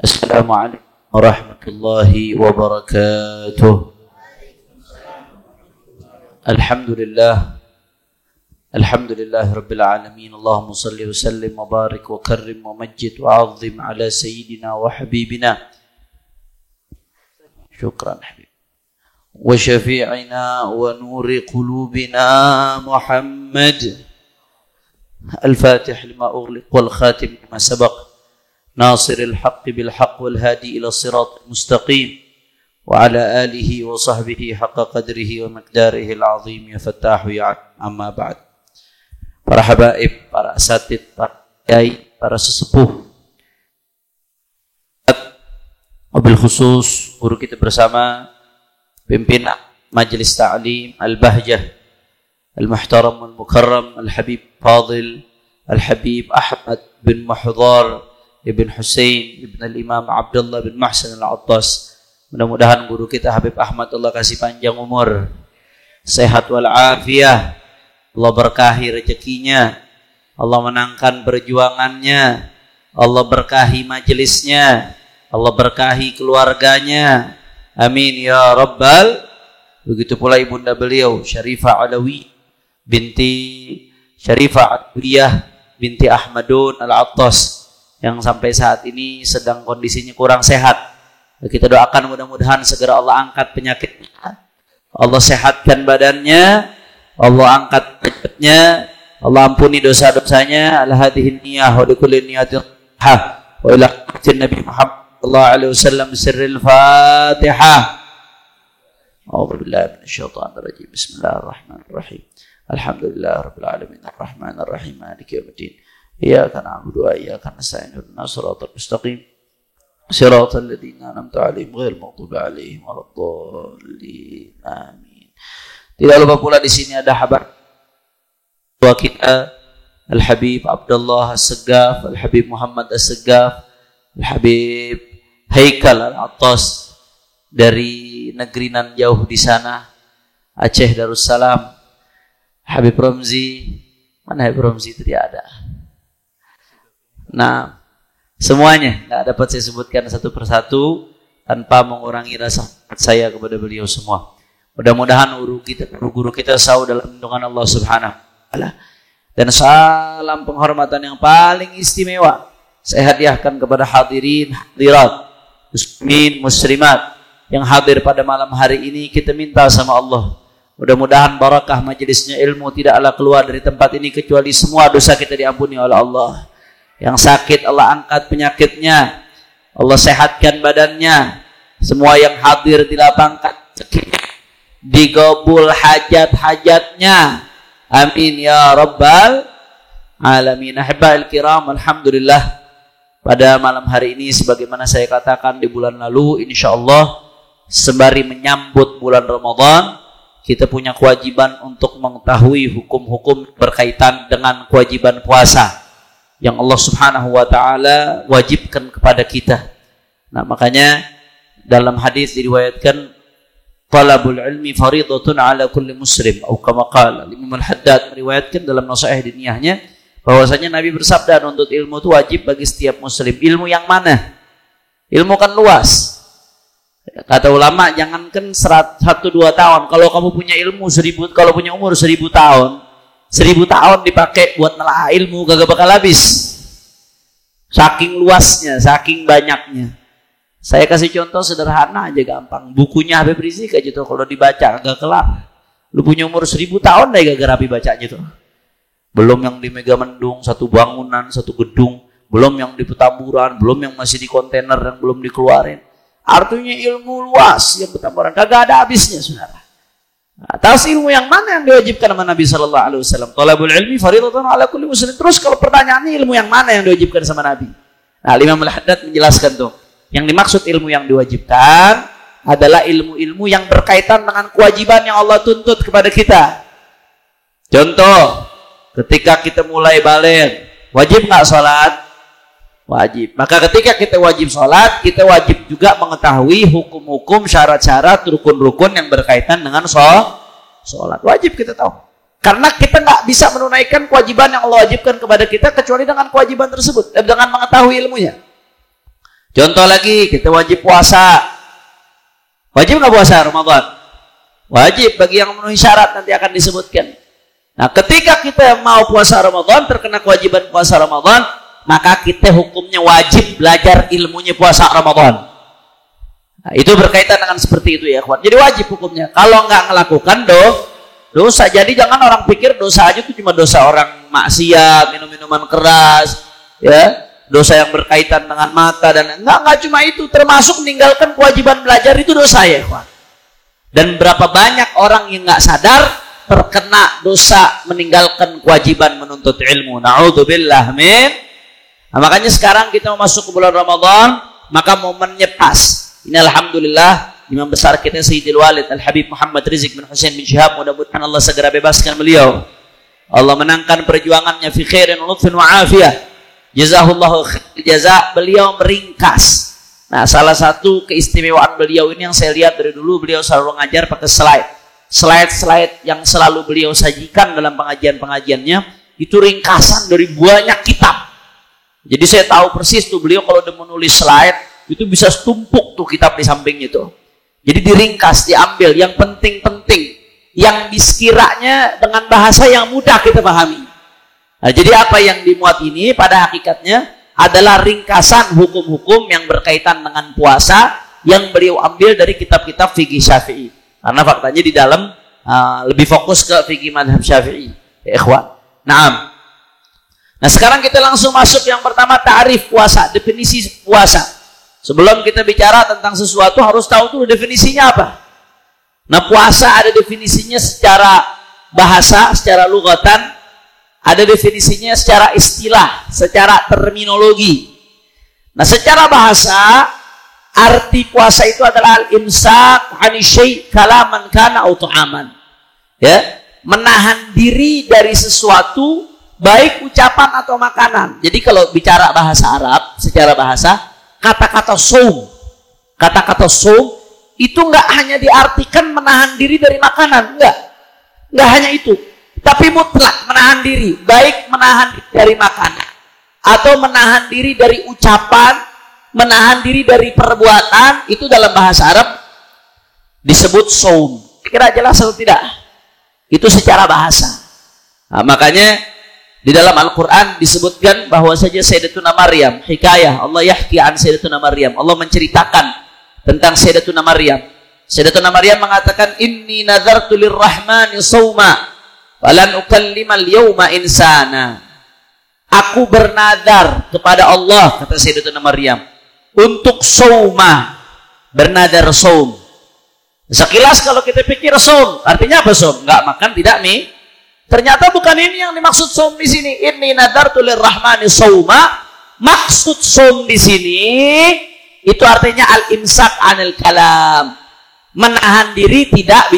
Assalamualaikum warahmatullahi wabarakatuh. Alhamdulillah. Alhamdulillah Rabbil Alamin. Allahumma salli wa sallim wa barik wa karrim wa majid wa azim ala sayyidina wa habibina. Syukran habib. Wa syafi'ina wa nuri qulubina Muhammad. Al-Fatih lima ughliq wal khatim lima sabaq. ناصر الحق بالحق والهادي إلى الصراط المستقيم وعلى آله وصحبه حق قدره ومقداره العظيم يا فتاح يا أما بعد. Para habaib, para asatid, para kiai, para sesepuh, wabil khusus guru kita bersama pimpinan Majelis Ta'lim Al-Bahjah Al-Muhtaram Al-Mukarram Al-Habib Fadil Al-Habib Ahmad bin Mahdhar Ibn Husain, Ibn al-Imam Abdullah bin Mahsan al-Attas. Mudah-mudahan guru kita Habib Ahmad Allah kasih panjang umur, sehat walafiat, Allah berkahi rezekinya, Allah menangkan perjuangannya, Allah berkahi majelisnya, Allah berkahi keluarganya. Amin ya Rabbal. Begitu pula ibunda beliau Syarifah Alawi binti Syarifah Adwiyah binti Ahmadun al-Attas yang sampai saat ini sedang kondisinya kurang sehat. Kita doakan mudah-mudahan segera Allah angkat penyakitnya, Allah sehatkan badannya, Allah angkat penyakitnya, Allah ampuni dosa-dosanya. Al-hadihin niyah wa likulli niyatin wa ila Nabi Muhammad sallallahu alaihi wasallam sirril Fatihah. A'udzu billahi minasyaitonir rajim. Bismillahirrahmanirrahim. Alhamdulillahirabbil alamin arrahmanir rahim maliki yaumiddin. Iyyaka na'budu wa iyyaka nasta'in ihdinas siratal mustaqim siratal ladzina an'amta 'alaihim ghairil maghdubi 'alaihim waladdallin. Amin. Tidak lupa pula di sini ada habib kita Al-Habib Abdullah As-Saggaf, Al-Habib Muhammad As-Saggaf, Al-Habib Haikal Al-Attas dari negeri nan jauh di sana, Aceh Darussalam. Habib Ramzi, mana Habib Ramzi itu dia ada. Nah, semuanya nggak dapat saya sebutkan satu persatu tanpa mengurangi rasa saya kepada beliau semua. Mudah-mudahan guru kita selalu dalam lindungan Allah Subhanahu wa taala. Dan salam penghormatan yang paling istimewa saya hadiahkan kepada hadirin hadirat muslimin muslimat yang hadir pada malam hari ini. Kita minta sama Allah, mudah-mudahan barakah majelisnya ilmu tidaklah keluar dari tempat ini kecuali semua dosa kita diampuni oleh Allah. Yang sakit Allah angkat penyakitnya, Allah sehatkan badannya. Semua yang hadir dilapangkan rezekinya, digabul hajat-hajatnya. Amin ya Rabbal Alamin. Ahibbail kiram, alhamdulillah pada malam hari ini sebagaimana saya katakan di bulan lalu, insyaallah sembari menyambut bulan Ramadan, kita punya kewajiban untuk mengetahui hukum-hukum berkaitan dengan kewajiban puasa yang Allah Subhanahu wa taala wajibkan kepada kita. Nah, makanya dalam hadis diriwayatkan talabul ilmi fariidatun ala kulli muslim atau kama qala Imam Al-Haddad meriwayatkan dalam Nasihat Diniyahnya bahwasanya Nabi bersabda nuntut ilmu itu wajib bagi setiap muslim. Ilmu yang mana? Ilmu kan luas. Kata ulama, jangankan 1-2 tahun, kalau kamu punya ilmu 1000, kalau punya umur 1000 tahun, 1000 tahun dipakai buat nelaah ilmu gak bakal habis. Saking luasnya, saking banyaknya. Saya kasih contoh sederhana aja gampang. Bukunya Habib Rizik aja tuh kalau dibaca agak kelar. Lu punya umur 1000 tahun deh gak rapi bacanya tuh. Belum yang di Megamendung, satu bangunan, satu gedung. Belum yang di Petamburan, belum yang masih di kontainer dan belum dikeluarin. Artinya ilmu luas yang Petamburan kagak ada habisnya, saudara. Atas ilmu yang mana yang diwajibkan sama Nabi sallallahu alaihi wasallam? Talabul ilmi fariidatun ala kulli muslim. Terus kalau pertanyaannya ilmu yang mana yang diwajibkan sama Nabi? Nah, Imam Al-Haddad menjelaskan tuh. Yang dimaksud ilmu yang diwajibkan adalah ilmu-ilmu yang berkaitan dengan kewajiban yang Allah tuntut kepada kita. Contoh, ketika kita mulai baligh, wajib enggak salat? Wajib. Maka ketika kita wajib sholat, kita wajib juga mengetahui hukum-hukum, syarat-syarat, rukun-rukun yang berkaitan dengan sholat. Wajib kita tahu. Karena kita nggak bisa menunaikan kewajiban yang Allah wajibkan kepada kita kecuali dengan kewajiban tersebut dan dengan mengetahui ilmunya. Contoh lagi, kita wajib puasa. Wajib nggak puasa Ramadan? Wajib bagi yang memenuhi syarat, nanti akan disebutkan. Nah, ketika kita mau puasa Ramadan, terkena kewajiban puasa Ramadan, maka kita hukumnya wajib belajar ilmunya puasa Ramadan. Nah, itu berkaitan dengan seperti itu ya, kawan. Jadi wajib hukumnya. Kalau nggak melakukan dosa. Jadi jangan orang pikir dosa aja itu cuma dosa orang maksiat, minum-minuman keras, ya, dosa yang berkaitan dengan mata dan enggak cuma itu, termasuk meninggalkan kewajiban belajar itu dosa ya, kawan. Dan berapa banyak orang yang nggak sadar terkena dosa meninggalkan kewajiban menuntut ilmu. Na'udzubillah min. Nah, makanya sekarang kita mau masuk ke bulan Ramadan, maka momennya pas. Ini alhamdulillah imam besar kita Sayyidil Walid Al-Habib Muhammad Rizik bin Husain bin Syihab, mudah-mudahan Allah segera bebaskan beliau. Allah menangkan perjuangannya fi khairin wa lutfin wa afiyah. Jazahullahu khair jaza. Beliau meringkas. Nah, salah satu keistimewaan beliau ini yang saya lihat dari dulu, beliau selalu ngajar pakai slide yang selalu beliau sajikan dalam pengajian-pengajiannya itu ringkasan dari banyak kitab. Jadi saya tahu persis tuh beliau kalau udah menulis slide itu bisa tumpuk tuh kitab di sampingnya tuh. Jadi diringkas, diambil yang penting-penting, yang sekiranya dengan bahasa yang mudah kita pahami. Nah, jadi apa yang dimuat ini pada hakikatnya adalah ringkasan hukum-hukum yang berkaitan dengan puasa yang beliau ambil dari kitab-kitab fikih Syafi'i. Karena faktanya di dalam lebih fokus ke fikih mazhab Syafi'i. Ya, ikhwan. Naam. Nah, sekarang kita langsung masuk yang pertama, ta'rif puasa, definisi puasa. Sebelum kita bicara tentang sesuatu harus tahu dulu definisinya apa. Nah, puasa ada definisinya secara bahasa, secara lugatan, ada definisinya secara istilah, secara terminologi. Nah, secara bahasa, arti puasa itu adalah al-imsak 'ani syai' kalaman kana au ta'aman. Ya, menahan diri dari sesuatu baik ucapan atau makanan. Jadi kalau bicara bahasa Arab, secara bahasa kata-kata saum itu enggak hanya diartikan menahan diri dari makanan, enggak hanya itu, tapi mutlak menahan diri, baik menahan diri dari makanan atau menahan diri dari ucapan, menahan diri dari perbuatan, itu dalam bahasa Arab disebut saum. Kira jelas atau tidak? Itu secara bahasa. Nah, makanya di dalam Al-Quran disebutkan bahwa saja Sayyidatuna Maryam, hikayah Allah yahki an Sayyidatuna Maryam, Allah menceritakan tentang Sayyidatuna Maryam. Sayyidatuna Maryam mengatakan, inni nazartu lirrahmani sawma falan ukallimal yawma insana. Aku bernadar kepada Allah, kata Sayyidatuna Maryam, untuk sawma, bernadar saum. Sekilas kalau kita pikir saum, artinya apa saum? Enggak makan, tidak mie. Ternyata bukan ini yang dimaksud saum di sini. Inni nadartu lirrahmani sauma. Maksud saum di sini itu artinya al-imsak 'anil kalam. Menahan diri tidak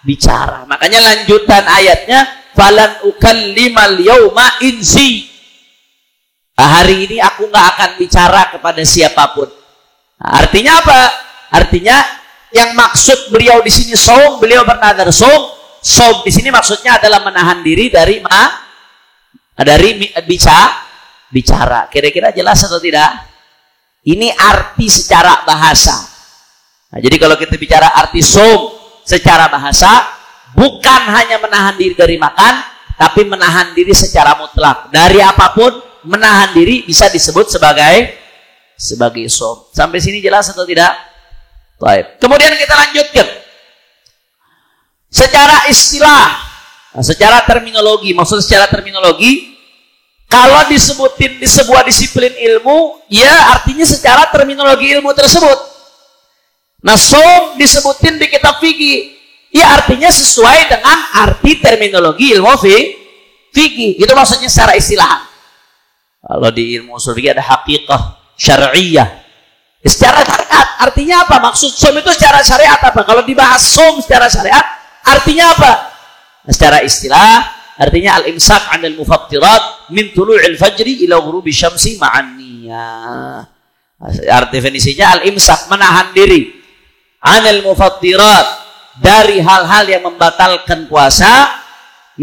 bicara. Makanya lanjutan ayatnya falan ukallimal yauma insi. Hari ini aku nggak akan bicara kepada siapapun. Nah, artinya apa? Artinya yang maksud beliau di sini saum, beliau bernadar saum. Saum di sini maksudnya adalah menahan diri dari bicara. Kira-kira jelas atau tidak? Ini arti secara bahasa. Nah, jadi kalau kita bicara arti saum secara bahasa, bukan hanya menahan diri dari makan, tapi menahan diri secara mutlak. Dari apapun, menahan diri bisa disebut sebagai saum. Sampai sini jelas atau tidak? Baik. Kemudian kita lanjutkan. Secara istilah, secara terminologi, maksud secara terminologi, kalau disebutin di sebuah disiplin ilmu, ya artinya secara terminologi ilmu tersebut. Nah, saum disebutin di kitab fikih, ya artinya sesuai dengan arti terminologi ilmu fikih. Itu maksudnya secara istilah. Kalau di ilmu usul fikih ada haqiqah syar'iyyah. Secara syariat, artinya apa? Maksud saum itu secara syariat apa? Kalau dibahas saum secara syariat, artinya apa? Secara istilah, artinya al-imsak 'anil mufattirat min tulu'il fajri ila ghurubi syamsi ma'an niyah. Arti definisinya al-imsak, menahan diri 'anil mufattirat, dari hal-hal yang membatalkan puasa,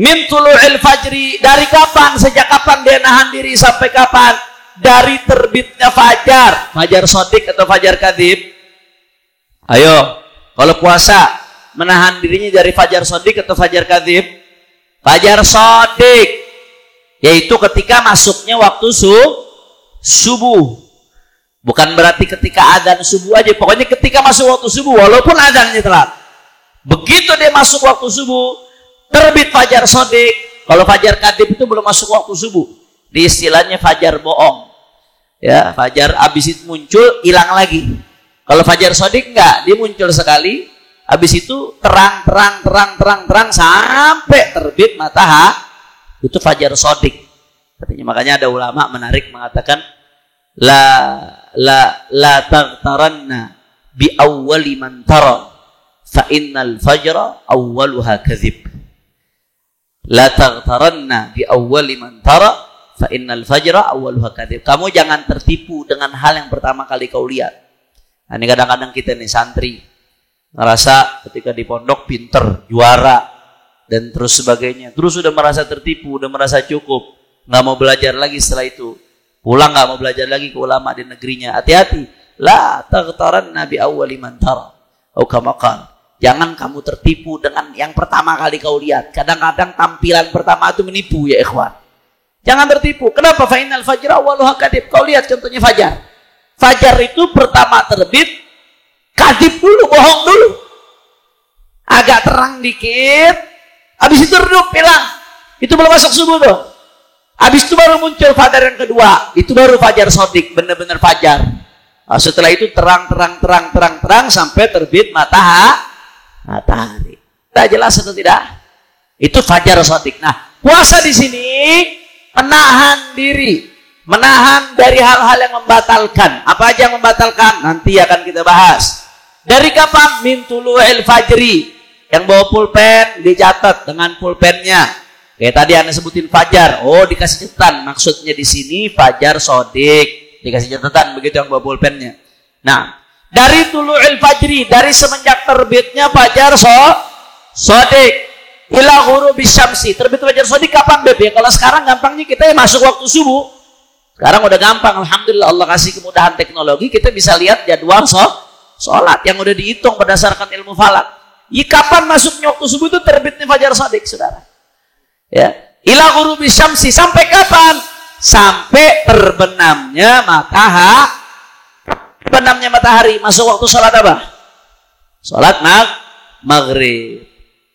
min tulu'il fajri, dari kapan? Sejak kapan dia nahan diri sampai kapan? dari terbitnya fajar, fajar sodik atau fajar kadhib? Ayo, kalau puasa menahan dirinya dari fajar sodik atau fajar kadhib? Fajar sodik, yaitu ketika masuknya waktu subuh. Bukan berarti ketika adzan subuh aja, pokoknya ketika masuk waktu subuh, walaupun adzannya telat. Begitu dia masuk waktu subuh, terbit fajar sodik. Kalau fajar kadhib itu belum masuk waktu subuh, di istilahnya fajar bohong. Ya, fajar abis itu muncul, hilang lagi. Kalau fajar sodik enggak, dia muncul sekali, habis itu terang sampai terbit matahari. Itu fajar sodik. Makanya ada ulama menarik mengatakan la taghtaranna bi awwali man tara fa innal fajra awwaluha kadzib. La taghtaranna bi awwali man tara fa innal fajra awwaluha kadzib. Kamu jangan tertipu dengan hal yang pertama kali kau lihat. Nah, ini kadang-kadang kita nih santri ngerasa ketika di pondok pinter, juara dan terus sebagainya. Terus sudah merasa tertipu, sudah merasa cukup, nggak mau belajar lagi setelah itu. Pulang nggak mau belajar lagi ke ulama di negerinya. Hati-hati. La taghtaranna bi awwali man tara. Atau kama qala. Jangan kamu tertipu dengan yang pertama kali kau lihat. Kadang-kadang tampilan pertama itu menipu ya ikhwan. Jangan tertipu. Kenapa? Fa innal fajra awwaluha kadhib. Kau lihat contohnya fajar. Fajar itu pertama terbit, kadhib dulu, bohong dulu. Agak terang dikit, habis itu redup, hilang. Itu belum masuk subuh tuh. Habis itu baru muncul fajar yang kedua. Itu baru fajar sodik, benar-benar fajar. Nah, setelah itu terang sampai terbit matahari. Tidak jelas atau tidak? Itu fajar sodik. Nah, puasa di sini menahan diri, menahan dari hal-hal yang membatalkan. Apa aja yang membatalkan? Nanti akan kita bahas. Dari kapan? Min tulu'il fajri. Yang bawa pulpen dicatat dengan pulpennya. Kayak tadi Anda sebutin fajar. Oh, dikasih catatan. Maksudnya di sini fajar sodik. Dikasih catatan begitu yang bawa pulpennya. Nah, dari tulu'il fajri, dari semenjak terbitnya fajar sodik ila ghurubis syamsi. Terbit fajar sodik kapan, Beb? Ya, kalau sekarang gampangnya kita masuk waktu subuh. Sekarang udah gampang, alhamdulillah Allah kasih kemudahan teknologi, kita bisa lihat jadwal sholat yang udah dihitung berdasarkan ilmu falak. Ya, kapan masuknya waktu subuh itu terbitnya fajar sodik, saudara. Ya, ila ghurubis syamsi, sampai kapan? Sampai terbenamnya matahari. Masuk waktu sholat apa? Sholat maghrib.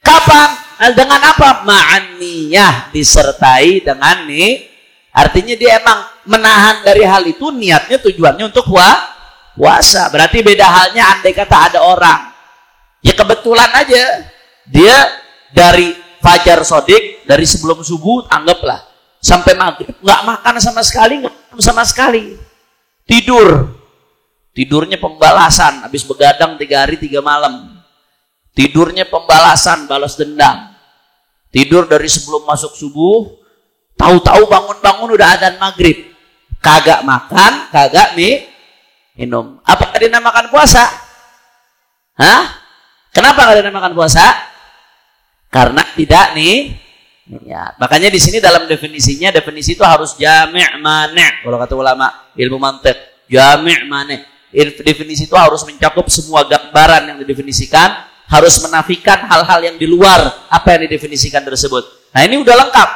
Kapan? Dengan apa? Ma'an niyah, disertai dengan nih. Artinya dia emang menahan dari hal itu, niatnya tujuannya untuk puasa. Berarti beda halnya andai kata ada orang, ya kebetulan aja dia dari fajar sodik, dari sebelum subuh anggaplah sampai maghrib nggak makan sama sekali, nggak minum sama sekali, tidurnya pembalasan, habis begadang 3 hari 3 malam, tidurnya pembalasan, balas dendam, tidur dari sebelum masuk subuh, tahu-tahu bangun-bangun udah adzan maghrib, kagak makan, kagak minum. Apakah dinamakan puasa? Hah? Kenapa nggak dinamakan puasa? Karena tidak niat. Makanya di sini dalam definisi itu harus jami' mani'. Kalau kata ulama ilmu mantiq, jami' mani'. Definisi itu harus mencakup semua gambaran yang didefinisikan, harus menafikan hal-hal yang di luar apa yang didefinisikan tersebut. Nah, ini udah lengkap.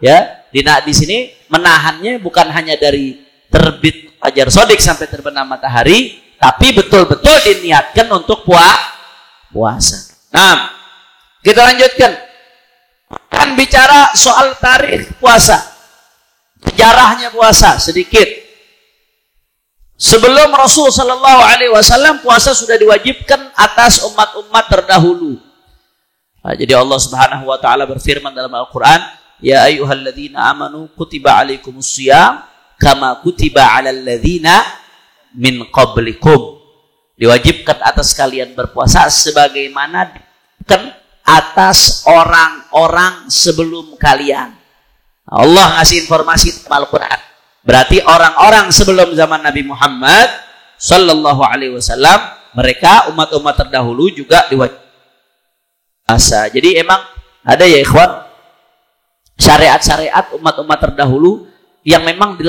Ya, di sini menahannya bukan hanya dari terbit fajar sodik sampai terbenam matahari, tapi betul-betul diniatkan untuk puasa. Nah, kita lanjutkan. Kan bicara soal tarikh puasa, sejarahnya puasa sedikit. Sebelum Rasul Shallallahu Alaihi Wasallam, puasa sudah diwajibkan atas umat-umat terdahulu. Nah, jadi Allah Subhanahu Wa Taala berfirman dalam Al-Quran, Ya ayyuhalladzina amanu kutiba alaikumusiyam kama kutiba alal ladzina min qablikum. Diwajibkan atas kalian berpuasa sebagaimana kan atas orang-orang sebelum kalian. Allah ngasih informasi dalam Al-Quran. Berarti orang-orang sebelum zaman Nabi Muhammad Sallallahu Alaihi Wasallam, mereka umat-umat terdahulu juga diwajibkan puasa. Jadi emang ada ya ikhwan, syariat-syariat umat-umat terdahulu yang memang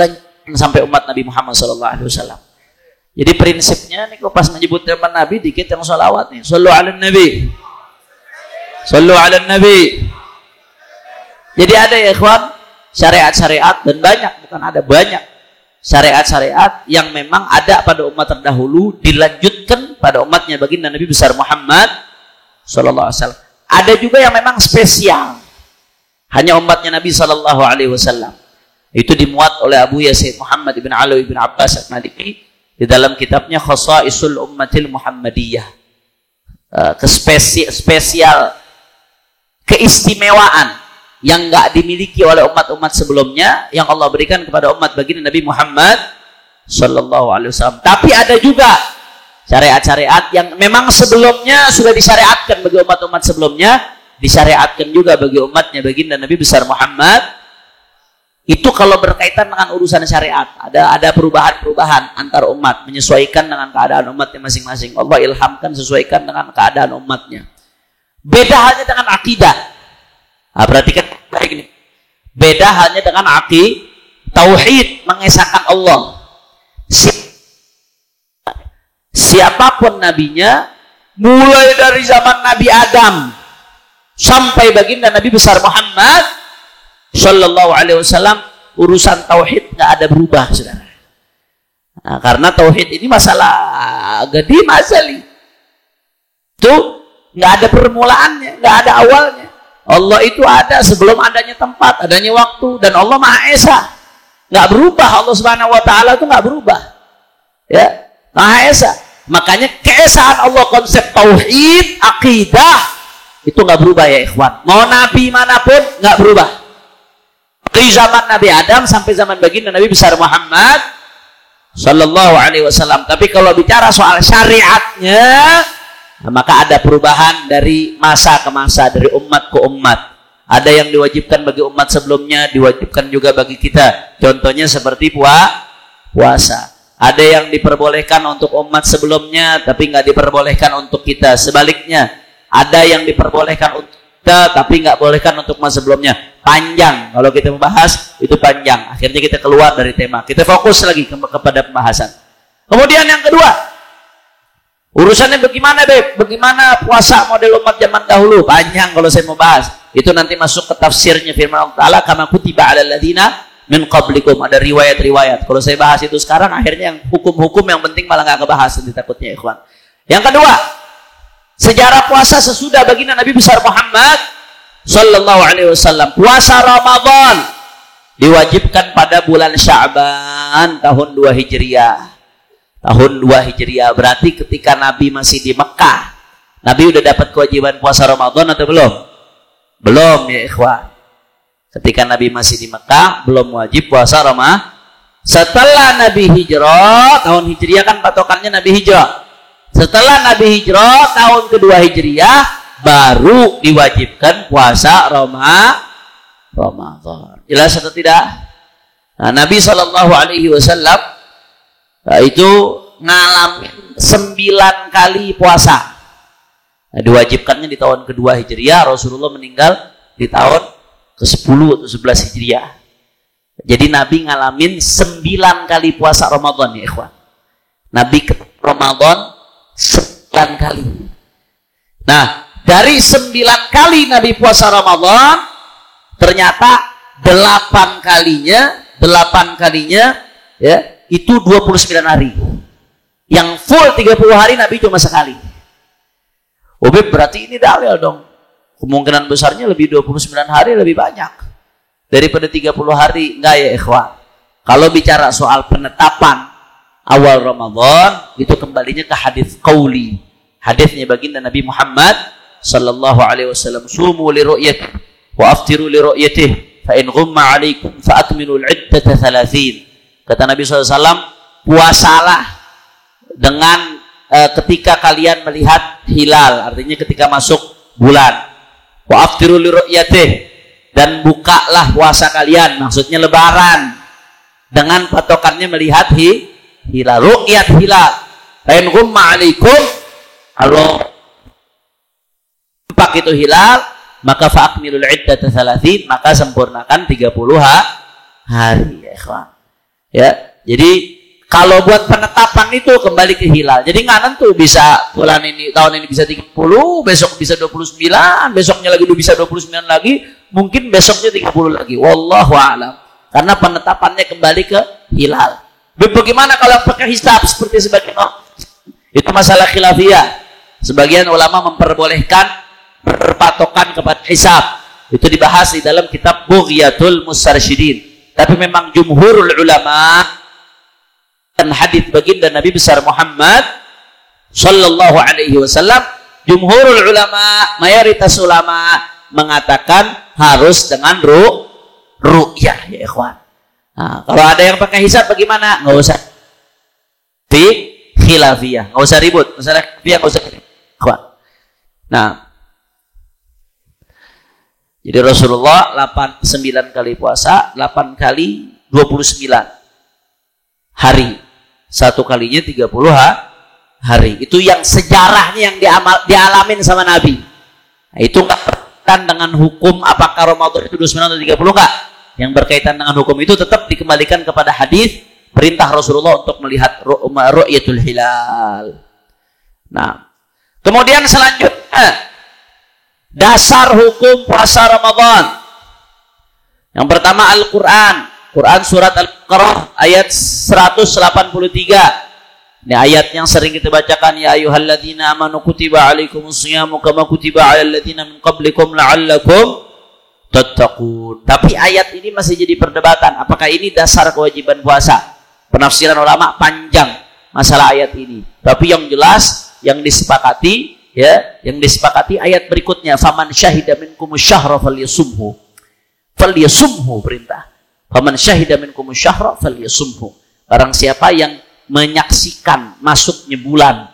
sampai umat Nabi Muhammad SAW. Jadi prinsipnya nih kalau pas menyebut nama Nabi dikit yang sholawat nih. Sallu ala Nabi. Sallu ala Nabi. Jadi ada ya ikhwan syariat-syariat dan banyak, bukan ada, banyak syariat-syariat yang memang ada pada umat terdahulu dilanjutkan pada umatnya baginda Nabi besar Muhammad sallallahu alaihi wasallam. Ada juga yang memang spesial. Hanya umatnya Nabi sallallahu alaihi wasallam. Itu dimuat oleh Abu Yazid Muhammad ibn Alawi ibn Abbas al-Maliki di dalam kitabnya Khasaisul Ummatil Muhammadiyah. Spesial keistimewaan yang enggak dimiliki oleh umat-umat sebelumnya yang Allah berikan kepada umat baginda Nabi Muhammad sallallahu alaihi wasallam. Tapi ada juga syariat-syariat yang memang sebelumnya sudah disyariatkan bagi umat-umat sebelumnya, disyariatkan juga bagi umatnya baginda Nabi besar Muhammad. Itu kalau berkaitan dengan urusan syariat, ada perubahan-perubahan antar umat menyesuaikan dengan keadaan umatnya masing-masing. Allah ilhamkan sesuaikan dengan keadaan umatnya. Beda halnya dengan akidah. Nah, perhatikan baik ini. Beda halnya dengan tauhid, mengesahkan Allah. Siapapun nabinya, mulai dari zaman Nabi Adam sampai baginda Nabi besar Muhammad sallallahu alaihi wasallam, urusan tauhid nggak ada berubah, saudara. Nah, karena tauhid ini masalah gede masali. Itu nggak ada permulaannya, nggak ada awalnya. Allah itu ada sebelum adanya tempat, adanya waktu, dan Allah Maha Esa. Nggak berubah, Allah Subhanahu wa taala itu nggak berubah. Ya, Maha Esa. Makanya keesaan Allah, konsep tauhid, akidah itu nggak berubah ya ikhwan. Mau nabi manapun nggak berubah. Dari zaman Nabi Adam sampai zaman baginda Nabi besar Muhammad sallallahu alaihi wasallam. Tapi kalau bicara soal syariatnya, maka ada perubahan dari masa ke masa, dari umat ke umat. Ada yang diwajibkan bagi umat sebelumnya, diwajibkan juga bagi kita. Contohnya seperti puasa. Ada yang diperbolehkan untuk umat sebelumnya, tapi nggak diperbolehkan untuk kita. Sebaliknya, ada yang diperbolehkan untuk kita, tapi nggak bolehkan untuk umat sebelumnya. Panjang, kalau kita membahas itu panjang. Akhirnya kita keluar dari tema. Kita fokus lagi kepada pembahasan. Kemudian yang kedua, urusannya bagaimana, Beb? Bagaimana puasa model umat zaman dahulu? Panjang kalau saya mau bahas. Itu nanti masuk ke tafsirnya firman Allah Ta'ala, kama kutiba 'alal ladzina min qablikum. Ada riwayat-riwayat. Kalau saya bahas itu sekarang, akhirnya yang hukum-hukum yang penting malah nggak kebahas, nanti takutnya ikhwan. Yang kedua, sejarah puasa sesudah baginda Nabi besar Muhammad sallallahu alaihi wasallam. Puasa Ramadan diwajibkan pada bulan Sya'ban tahun 2 Hijriah. Tahun 2 Hijriah berarti ketika Nabi masih di Mekah. Nabi udah dapat kewajiban puasa Ramadan atau belum? Belum ya ikhwan. Ketika Nabi masih di Mekah belum wajib puasa Ramadan. Setelah Nabi hijrah, tahun Hijriah kan patokannya Nabi hijrah. Setelah Nabi hijrah tahun kedua Hijriah baru diwajibkan puasa Ramadan. Jelas atau tidak? Nah, Nabi sallallahu alaihi wasallam itu ngalamin 9 kali puasa. Nah, diwajibkannya di tahun kedua Hijriah, Rasulullah meninggal di tahun ke-10 atau 11 Hijriah. Jadi Nabi ngalamin 9 kali puasa Ramadan ya ikhwan. Nabi ke Ramadan 9 kali. Nah, dari 9 kali Nabi puasa Ramadan, ternyata 8 kalinya ya, itu 29 hari. Yang full 30 hari Nabi cuma sekali. Obib berarti ini dalil dong. Kemungkinan besarnya lebih 29 hari lebih banyak daripada 30 hari. Enggak ya ikhwan. Kalau bicara soal penetapan awal Ramadan, itu kembalinya ke hadis qauli. Hadisnya baginda Nabi Muhammad sallallahu alaihi wasallam, sumu li ru'yati wa aftiru li ru'yatihi fa in ghumma 'alaikum fa akmilu al-'iddata 30. Kata Nabi SAW, puasalah dengan ketika kalian melihat hilal, artinya ketika masuk bulan. Wa aftiru li ru'yatihi, dan bukalah puasa kalian, maksudnya lebaran, dengan patokannya melihat hilal, ru'yat hilal. Fa in ghumma 'alaikum, kalau nampak itu hilal, maka fa'akmilul 'iddata 30, maka sempurnakan 30 hari ya ikhwan. Ya, jadi kalau buat penetapan itu kembali ke hilal. Jadi nggak nentu bisa bulan ini, tahun ini bisa 30, besok bisa 29, besoknya lagi bisa 29 lagi, mungkin besoknya 30 lagi. Wallahu a'lam. Karena penetapannya kembali ke hilal. Bagaimana kalau pakai hisab seperti sebagian itu masalah khilafiyah. Sebagian ulama memperbolehkan berpatokan kepada hisab. Itu dibahas di dalam kitab Bughyatul Mustarsyidin. Tapi memang jumhurul ulama dan hadis baginda Nabi besar Muhammad sallallahu alaihi wasallam, jumhurul ulama, mayoritas ulama mengatakan harus dengan ru'yah ya ikhwan. Nah, kalau ada yang pakai hisab bagaimana? Nggak usah khilafiyah, nggak usah ribut, masalah khilafiyah nggak usah ribut. Nah, jadi Rasulullah 9 kali puasa, 8 kali 29 hari. Satu kalinya 30 hari. Itu yang sejarahnya yang dialamin sama Nabi. Nah, itu enggak berkaitan dengan hukum apakah Ramadan itu 29 atau 30 enggak. Yang berkaitan dengan hukum itu tetap dikembalikan kepada hadis perintah Rasulullah untuk melihat ru'yatul hilal. Nah, kemudian selanjutnya dasar hukum puasa Ramadan. Yang pertama Al-Quran. Quran surat Al-Baqarah ayat 183. Ini ayat yang sering kita bacakan, ya ayyuhalladzina amanu kutiba alaikumusyiyamu kama kutiba alal ladzina min qablikum la'allakum tattaqun. Tapi ayat ini masih jadi perdebatan, apakah ini dasar kewajiban puasa? Penafsiran ulama panjang masalah ayat ini. Tapi yang jelas yang disepakati yang disepakati ayat berikutnya, faman syahida minkumus syahra falyasumhu. Falyasumhu perintah. Faman syahida minkumus syahra falyasumhu. Barang siapa yang menyaksikan masuknya bulan,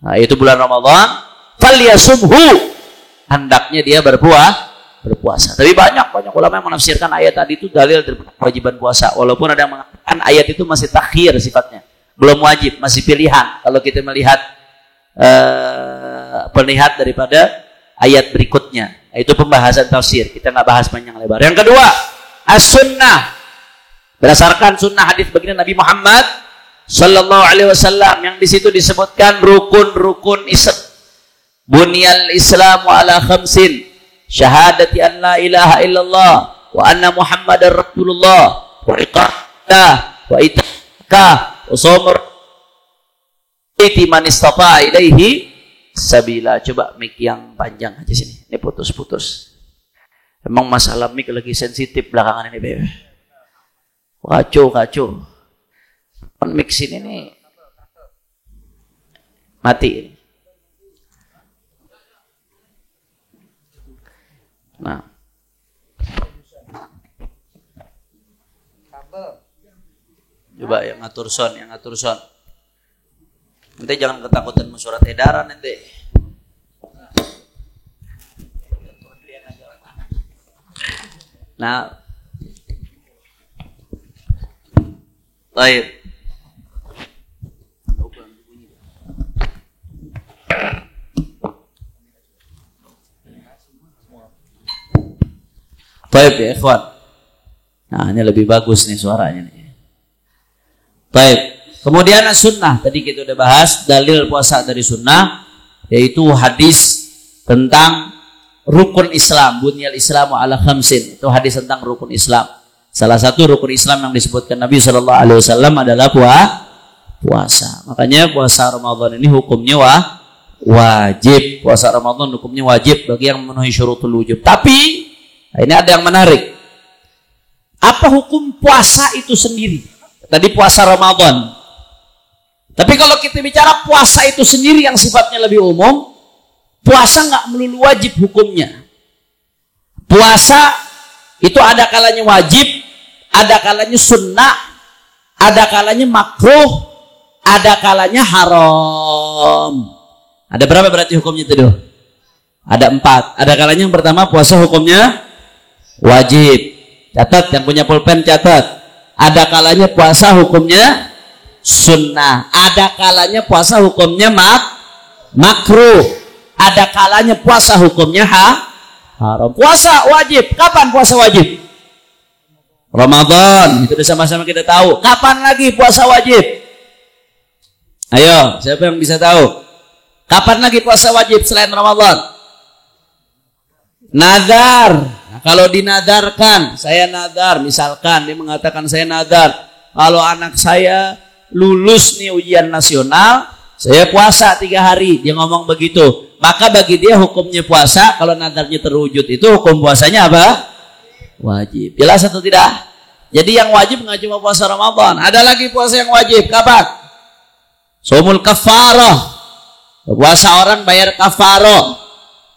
nah itu bulan Ramadan, falyasumhu, hendaknya dia berpuasa. Tapi banyak ulama yang menafsirkan ayat tadi itu dalil dari kewajiban puasa. Walaupun ada yang mengatakan ayat itu masih takhir sifatnya, belum wajib, masih pilihan. Kalau kita melihat penlihat daripada ayat berikutnya, itu pembahasan tafsir. Kita nggak bahas panjang lebar. Yang kedua, as-sunnah. Berdasarkan sunnah hadis baginda Nabi Muhammad sallallahu alaihi wasallam yang di situ disebutkan rukun-rukun Islam. Bunyal Islamu ala khamsin. Syahadati an la ilaha illallah wa anna Muhammadar Rasulullah wa iqamah wa itakah wa shaum man istata'a ilaihi sabila. Coba mic yang panjang aja sini. Ini putus-putus. Emang masalah mic lagi sensitif belakangan ini, Beb. Kacau. Mic sini nih mati. Nah. Coba yang ngatur sound. Nanti jangan ketakutan surat edaran nanti. Nah, baik. Baik ya, ikhwan. Nah, ini lebih bagus nih suaranya nih. Baik. Kemudian sunnah, tadi kita udah bahas dalil puasa dari sunnah, yaitu hadis tentang rukun Islam, bunyal Islamu ala khamsin. Itu hadis tentang rukun Islam. Salah satu rukun Islam yang disebutkan Nabi Shallallahu Alaihi Wasallam adalah puasa. Makanya puasa Ramadan ini hukumnya wajib. Puasa Ramadan hukumnya wajib bagi yang memenuhi syurutul wujub. Tapi ini ada yang menarik. Apa hukum puasa itu sendiri? Tadi puasa Ramadan. Tapi kalau kita bicara puasa itu sendiri yang sifatnya lebih umum, puasa nggak melulu wajib hukumnya. Puasa itu ada kalanya wajib, ada kalanya sunnah, ada kalanya makruh, ada kalanya haram. Ada berapa berarti hukumnya itu? Ada 4. Ada kalanya yang pertama puasa hukumnya wajib. Catat, yang punya pulpen catat. Ada kalanya puasa hukumnya sunnah. Ada kalanya puasa hukumnya makruh. Ada kalanya puasa hukumnya haram. Puasa wajib. Kapan puasa wajib? Ramadan. Itu udah sama-sama kita tahu. Kapan lagi puasa wajib? Ayo, siapa yang bisa tahu? Kapan lagi puasa wajib selain Ramadan? Nadar. Nah, kalau dinadarkan, saya nadar, misalkan dia mengatakan saya nadar, kalau anak saya lulus nih ujian nasional, saya puasa 3 hari. Dia ngomong begitu. Maka bagi dia hukumnya puasa, kalau nadarnya terwujud itu hukum puasanya apa? Wajib. Jelas atau tidak? Jadi yang wajib nggak cuma puasa Ramadan. Ada lagi puasa yang wajib. Kapan? Shaumul kafarah. Puasa orang bayar kafarah.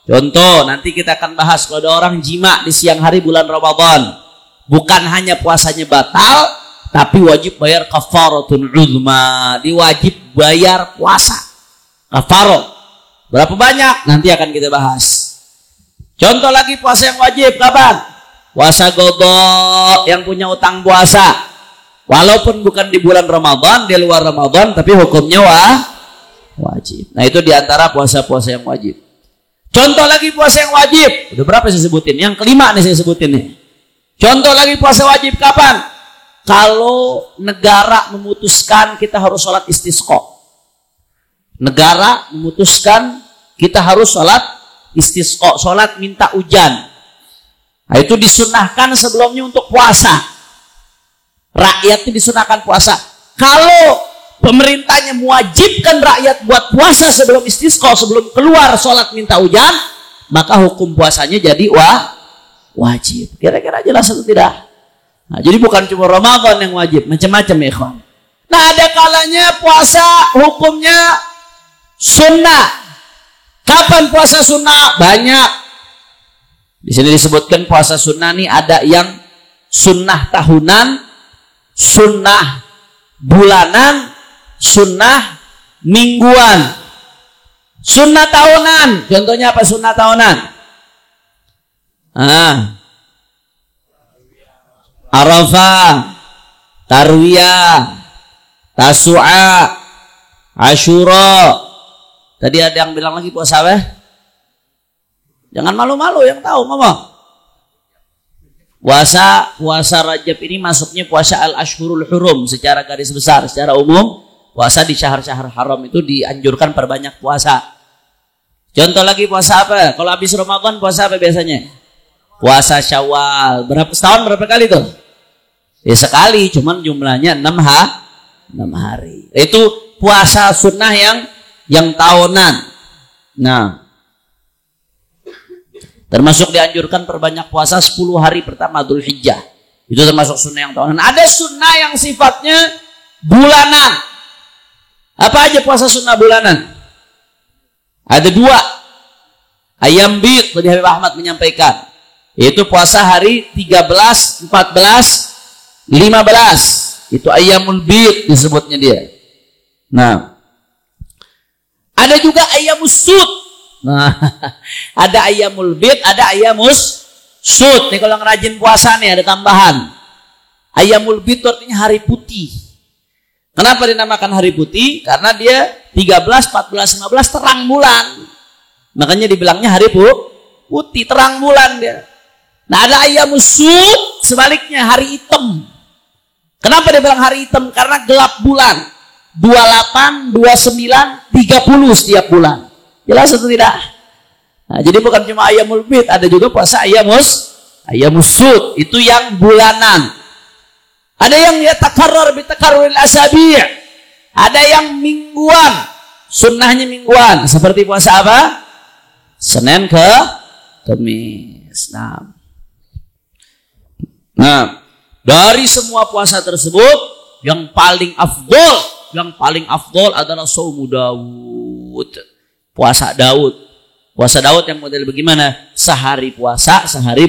Contoh, nanti kita akan bahas kalau ada orang jima di siang hari bulan Ramadan. Bukan hanya puasanya batal, tapi wajib bayar kafaratun uzma. Diwajib bayar puasa. Kafarah. Berapa banyak? Nanti akan kita bahas. Contoh lagi puasa yang wajib. Kapan? Puasa godok yang punya utang puasa. Walaupun bukan di bulan Ramadan, di luar Ramadan, tapi hukumnya wajib. Nah itu diantara puasa-puasa yang wajib. Contoh lagi puasa yang wajib. Udah berapa saya sebutin? Yang kelima nih saya sebutin nih. Contoh lagi puasa wajib kapan? Kalau negara memutuskan kita harus sholat istisqa. Negara memutuskan kita harus sholat istisqa, sholat minta hujan. Nah, itu disunahkan sebelumnya untuk puasa. Rakyat itu disunahkan puasa. Kalau pemerintahnya mewajibkan rakyat buat puasa sebelum istisqa, sebelum keluar sholat minta hujan, maka hukum puasanya jadi wajib. Kira-kira jelas atau tidak? Nah, jadi bukan cuma Ramadan yang wajib, macam-macam ya ikhwan. Nah, ada kalanya puasa hukumnya sunnah. Kapan puasa sunnah? Banyak. Di sini disebutkan puasa sunnah nih ada yang sunnah tahunan, sunnah bulanan, sunnah mingguan. Sunnah tahunan, contohnya apa sunnah tahunan? Arafah, Tarwiyah, Tasu'a, Asyura. Tadi ada yang bilang lagi puasa apa? Jangan malu-malu, yang tahu ngomong. Puasa Rajab ini masuknya puasa al-ashhurul hurum secara garis besar, secara umum puasa di syahr-syahr haram itu dianjurkan perbanyak puasa. Contoh lagi puasa apa? Kalau habis Ramadan puasa apa biasanya? Puasa Syawal. Setahun berapa kali tuh? Ya sekali, cuman jumlahnya 6 hari. Itu puasa sunnah yang tahunan. Nah, termasuk dianjurkan perbanyak puasa 10 hari pertama Dzulhijjah. Itu termasuk sunnah yang tahunan. Ada sunnah yang sifatnya bulanan. Apa aja puasa sunnah bulanan? Ada 2. Ayam bid, tadi Habib Ahmad menyampaikan. Yaitu puasa hari 13, 14, 15. Itu ayyamul bid disebutnya dia. Nah, ada juga ayyamus sud. Nah, ada ayyamul bid, ada ayyamus sud. Nih kalau ngerajin puasa nih ada tambahan. Ayyamul bid itu artinya hari putih. Kenapa dinamakan hari putih? Karena dia 13, 14, 15 terang bulan. Makanya dibilangnya hari putih, terang bulan dia. Nah, ada ayyamus sud, sebaliknya hari hitam. Kenapa dia bilang hari hitam? Karena gelap bulan. 28, 29, 30 setiap bulan. Jelas atau tidak? Nah, jadi bukan cuma ayyamul bid, ada juga puasa ayyamus sud, itu yang bulanan. Ada yang yatakarrar bitakarruril asabi'. Ada yang mingguan. Sunnahnya mingguan. Seperti puasa apa? Senin ke Kamis. Nah, dari semua puasa tersebut yang paling afdol adalah Shaumu Daud. Puasa Daud. Puasa Daud yang model bagaimana? Sehari puasa, sehari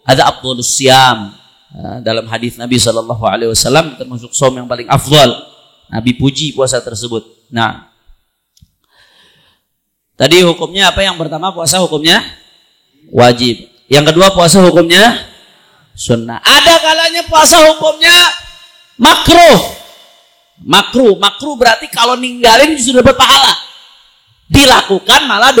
ada afdhalus siyam. Dalam hadis Nabi SAW termasuk shaum yang paling afdal. Nabi puji puasa tersebut. Nah, tadi hukumnya apa? Yang pertama puasa hukumnya wajib. Yang kedua puasa hukumnya sunnah. Ada kalanya puasa hukumnya makruh. Makruh berarti kalau ninggalin justru dapat pahala. Dilakukan malah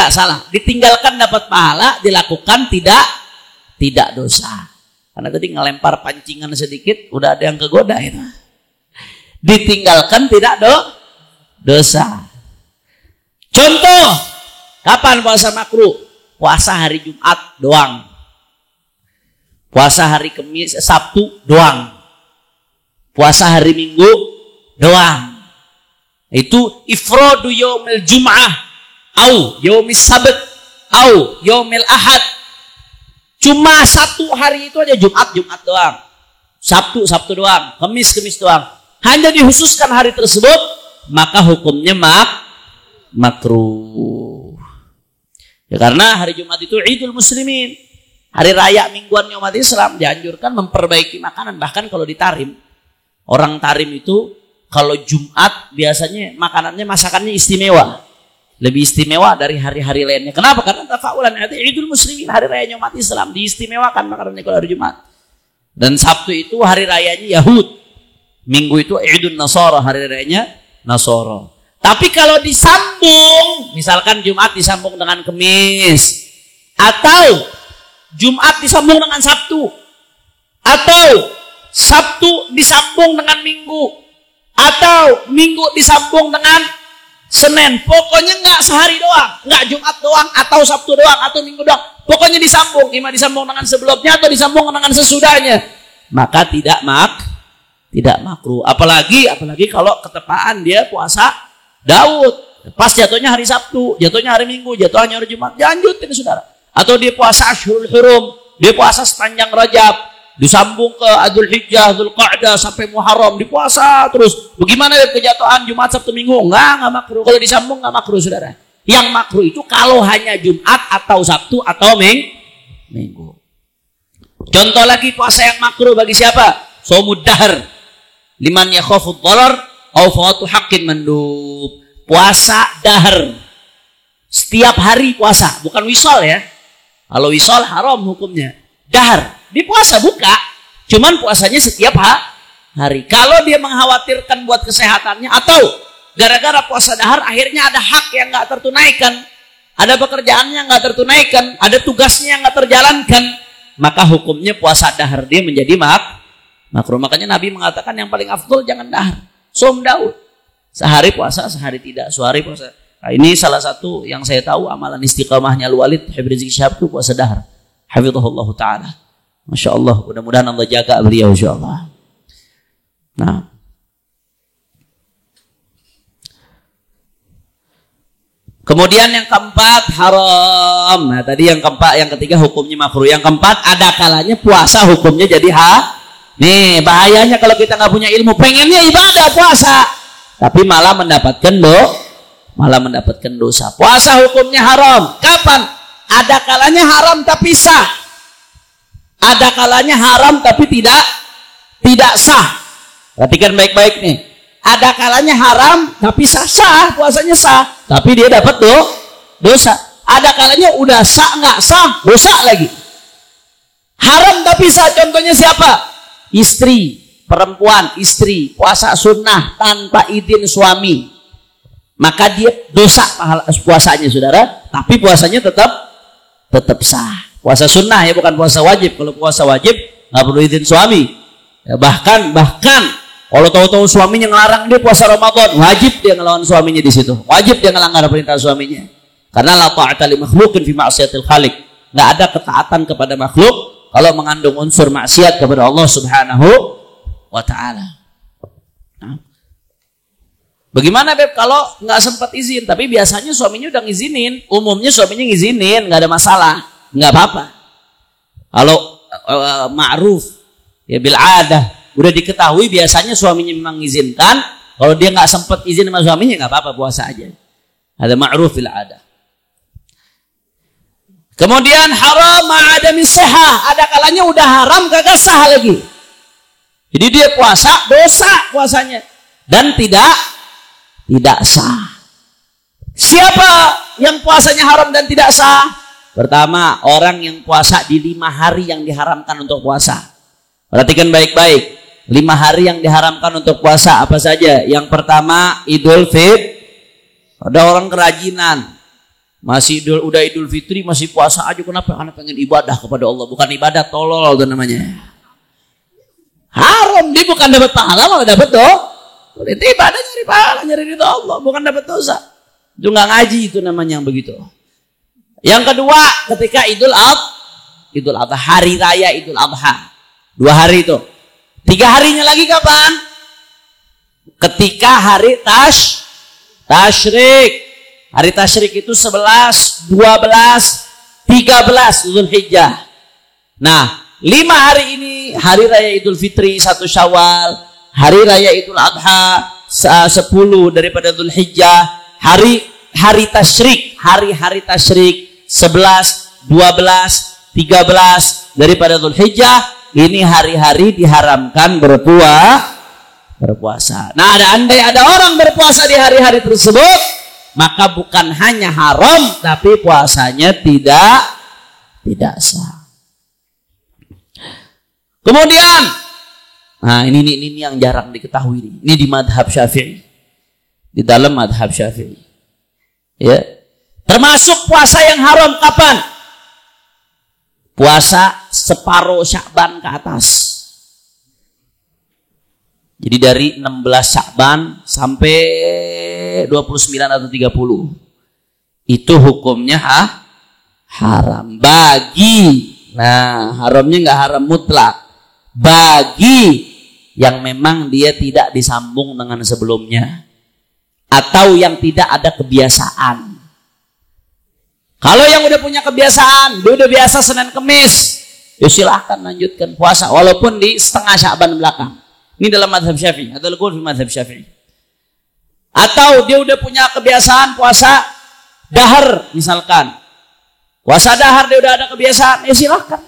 salah. Ditinggalkan dapat pahala, dilakukan tidak dosa. Karena tadi ngelempar pancingan sedikit, udah ada yang kegoda itu. Ditinggalkan tidak dosa. Contoh, kapan puasa makruh? Puasa hari Jumat doang. Puasa hari Kamis, Sabtu doang. Puasa hari Minggu doang. Itu ifradu yaumil Jum'ah au yaumis Sabt au yaumil Ahad. Cuma satu hari itu aja, Jumat doang. Sabtu doang. Kamis doang. Hanya dikhususkan hari tersebut, maka hukumnya makruh. Ya, karena hari Jumat itu Idul Muslimin, hari raya mingguan umat Islam, dianjurkan memperbaiki makanan. Bahkan kalau ditarim, orang tarim itu kalau Jumat biasanya makanannya, masakannya istimewa, lebih istimewa dari hari-hari lainnya. Kenapa? Karena tafaulan itu Idul Muslimin, hari raya umat Islam, diistimewakan makanannya kalau hari Jumat. Dan Sabtu itu hari rayanya Yahud, Minggu itu Idul Nasara, hari rayanya Nasara. Tapi kalau disambung, misalkan Jumat disambung dengan Kamis, atau Jumat disambung dengan Sabtu, atau Sabtu disambung dengan Minggu, atau Minggu disambung dengan Senin, pokoknya nggak sehari doang, nggak Jumat doang, atau Sabtu doang, atau Minggu doang, pokoknya disambung, ima disambung dengan sebelumnya atau disambung dengan sesudahnya, maka tidak makruh. Apalagi kalau ketepaan dia puasa Daud, pas jatuhnya hari Sabtu, jatuhnya hari Minggu, jatuhnya hari Jumat, lanjutin saudara. Atau dia puasa Ashurul Hurum, dia puasa sepanjang Rajab, disambung ke Dzul Hijjah, Dzulqa'dah sampai Muharram, dipuasa terus. Bagaimana kejatuhan Jumat, Sabtu, Minggu? Enggak makruh. Kalau disambung enggak makruh saudara. Yang makruh itu kalau hanya Jumat atau Sabtu atau Minggu. Contoh lagi puasa yang makruh bagi siapa? Shaumud dahr. Liman yakhafud dharar au fawatu haqqin mandub. Puasa dahr. Setiap hari puasa, bukan wisol ya. Kalau wisol haram hukumnya. Dahr, dipuasa buka, cuman puasanya setiap hari. Kalau dia mengkhawatirkan buat kesehatannya atau gara-gara puasa dahr akhirnya ada hak yang nggak tertunaikan, ada pekerjaannya yang nggak tertunaikan, ada tugasnya yang nggak terjalankan, maka hukumnya puasa dahr dia menjadi makruh. Makanya Nabi mengatakan yang paling afdol jangan dahr. Shaum Daud. Sehari puasa, sehari tidak. Sehari puasa. Nah, ini salah satu yang saya tahu amalan istiqamahnya Al-Walid Habib Rizik Syihab itu puasa dahr. Hafizahullah ta'ala. Masya Allah. Mudah-mudahan Allah jaga beliau insyaAllah. Nah. Kemudian yang keempat haram. Nah tadi yang ketiga hukumnya makruh. Yang keempat ada kalanya puasa hukumnya jadi Nih bahayanya kalau kita nggak punya ilmu, pengennya ibadah puasa, tapi malah mendapatkan dosa. Puasa hukumnya haram. Kapan? Ada kalanya haram tapi sah. Ada kalanya haram tapi tidak sah. Perhatikan baik-baik nih. Ada kalanya haram tapi sah puasanya sah, tapi dia dapat dosa. Ada kalanya udah sah nggak sah, dosa lagi. Haram tapi sah, contohnya siapa? Istri, perempuan, istri puasa sunnah tanpa izin suami, maka dia dosa puasanya saudara, tapi puasanya tetap sah. Puasa sunnah ya, bukan puasa wajib. Kalau puasa wajib nggak perlu izin suami ya, bahkan kalau tahu-tahu suaminya ngelarang dia puasa Ramadan, wajib dia ngelawan suaminya di situ, wajib dia ngelanggar perintah suaminya, karena la ta'ata li makhluqin fi ma'siyatil khaliq. Nggak ada ketaatan kepada makhluk kalau mengandung unsur maksiat kepada Allah Subhanahu wa ta'ala. Nah. Bagaimana Beb kalau nggak sempat izin, tapi biasanya suaminya udah ngizinin, umumnya suaminya ngizinin, nggak ada masalah, nggak apa-apa. Kalau ma'ruf ya bil adah, udah diketahui biasanya suaminya memang mengizinkan, kalau dia nggak sempat izin sama suaminya nggak apa-apa, puasa aja. Ada ma'ruf bil adah. Kemudian haram ma'adami sihah, ada kalanya udah haram kagak sah lagi. Jadi dia puasa, dosa puasanya dan tidak sah. Siapa yang puasanya haram dan tidak sah? Pertama, orang yang puasa di 5 hari yang diharamkan untuk puasa. Perhatikan baik-baik. 5 hari yang diharamkan untuk puasa apa saja? Yang pertama, Idul Fitri. Ada orang kerajinan Masih udah Idul Fitri masih puasa aja, kenapa? Karena pengen ibadah kepada Allah, bukan ibadah tolol itu namanya. Haram, dia bukan dapat pahala malah dapat itu ibadah nyari pahala, nyari ridho Allah, bukan dapat dosa. Itu nggak ngaji itu namanya yang begitu. Yang kedua, ketika Idul Adha, hari raya Idul Adha. 2 hari itu. 3 harinya lagi kapan? Ketika hari tasyrik. Hari tasyrik itu 11, 12, 13 Zulhijjah. Nah, 5 hari ini hari raya Idul Fitri 1 Syawal, hari raya Idul Adha 10 daripada Zulhijjah, hari tasyrik, hari tasyrik 11, 12, 13 daripada Zulhijjah. Ini hari-hari diharamkan berpuasa. Nah, andai ada orang berpuasa di hari-hari tersebut, maka bukan hanya haram, tapi puasanya tidak sah. Kemudian, nah ini yang jarang diketahui. Ini di madhab Syafi'i, di dalam madhab Syafi'i. Ya, termasuk puasa yang haram kapan? Puasa separuh Sya'ban ke atas. Jadi dari 16 Sya'ban sampai 29 atau 30. Itu hukumnya haram. Haramnya nggak haram mutlak. Bagi yang memang dia tidak disambung dengan sebelumnya. Atau yang tidak ada kebiasaan. Kalau yang udah punya kebiasaan, dia udah biasa Senin Kemis, ya silahkan lanjutkan puasa walaupun di setengah Sya'ban belakang. Ini dalam mazhab Syafi'i, atau di mazhab Syafi'i. Atau dia udah punya kebiasaan puasa dahar misalkan. Puasa dahar dia udah ada kebiasaan, ya silahkan.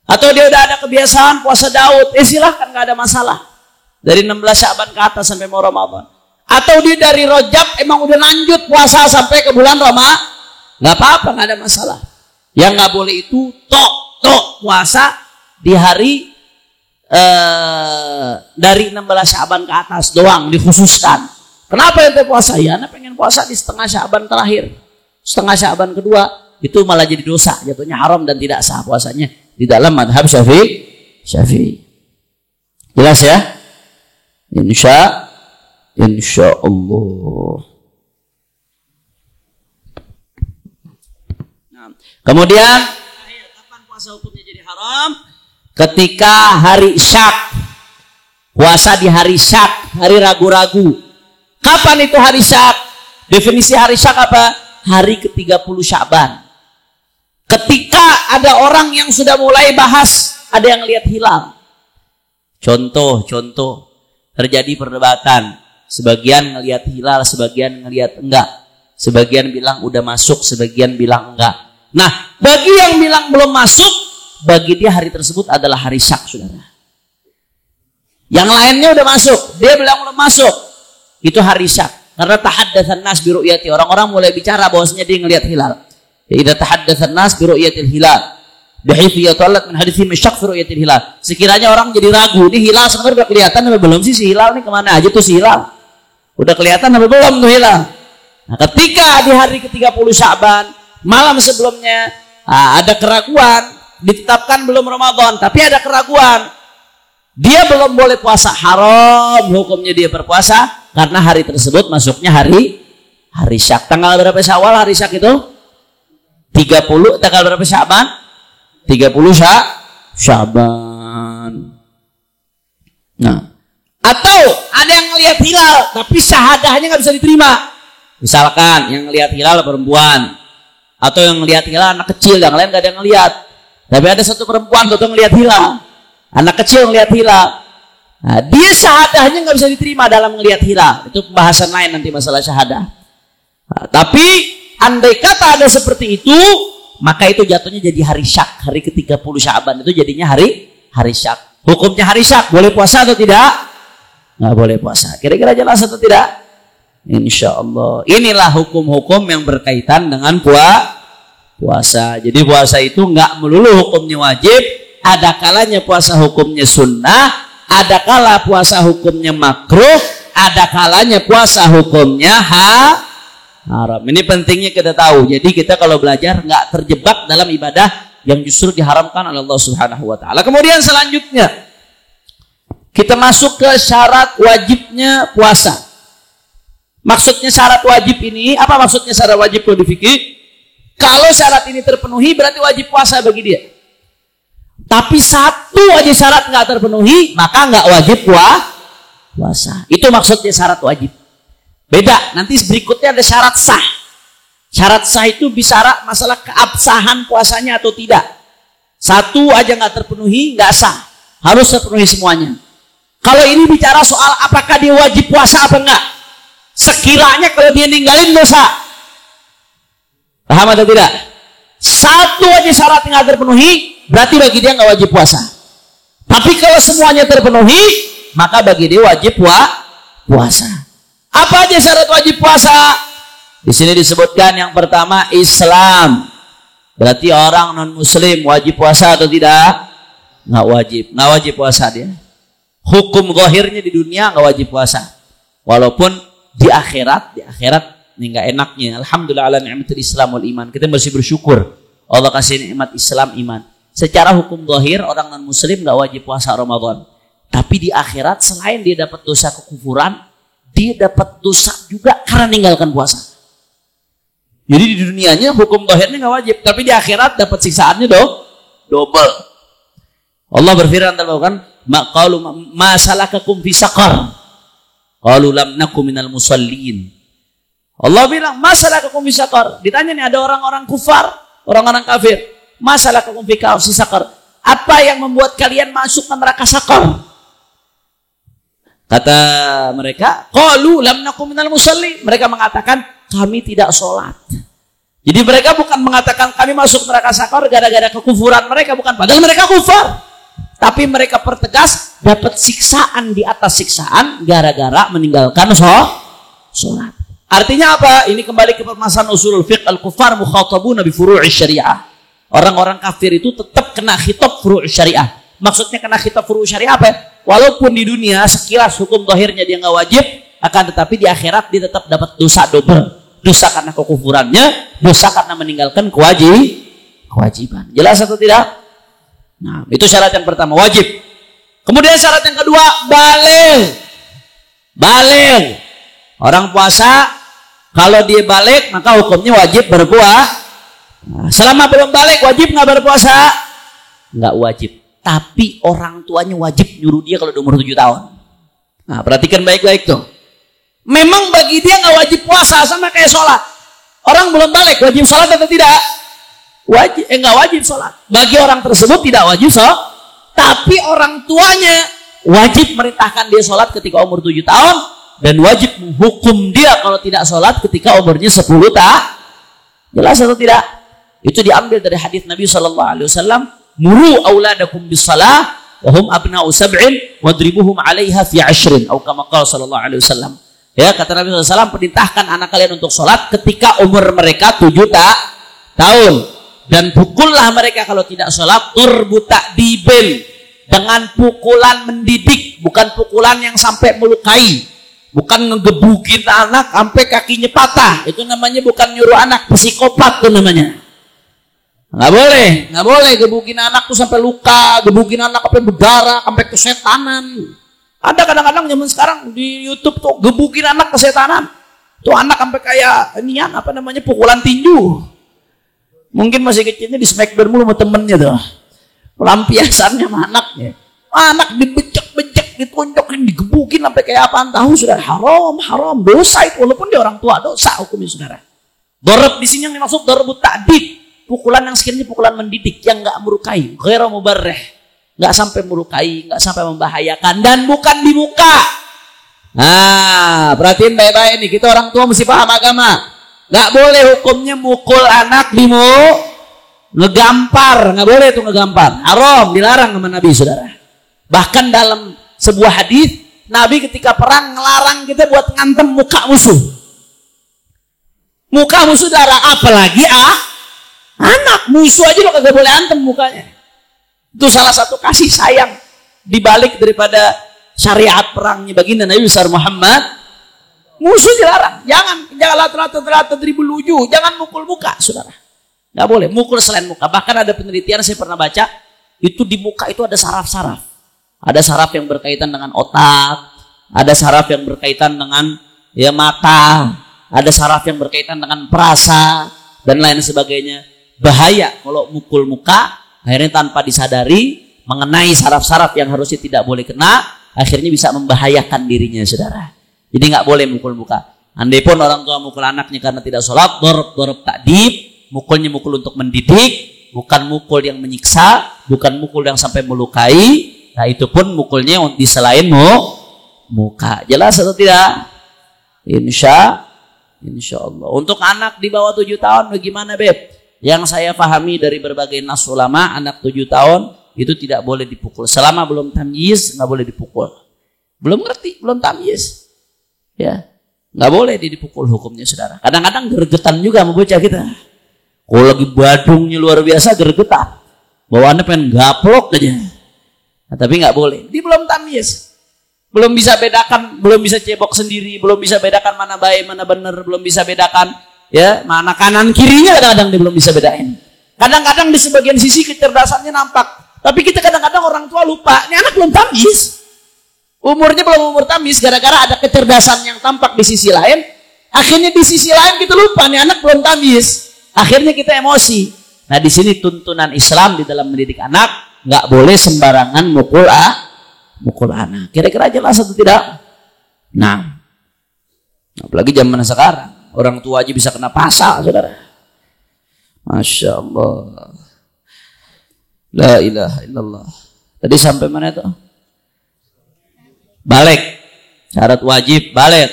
Atau dia udah ada kebiasaan puasa Daud, ya silahkan, nggak ada masalah. Dari 16 Sya'ban ke atas sampai mau Ramadan. Atau dia dari Rajab emang udah lanjut puasa sampai ke bulan Ramadan. Nggak apa-apa, nggak ada masalah. Yang nggak boleh itu tok puasa di hari dari 16 Sya'ban ke atas doang dikhususkan. Kenapa ente puasa? Ya, anda pengen puasa di setengah Sya'ban terakhir, setengah Sya'ban kedua, itu malah jadi dosa, jatuhnya haram dan tidak sah puasanya di dalam madhab Syafi'i. Jelas ya? Insya Allah. Kemudian kapan puasa hukumnya jadi haram? Ketika hari Syak. Puasa di hari Syak, hari ragu-ragu. Kapan itu hari Syak? Definisi hari Syak apa? Hari ke-30 Sya'ban. Ketika ada orang yang sudah mulai bahas, ada yang lihat hilal. Contoh, terjadi perdebatan. Sebagian ngelihat hilal, sebagian ngelihat enggak. Sebagian bilang udah masuk, sebagian bilang enggak. Nah, bagi yang bilang belum masuk, bagi dia hari tersebut adalah hari Syak, saudara. Yang lainnya udah masuk, dia bilang belum masuk, itu hari Syak. Karena tahaddatsan nas bi ru'yati, orang-orang mulai bicara bahwasanya dia ngelihat hilal. Idza tahaddatsan nas bi ru'yatil hilal, bihitsi yatalat min hadithi misyak fi ru'yatil hilal. Sekiranya orang jadi ragu, ini hilal sebenarnya udah kelihatan apa belum sih si hilal nih, kemana aja tuh si hilal? Udah kelihatan apa belum tuh hilal? Nah, ketika di hari ke-30 Sya'ban, malam sebelumnya ada keraguan, ditetapkan belum Ramadan, tapi ada keraguan, dia belum boleh puasa, haram hukumnya dia berpuasa karena hari tersebut masuknya hari Syak. Tanggal berapa Syawal hari Syak itu? 30. Tanggal berapa Sya'ban? 30 Sya'ban. Nah, atau ada yang ngelihat hilal tapi syahadahnya nggak bisa diterima. Misalkan yang ngelihat hilal perempuan, atau yang ngelihat hilal anak kecil, yang lain nggak ada yang ngelihat. Tapi ada satu perempuan tuh ngelihat hilal, anak kecil ngelihat hilal. Nah, dia syahadahnya nggak bisa diterima dalam ngelihat hilal. Itu pembahasan lain nanti masalah syahadah. Nah, tapi andai kata ada seperti itu, maka itu jatuhnya jadi hari Syak, hari ke-30 Sya'ban itu jadinya hari Syak. Hukumnya hari Syak, boleh puasa atau tidak? Nggak boleh puasa. Kira-kira jelas atau tidak? Insya Allah. Inilah hukum-hukum yang berkaitan dengan puasa. Jadi puasa itu nggak melulu hukumnya wajib. Ada kalanya puasa hukumnya sunnah. Ada kala puasa hukumnya makruh. Ada kalanya puasa hukumnya haram. Ini pentingnya kita tahu. Jadi kita kalau belajar nggak terjebak dalam ibadah yang justru diharamkan oleh Allah Subhanahu wa taala. Kemudian selanjutnya kita masuk ke syarat wajibnya puasa. Maksudnya syarat wajib ini, apa maksudnya syarat wajib kalau di fikih? Kalau syarat ini terpenuhi berarti wajib puasa bagi dia. Tapi satu aja syarat nggak terpenuhi, maka nggak wajib puasa. Itu maksudnya syarat wajib. Beda, nanti berikutnya ada syarat sah. Syarat sah itu bicara masalah keabsahan puasanya atau tidak. Satu aja nggak terpenuhi, nggak sah. Harus terpenuhi semuanya. Kalau ini bicara soal apakah dia wajib puasa apa enggak. Sekiranya kalau dia ninggalin dosa. Paham atau tidak? Satu aja syarat nggak terpenuhi, berarti bagi dia nggak wajib puasa. Tapi kalau semuanya terpenuhi, maka bagi dia wajib puasa. Apa aja syarat wajib puasa? Di sini disebutkan yang pertama Islam. Berarti orang non muslim wajib puasa atau tidak? Nggak wajib puasa dia. Hukum zahirnya di dunia nggak wajib puasa. Walaupun di akhirat ini nggak enaknya. Alhamdulillah ala ni'matil Islam wal iman. Kita masih bersyukur Allah kasih nikmat Islam iman. Secara hukum zahir orang non muslim nggak wajib puasa Ramadan. Tapi di akhirat selain dia dapat dosa kekufuran, dia dapat dosa juga karena meninggalkan puasa. Jadi di dunianya hukum zahirnya nggak wajib, tapi di akhirat dapat siksaannya double. Allah berfirman dalam Al-Qur'an, "Qalu ma salakakum fi saqar?" Qalu lam nakum minal musallin. Allah bilang, "Ma salakakum fi saqar?" Ditanya nih ada orang-orang kufar, orang-orang kafir, "Ma salakakum fi saqar?" Apa yang membuat kalian masuk ke neraka Saqar? Kata mereka, qalu lam nakum minal musallin. Mereka mengatakan kami tidak sholat. Jadi mereka bukan mengatakan kami masuk neraka Saqar gara-gara kekufuran mereka, bukan. Padahal mereka kufar. Tapi mereka pertegas dapat siksaan di atas siksaan gara-gara meninggalkan sholat. Artinya apa? Ini kembali ke permasalahan usulul fiqh, al-kufar mukhatabuna bi furu'i syariah. Orang-orang kafir itu tetap kena khitab furu' syariah. Maksudnya kena khitab furu' syariah apa ya? Walaupun di dunia sekilas hukum zahirnya dia nggak wajib, akan tetapi di akhirat dia tetap dapat dosa double. Dosa karena kekufurannya, dosa karena meninggalkan kewajiban. Jelas atau tidak? Nah, itu syarat yang pertama, wajib. Kemudian syarat yang kedua, baligh. Orang puasa, kalau dia baligh, maka hukumnya wajib berpuasa. Nah, selama belum baligh, wajib nggak berpuasa? Nggak wajib. Tapi orang tuanya wajib nyuruh dia kalau umur 7 tahun. Nah, perhatikan baik-baik tuh. Memang bagi dia nggak wajib puasa, sama kayak sholat. Orang belum baligh, wajib sholat atau tidak? Nggak wajib sholat. Bagi orang tersebut tidak wajib sholat. Tapi orang tuanya wajib merintahkan dia sholat ketika umur 7 tahun. Dan wajib menghukum dia kalau tidak sholat ketika umurnya 10 tahun. Jelas atau tidak? Itu diambil dari hadis Nabi SAW. Muru auladakum bis-shalah wa hum abna'u sab'in wadribuhum 'alaiha fi 'ashrin atau kama qala sallallahu alaihi wasallam. Ya, kata Nabi SAW, perintahkan anak kalian untuk sholat ketika umur mereka 7 tahun dan pukullah mereka kalau tidak sholat turbu ta'dibin, dengan pukulan mendidik, bukan pukulan yang sampai melukai, bukan ngegebukin anak sampai kakinya patah. Itu namanya bukan nyuruh anak, psikopat tuh namanya. Nggak boleh gebukin anak tuh sampai luka, gebukin anak sampai berdarah, sampai kesetanan. Ada kadang-kadang zaman sekarang di YouTube tuh gebukin anak kesetanan. Tuh anak sampai kayak inian apa namanya pukulan tinju. Mungkin masih kecilnya di smackdown mulu sama temennya tuh. Pelampiasannya sama anaknya. Anak dibecek-becek, ditunjukin, digebukin sampai kayak apaan tahu sudah haram, dosa itu walaupun dia orang tua, dosa hukumnya saudara. Dorab di sini yang dimaksud dorabut ta'dib. Pukulan yang sekiranya pukulan mendidik yang nggak melukai, ghairu mubarrih, nggak sampai melukai, nggak sampai membahayakan, dan bukan di muka. Nah, perhatiin baik-baik nih, kita orang tua mesti paham agama. Nggak boleh hukumnya mukul anak di ngegampar, nggak boleh itu ngegampar, haram, dilarang sama Nabi saudara. Bahkan dalam sebuah hadis Nabi ketika perang ngelarang kita buat ngantem muka musuh. Muka musuh darah, apalagi anak musuh aja lo kagak boleh antem mukanya. Itu salah satu kasih sayang dibalik daripada syariat perangnya baginda Nabi besar Muhammad Musuh dilarang. Jangan rata-rata dribble luju. Jangan mukul muka, saudara. Nggak boleh mukul selain muka. Bahkan ada penelitian saya pernah baca, itu di muka itu ada saraf-saraf. Ada saraf yang berkaitan dengan otak, ada saraf yang berkaitan dengan ya mata, ada saraf yang berkaitan dengan perasa dan lain sebagainya. Bahaya kalau mukul muka, akhirnya tanpa disadari mengenai saraf-saraf yang harusnya tidak boleh kena, akhirnya bisa membahayakan dirinya, saudara. Jadi nggak boleh mukul muka. Andai pun orang tua mukul anaknya karena tidak sholat, dorab ta'dib, mukulnya mukul untuk mendidik, bukan mukul yang menyiksa, bukan mukul yang sampai melukai. Nah itu pun mukulnya di selain muka. Jelas atau tidak? Insya Allah. Untuk anak di bawah 7 tahun bagaimana, Beb? Yang saya pahami dari berbagai nas ulama, anak 7 tahun itu tidak boleh dipukul. Selama belum tamyiz, nggak boleh dipukul. Belum ngerti, belum tamyiz. Ya, nggak boleh dipukul hukumnya, saudara. Kadang-kadang gergetan juga sama bocah kita. Kalau lagi badungnya luar biasa, gergetan. Bawaannya pengen gaplok aja. Nah, tapi nggak boleh. Dia belum tamyiz. Belum bisa bedakan, belum bisa cebok sendiri, belum bisa bedakan mana baik, mana benar, belum bisa bedakan ya mana kanan kirinya, kadang-kadang dia belum bisa bedain. Kadang-kadang di sebagian sisi kecerdasannya nampak, tapi kita kadang-kadang orang tua lupa, ini anak belum tamyiz. Umurnya belum umur tamyiz, gara-gara ada kecerdasan yang tampak di sisi lain, akhirnya di sisi lain kita lupa, nih anak belum tamyiz. Akhirnya kita emosi. Nah di sini tuntunan Islam di dalam mendidik anak, nggak boleh sembarangan mukul anak. Kira-kira jelas atau tidak? Nah, apalagi zaman sekarang, orang tua aja bisa kena pasal, saudara. Masya Allah. La ilaha illallah. Tadi sampai mana itu? Balik. Syarat wajib balik.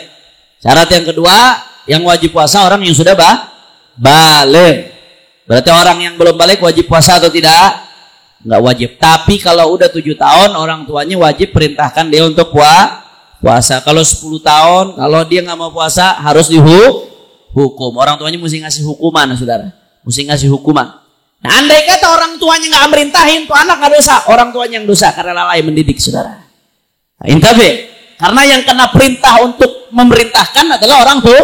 Syarat yang kedua, yang wajib puasa orang yang sudah balik. Berarti orang yang belum balik wajib puasa atau tidak? Nggak wajib. Tapi kalau udah 7 tahun, orang tuanya wajib perintahkan dia untuk puasa. Kalau 10 tahun, kalau dia nggak mau puasa, harus dihukum. Orang tuanya mesti ngasih hukuman, saudara. Mesti ngasih hukuman. Nah, andai kata orang tuanya nggak merintahin, tuh anak nggak dosa. Orang tuanya yang dosa karena lalai mendidik, saudara. Nah, intabe. Karena yang kena perintah untuk memerintahkan adalah orang tua.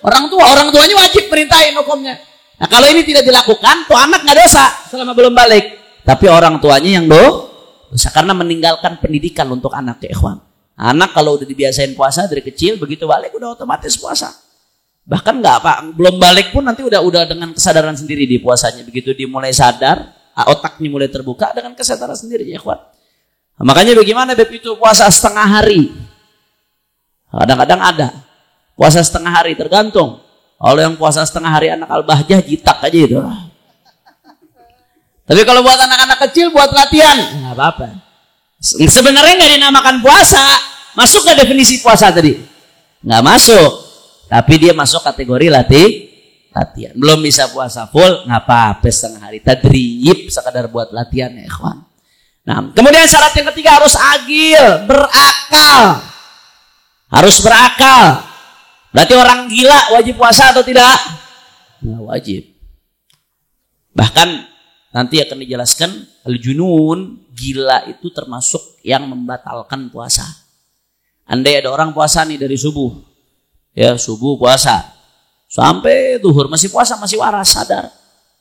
Orang tuanya wajib perintahin hukumnya. Nah, kalau ini tidak dilakukan, tuh anak nggak dosa selama belum balik. Tapi orang tuanya yang dosa karena meninggalkan pendidikan untuk anak, ya ikhwan. Anak kalau udah dibiasain puasa dari kecil, begitu balik udah otomatis puasa. Bahkan belum balik pun nanti udah dengan kesadaran sendiri di puasanya. Begitu dia mulai sadar, otaknya mulai terbuka dengan kesadaran sendiri, ya ikhwan. Nah, makanya bagaimana Beb itu puasa setengah hari? Kadang-kadang ada puasa setengah hari, tergantung. Kalau yang puasa setengah hari anak al-bahjah, jitak aja itu. Tapi kalau buat anak-anak kecil, buat latihan, nggak apa-apa. Sebenarnya nggak dinamakan puasa. Masuk ke definisi puasa tadi? Nggak masuk. Tapi dia masuk kategori latihan. Belum bisa puasa full, nggak apa-apa setengah hari. Tadrib, sekadar buat latihan, ya ikhwan. Nah, kemudian syarat yang ketiga harus agil, berakal. Harus berakal. Berarti orang gila wajib puasa atau tidak? Nggak wajib. Bahkan nanti akan dijelaskan al-junun, gila itu termasuk yang membatalkan puasa. Andai ada orang puasa nih dari subuh, ya subuh puasa, sampai zuhur masih puasa, masih waras, sadar.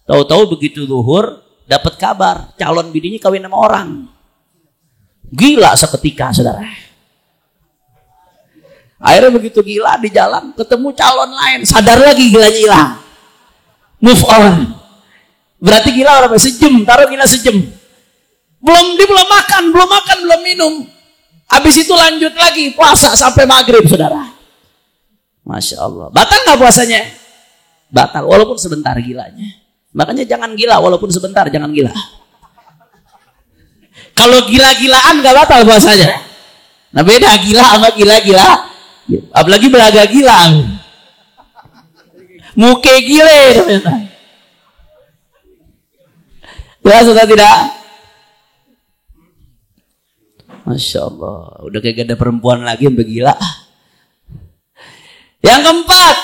Tahu-tahu begitu zuhur dapat kabar calon bininya kawin sama orang, gila seketika, saudara. Akhirnya begitu gila di jalan ketemu calon lain, sadar lagi gilanya hilang, move on. Berarti gila berapa? Sejam, taruh gila sejam. Belum makan, belum minum. Habis itu lanjut lagi puasa sampai maghrib, saudara. Masya Allah. Batal nggak puasanya? Batal, walaupun sebentar gilanya. Makanya jangan gila, walaupun sebentar jangan gila. Kalau gila-gilaan nggak batal puasanya. Nah beda gila sama gila-gila. Apalagi belaga gila. Muke gile. Ya sudah tidak? Masya Allah, udah kayak ada perempuan lagi yang begila. Yang keempat,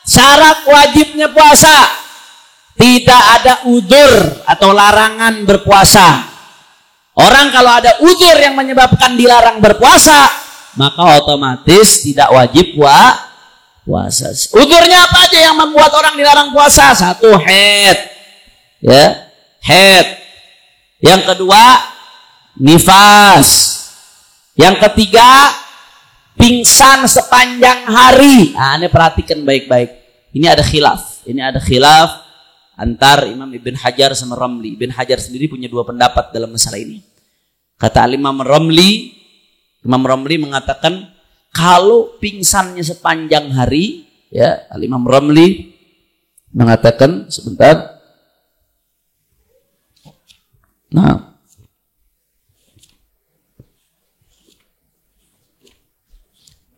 syarat wajibnya puasa, tidak ada udzur atau larangan berpuasa. Orang kalau ada udzur yang menyebabkan dilarang berpuasa, maka otomatis tidak wajib puasa. Udurnya apa aja yang membuat orang dilarang puasa? Satu, haid. Ya, haid. Yang kedua, nifas. Yang ketiga, pingsan sepanjang hari. Nah, ini perhatikan baik-baik. Ini ada khilaf. Antar Imam Ibn Hajar sama Ramli. Ibn Hajar sendiri punya dua pendapat dalam masalah ini. Kata Imam Ramli mengatakan kalau pingsannya sepanjang hari, ya, Imam Ramli mengatakan sebentar. Nah,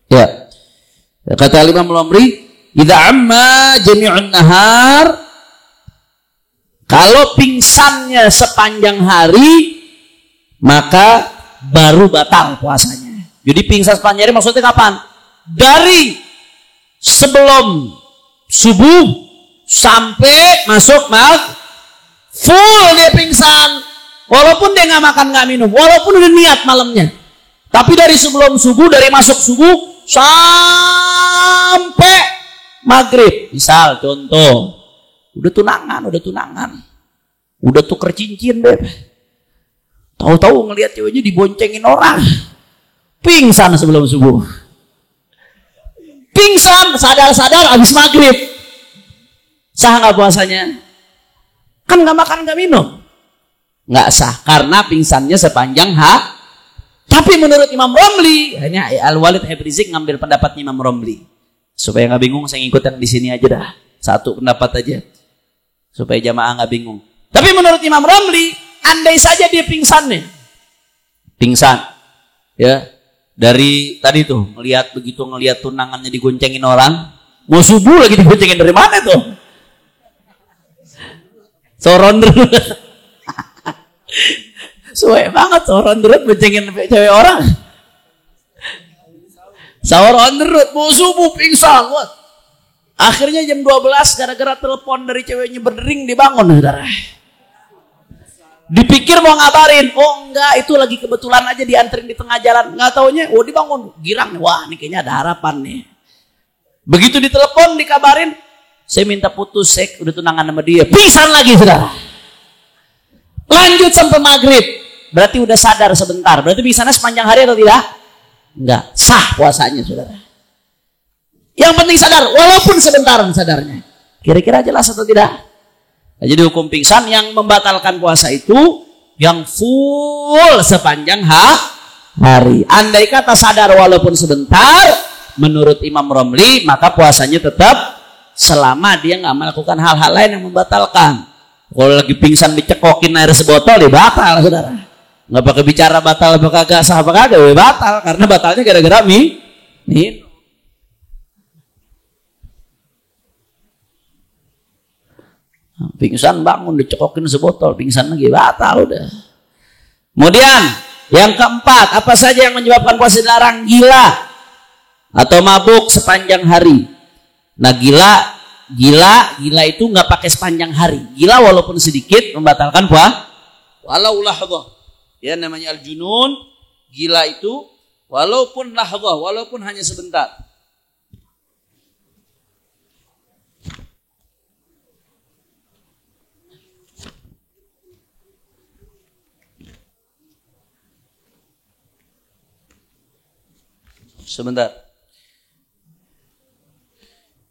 ya, kata Imam Ramli, idza amma jami'un nahar, kalau pingsannya sepanjang hari maka baru batal puasanya. Jadi pingsan sepanjang hari maksudnya kapan? Dari sebelum subuh sampai masuk full dia pingsan. Walaupun dia nggak makan nggak minum, walaupun udah niat malamnya. Tapi dari sebelum subuh, dari masuk subuh sampai maghrib. Misal contoh, udah tunangan, udah tuker cincin deh. Tahu-tahu ngelihat ceweknya diboncengin orang. Pingsan sebelum subuh. Pingsan, sadar-sadar habis maghrib. Sah nggak puasanya? Kan nggak makan nggak minum. Nggak sah karena pingsannya sepanjang Tapi menurut Imam Romli, hanya Al-Walid Habib Rizik ngambil pendapatnya Imam Romli. Supaya nggak bingung, saya ngikut yang di sini aja dah. Satu pendapat aja. Supaya jamaah nggak bingung. Tapi menurut Imam Romli, andai saja dia pingsan, ya, dari tadi tuh ngelihat tunangannya digoncengin orang, mau subuh lagi digoncengin dari mana tuh? Soron derut, suwe banget soron derut goncengin cewek orang. Soron derut mau subuh pingsan, what? Akhirnya jam 12 gara-gara telepon dari ceweknya berdering dibangun, saudara. Dipikir mau ngabarin, oh enggak, itu lagi kebetulan aja dianterin di tengah jalan. Nggak taunya, oh dibangun, girang nih, wah ini kayaknya ada harapan nih. Begitu ditelepon, dikabarin, saya minta putus, saya udah tunangan sama dia. Pingsan lagi, saudara. Lanjut sampai maghrib, berarti udah sadar sebentar. Berarti pingsannya sepanjang hari atau tidak? Enggak, sah puasanya, saudara. Yang penting sadar, walaupun sebentar sadarnya. Kira-kira jelas atau tidak? Nah, jadi hukum pingsan yang membatalkan puasa itu yang full sepanjang hari. Andai kata sadar walaupun sebentar, menurut Imam Romli, maka puasanya tetap selama dia nggak melakukan hal-hal lain yang membatalkan. Kalau lagi pingsan dicekokin air sebotol, dia batal, saudara. Nggak pakai bicara batal apa kagak, sah apa kagak, dia batal karena batalnya gara-gara minum. Pingsan bangun dicekokin sebotol, pingsan lagi batal udah. Kemudian yang keempat, apa saja yang menyebabkan puasa dilarang? Gila atau mabuk sepanjang hari. Nah, gila itu nggak pakai sepanjang hari. Gila walaupun sedikit membatalkan puasa. Walau lahdzah. Ya, namanya al-junun. Gila itu walaupun lahdzah, walaupun hanya sebentar. Sebentar.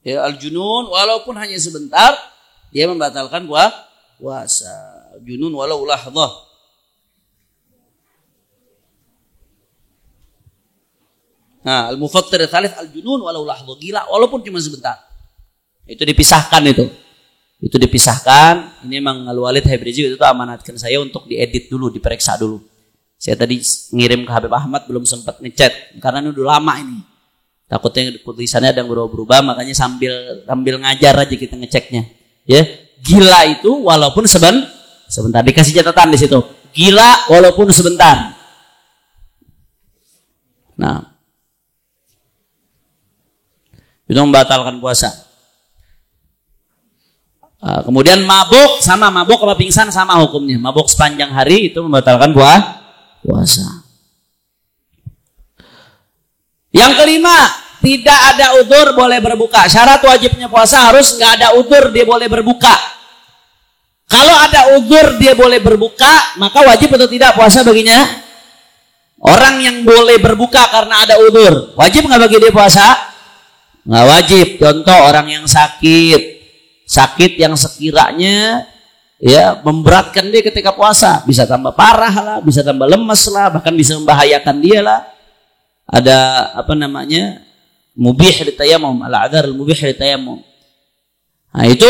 Ya, al-junun walaupun hanya sebentar dia membatalkan puasa. Junun walau lahdzah. Nah, al-mufattir tsalits al-junun walau lahdzah. Gila walaupun cuma sebentar. Itu dipisahkan itu. Itu dipisahkan. Ini memang Al-Walid Habib Rizik itu amanatkan saya untuk diedit dulu, diperiksa dulu. Saya tadi ngirim ke Habib Ahmad belum sempat ngechat karena ini udah lama ini. Takutnya tulisannya ada yang berubah, makanya sambil ngajar aja kita ngeceknya. Ya, gila itu walaupun sebentar, dikasih catatan di situ. Gila walaupun sebentar. Nah, itu membatalkan puasa. Kemudian mabuk apa pingsan sama hukumnya. Mabuk sepanjang hari itu membatalkan puasa. Yang kelima, tidak ada udzur boleh berbuka. Syarat wajibnya puasa harus nggak ada udzur dia boleh berbuka. Kalau ada udzur dia boleh berbuka, maka wajib atau tidak puasa baginya? Orang yang boleh berbuka karena ada udzur, wajib nggak bagi dia puasa? Nggak wajib. Contoh orang yang sakit yang sekiranya ya memberatkan dia ketika puasa, bisa tambah parah lah, bisa tambah lemes lah, bahkan bisa membahayakan dia lah. Ada mubih litayamum, al-adzar mubih litayamum. Nah itu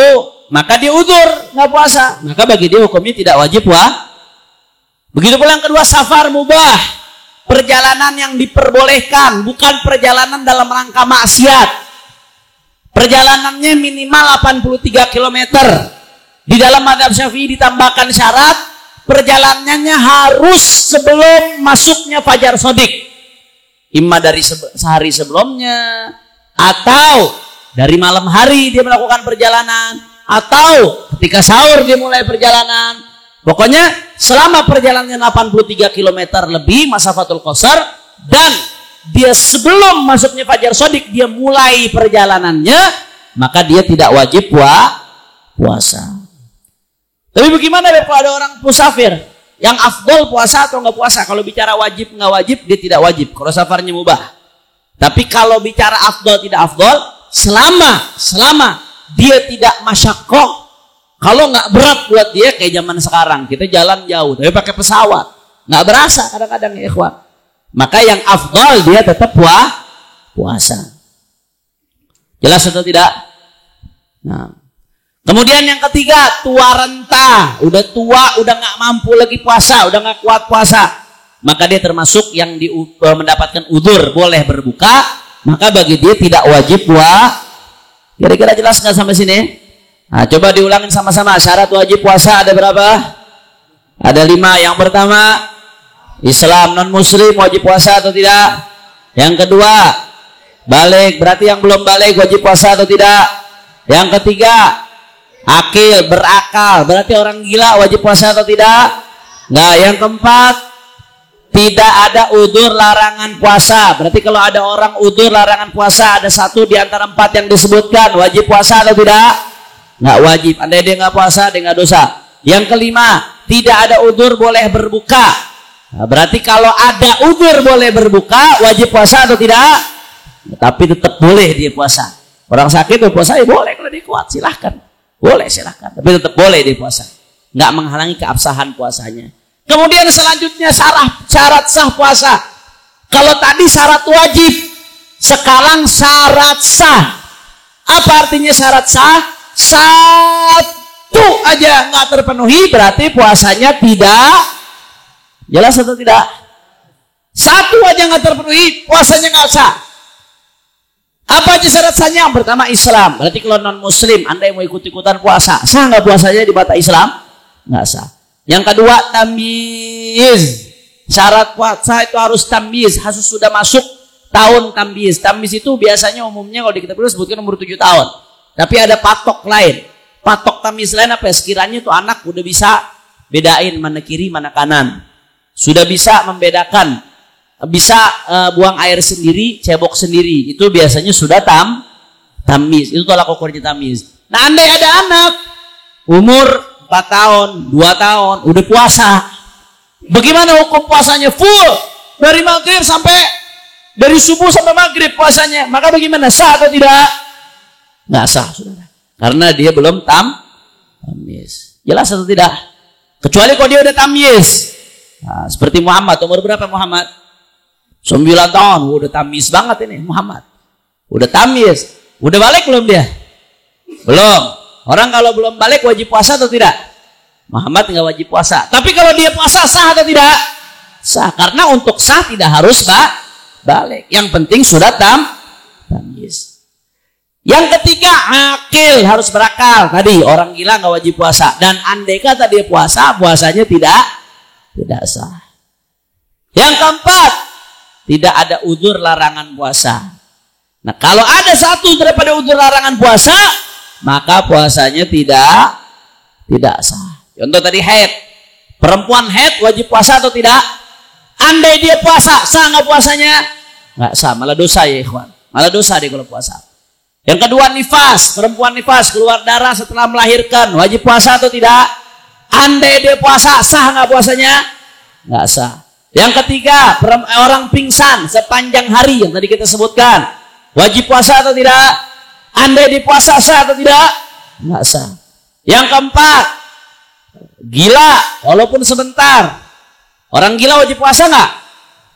maka dia udzur nggak puasa, maka bagi dia hukumnya tidak wajib Begitu pula yang kedua, safar mubah, perjalanan yang diperbolehkan, bukan perjalanan dalam rangka maksiat. Perjalanannya minimal 83 km. Di dalam mazhab Syafi'i ditambahkan syarat perjalanannya harus sebelum masuknya fajar shadiq. Imma dari sehari sebelumnya, atau dari malam hari dia melakukan perjalanan, atau ketika sahur dia mulai perjalanan. Pokoknya selama perjalanannya 83 km lebih masafatul qasar, dan dia sebelum masuknya fajar shadiq dia mulai perjalanannya, maka dia tidak wajib puasa. Tapi bagaimana kalau ada orang musafir yang afdol puasa atau nggak puasa? Kalau bicara wajib nggak wajib, dia tidak wajib kalau safarnya mubah. Tapi kalau bicara afdol tidak afdol, selama dia tidak masyaqqah, kalau nggak berat buat dia kayak zaman sekarang kita jalan jauh tapi pakai pesawat, nggak berasa kadang-kadang ya ikhwan, maka yang afdol dia tetap puasa. Jelas atau tidak? Nah, kemudian yang ketiga, tua renta, udah tua, udah nggak mampu lagi puasa, udah nggak kuat puasa, maka dia termasuk yang mendapatkan udzur boleh berbuka, maka bagi dia tidak wajib Kira-kira jelas nggak sampai sini? Nah, coba diulangin sama-sama. Syarat wajib puasa ada berapa? Ada 5. Yang pertama, Islam, non muslim wajib puasa atau tidak? Yang kedua, balik, berarti yang belum balik wajib puasa atau tidak? Yang ketiga, akil, berakal, berarti orang gila wajib puasa atau tidak? Nah, yang keempat, tidak ada udzur larangan puasa. Berarti kalau ada orang udzur larangan puasa, ada satu di antara 4 yang disebutkan, wajib puasa atau tidak? Nggak wajib. Andai dia nggak puasa, dia nggak dosa. Yang kelima, tidak ada udzur boleh berbuka. Nah, berarti kalau ada udzur boleh berbuka, wajib puasa atau tidak? Tapi tetap boleh dia puasa. Orang sakit puasa ya boleh, kalau dia kuat silahkan. Boleh silahkan, tapi tetap boleh dia puasa. Nggak menghalangi keabsahan puasanya. Kemudian selanjutnya syarat sah puasa. Kalau tadi syarat wajib, sekarang syarat sah. Apa artinya syarat sah? Satu aja nggak terpenuhi berarti puasanya tidak. Jelas atau tidak? Satu aja nggak terpenuhi puasanya nggak sah. Apa aja syarat sahnya? Yang pertama Islam. Berarti kalau non muslim Anda yang mau ikut-ikutan puasa, sah nggak puasanya di mata Islam? Nggak sah. Yang kedua tamyiz. Syarat puasa itu harus tamyiz, harus sudah masuk tahun tamyiz. Tamyiz itu biasanya umumnya kalau di kitab dulu sebutkan umur 7 tahun. Tapi ada patok lain. Patok tamyiz lain apa ya? Sekiranya itu anak udah bisa bedain mana kiri mana kanan. Sudah bisa membedakan. Bisa buang air sendiri, cebok sendiri. Itu biasanya sudah tamyiz. Itu tolak ukurnya tamyiz. Nah, andai ada anak umur 4 tahun, 2 tahun, udah puasa. Bagaimana hukum puasanya? Full. Dari maghrib sampai, dari subuh sampai maghrib puasanya. Maka bagaimana? Sah atau tidak? Nggak sah, saudara. Karena dia belum tamyiz. Jelas atau tidak? Kecuali kalau dia udah tamyiz. Nah, seperti Muhammad. Umur berapa Muhammad? 9 tahun. Udah tamyiz banget ini Muhammad. Udah tamyiz. Udah balik belum dia? Belum. Orang kalau belum balik wajib puasa atau tidak? Muhammad nggak wajib puasa. Tapi kalau dia puasa sah atau tidak? Sah. Karena untuk sah tidak harus balik. Yang penting sudah tamyiz. Yang ketiga, akil, harus berakal. Tadi orang gila nggak wajib puasa. Dan andai kata dia puasa, puasanya tidak sah. Yang keempat, tidak ada udzur larangan puasa. Nah, kalau ada satu daripada udzur larangan puasa, maka puasanya tidak sah. Contoh tadi haid. Perempuan haid wajib puasa atau tidak? Andai dia puasa, sah nggak puasanya? Nggak sah, malah dosa ya ikhwan. malah dosa dia kalau puasa. Yang kedua nifas, perempuan nifas keluar darah setelah melahirkan, wajib puasa atau tidak? Andai dia puasa, sah nggak puasanya? Nggak sah. Yang ketiga, orang pingsan sepanjang hari yang tadi kita sebutkan, wajib puasa atau tidak? Andai dipuasa sah atau tidak? Nggak sah. Yang keempat, gila walaupun sebentar. Orang gila wajib puasa nggak?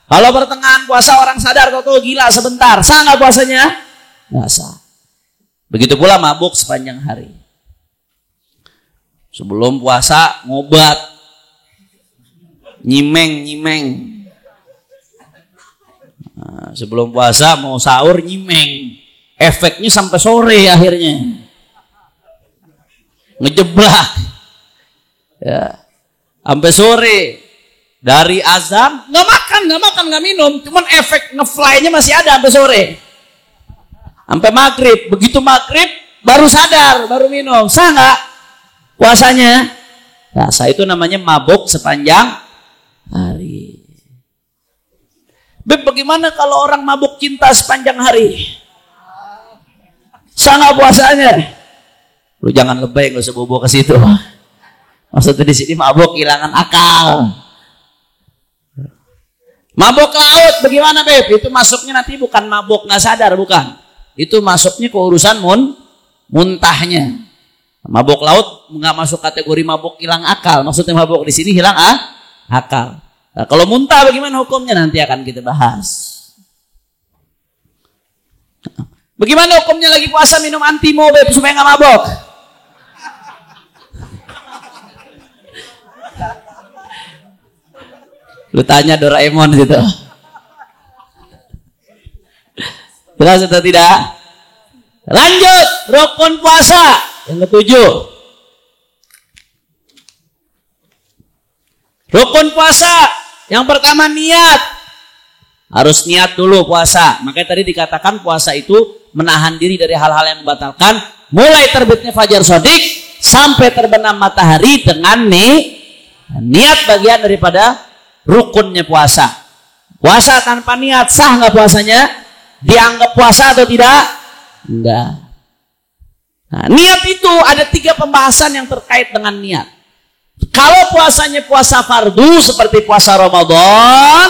Kalau pertengahan puasa orang sadar kalau gila sebentar, sah nggak puasanya? Nggak sah. Begitu pula mabuk sepanjang hari. Sebelum puasa ngobat, nyimeng. Nah, sebelum puasa mau sahur nyimeng. Efeknya sampai sore akhirnya. Ngejeblak. Ya. Sampai sore. Dari azan nggak makan, nggak minum. Cuman efek ngefly-nya masih ada sampai sore. Sampai maghrib. Begitu maghrib baru sadar, baru minum. Sah nggak puasanya? Nah, sah. Itu namanya mabuk sepanjang hari. Beb, bagaimana kalau orang mabuk cinta sepanjang hari? Sah nggak puasanya? Lu jangan lebay, nggak usah bobo ke situ. Maksudnya di sini mabuk kehilangan akal. Mabuk laut bagaimana, Beb? Itu masuknya nanti bukan mabuk nggak sadar, bukan. Itu masuknya ke urusan muntahnya. Mabuk laut nggak masuk kategori mabuk hilang akal. Maksudnya mabuk di sini hilang akal. Nah, kalau muntah bagaimana hukumnya nanti akan kita bahas. Bagaimana hukumnya lagi puasa minum antimo, Beb, supaya nggak mabuk? Lu tanya Doraemon gitu. Jelas atau tidak? Lanjut, rukun puasa yang ketujuh. Rukun puasa yang pertama niat. Harus niat dulu puasa. Makanya tadi dikatakan puasa itu menahan diri dari hal-hal yang membatalkan. Mulai terbitnya fajar shodiq sampai terbenam matahari dengan niat bagian daripada rukunnya puasa. Puasa tanpa niat sah nggak puasanya? Dianggap puasa atau tidak? Enggak. Nah, niat itu ada 3 pembahasan yang terkait dengan niat. Kalau puasanya puasa fardu seperti puasa Ramadan,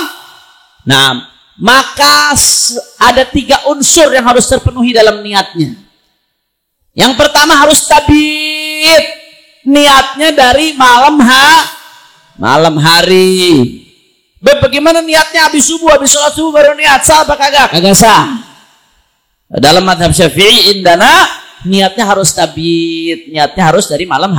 nah maka ada 3 unsur yang harus terpenuhi dalam niatnya. Yang pertama harus tabit, niatnya dari malam hari. Bagaimana niatnya habis subuh, habis sholat subuh baru niat, sah apa kagak? Kagak sah. Dalam mazhab Syafi'i indana niatnya harus tabit, niatnya harus dari malam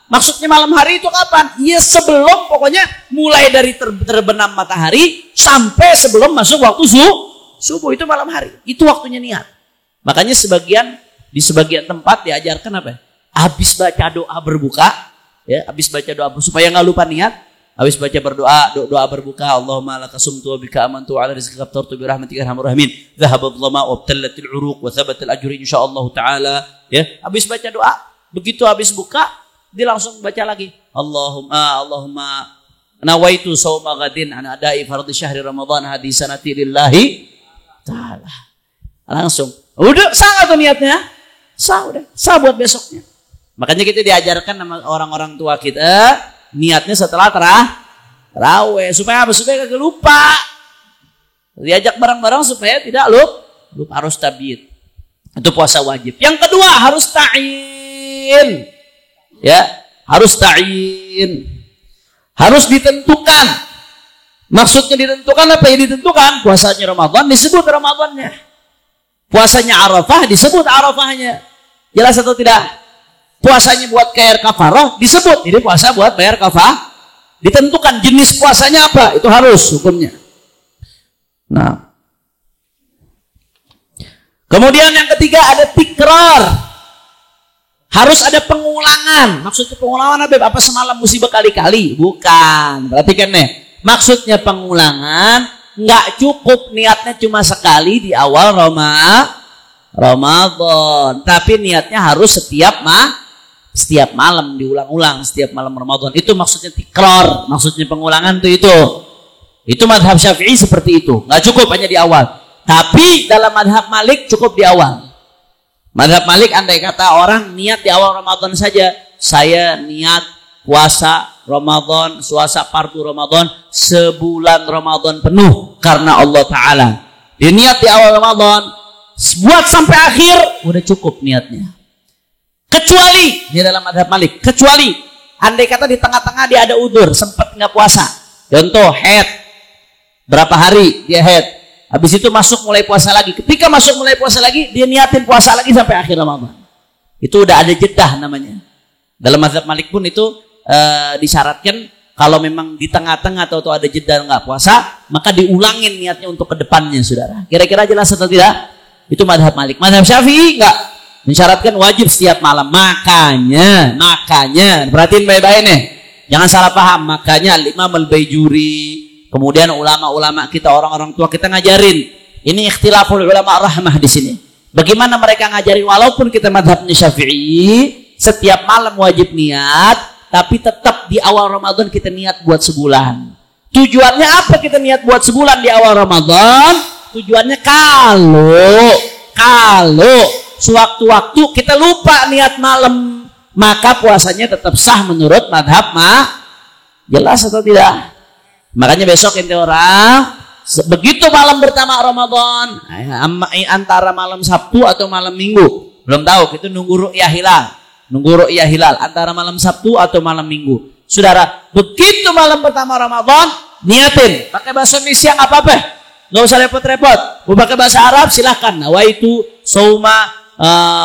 Maksudnya malam hari itu kapan? Ya sebelum, pokoknya mulai dari terbenam matahari sampai sebelum masuk waktu subuh itu malam hari. Itu waktunya niat. Makanya di sebagian tempat diajarkan apa? Habis baca doa berbuka, ya, habis baca doa supaya nggak lupa niat. Habis baca doa berbuka, Allahumma laka sumtu wa bika amantu ala rizqika aftartu bi rahmatika arhamar rahimin. Dhahaba adh-dhama wa ibtallatil uruq wa thabata al-ajru insyaallah taala. Ya, habis baca doa, begitu habis buka, dia langsung baca lagi. Allahumma nawaitu shauma ghadin an ada'i fardhi syahri ramadhan hadhi sanati lillahi taala. Langsung. Udah sah tuh niatnya? Sah udah. Sah buat besoknya. Makanya kita diajarkan sama orang-orang tua kita niatnya setelah tarawih supaya apa? Supaya kagak lupa. Diajak bareng-bareng supaya tidak lupa, harus tabit. Itu puasa wajib. Yang kedua harus ta'yin. Ya, harus ta'yin. Harus ditentukan. Maksudnya ditentukan apa yang ditentukan? Puasanya Ramadan disebut Ramadannya. Puasanya Arafah disebut Arafahnya. Jelas atau tidak? Puasanya buat bayar kafarah disebut ini puasa buat bayar kafarah. Ditentukan jenis puasanya apa, itu harus hukumnya. Nah, kemudian yang ketiga ada tikrar. Harus ada pengulangan. Maksudnya pengulangan apa semalam musibah kali-kali? Bukan. Perhatikan nih. Maksudnya pengulangan nggak cukup niatnya cuma sekali di awal Ramadan, tapi niatnya harus setiap malam diulang-ulang, setiap malam Ramadan. Itu maksudnya tikrar, maksudnya pengulangan itu. Itu mazhab Syafi'i seperti itu. Nggak cukup hanya di awal. Tapi dalam madhab Malik cukup di awal. Madhab Malik andai kata orang niat di awal Ramadan saja, saya niat puasa Ramadan, puasa fardu Ramadan sebulan Ramadan penuh karena Allah Ta'ala. Dia niat di awal Ramadan, buat sampai akhir, udah cukup niatnya. Kecuali, di dalam madhab Malik, kecuali andai kata di tengah-tengah dia ada udzur, sempat nggak puasa. Contoh, haid. Berapa hari dia haid. Habis itu masuk mulai puasa lagi. Ketika masuk mulai puasa lagi, dia niatin puasa lagi sampai akhir Ramadan. Itu udah ada jedah namanya. Dalam mazhab Malik pun itu disyaratkan kalau memang di tengah-tengah atau ada jedah nggak puasa, maka diulangin niatnya untuk ke depannya, saudara. Kira-kira jelas atau tidak? Itu mazhab Malik. Mazhab Syafi'i nggak mensyaratkan wajib setiap malam. Makanya, perhatiin baik-baik nih. Jangan salah paham. Makanya Imam Al-Baijuri, kemudian ulama-ulama kita, orang-orang tua kita ngajarin. Ini ikhtilaful ulama rahmah di sini. Bagaimana mereka ngajarin walaupun kita mazhabnya Syafi'i, setiap malam wajib niat, tapi tetap di awal Ramadan kita niat buat sebulan. Tujuannya apa kita niat buat sebulan di awal Ramadan? Tujuannya kalau sewaktu-waktu kita lupa niat malam, maka puasanya tetap sah menurut madhab jelas atau tidak? Makanya besok ente orang begitu malam pertama Ramadan, antara malam Sabtu atau malam Minggu, belum tahu, itu nunggu ru'yah hilal antara malam Sabtu atau malam Minggu. Saudara, begitu malam pertama Ramadan, niatin, pakai bahasa Indonesia nggak apa-apa, nggak usah repot-repot. Mau pakai bahasa Arab silahkan. Nawaitu sauma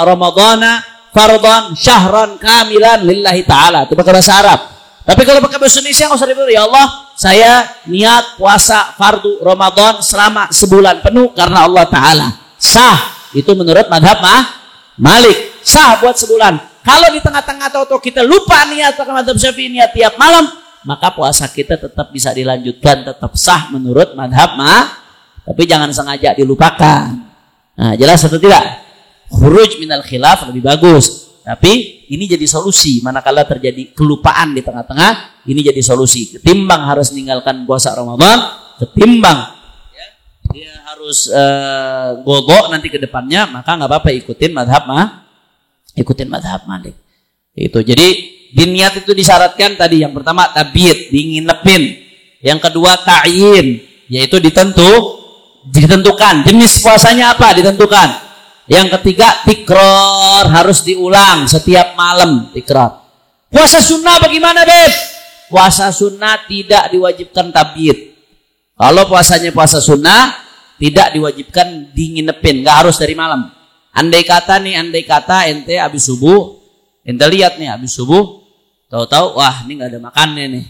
Ramadana fardhan syahran kamilan lillahi ta'ala. Itu pakai bahasa Arab. Tapi kalau pakai bahasa Indonesia nggak usah ribet. Ya Allah, saya niat puasa fardu Ramadan selama sebulan penuh karena Allah Ta'ala. Sah. Itu menurut madhab Malik. Sah buat sebulan. Kalau di tengah-tengah atau kita lupa niat pakai madhab Syafi'i niat tiap malam, maka puasa kita tetap bisa dilanjutkan, tetap sah menurut madhab tapi jangan sengaja dilupakan. Nah, jelas atau tidak? Khuruj minal khilaf lebih bagus. Tapi ini jadi solusi manakala terjadi kelupaan di tengah-tengah, ini jadi solusi. Ketimbang harus meninggalkan puasa Ramadan, ketimbang dia harus godok nanti ke depannya, maka nggak apa-apa ikutin madhab Malik. Itu. Jadi di niat itu disyaratkan tadi, yang pertama tabiat, dinginepin. Yang kedua ta'yin, yaitu ditentukan jenis puasanya apa, ditentukan. Yang ketiga, tikror, harus diulang setiap malam, tikror. Puasa sunnah bagaimana, Beb? Puasa sunnah tidak diwajibkan tabiat. Kalau puasanya puasa sunnah, tidak diwajibkan dinginepin, nggak harus dari malam. Andai kata ente habis subuh, ente lihat nih habis subuh, tahu-tahu, wah ini nggak ada makannya nih.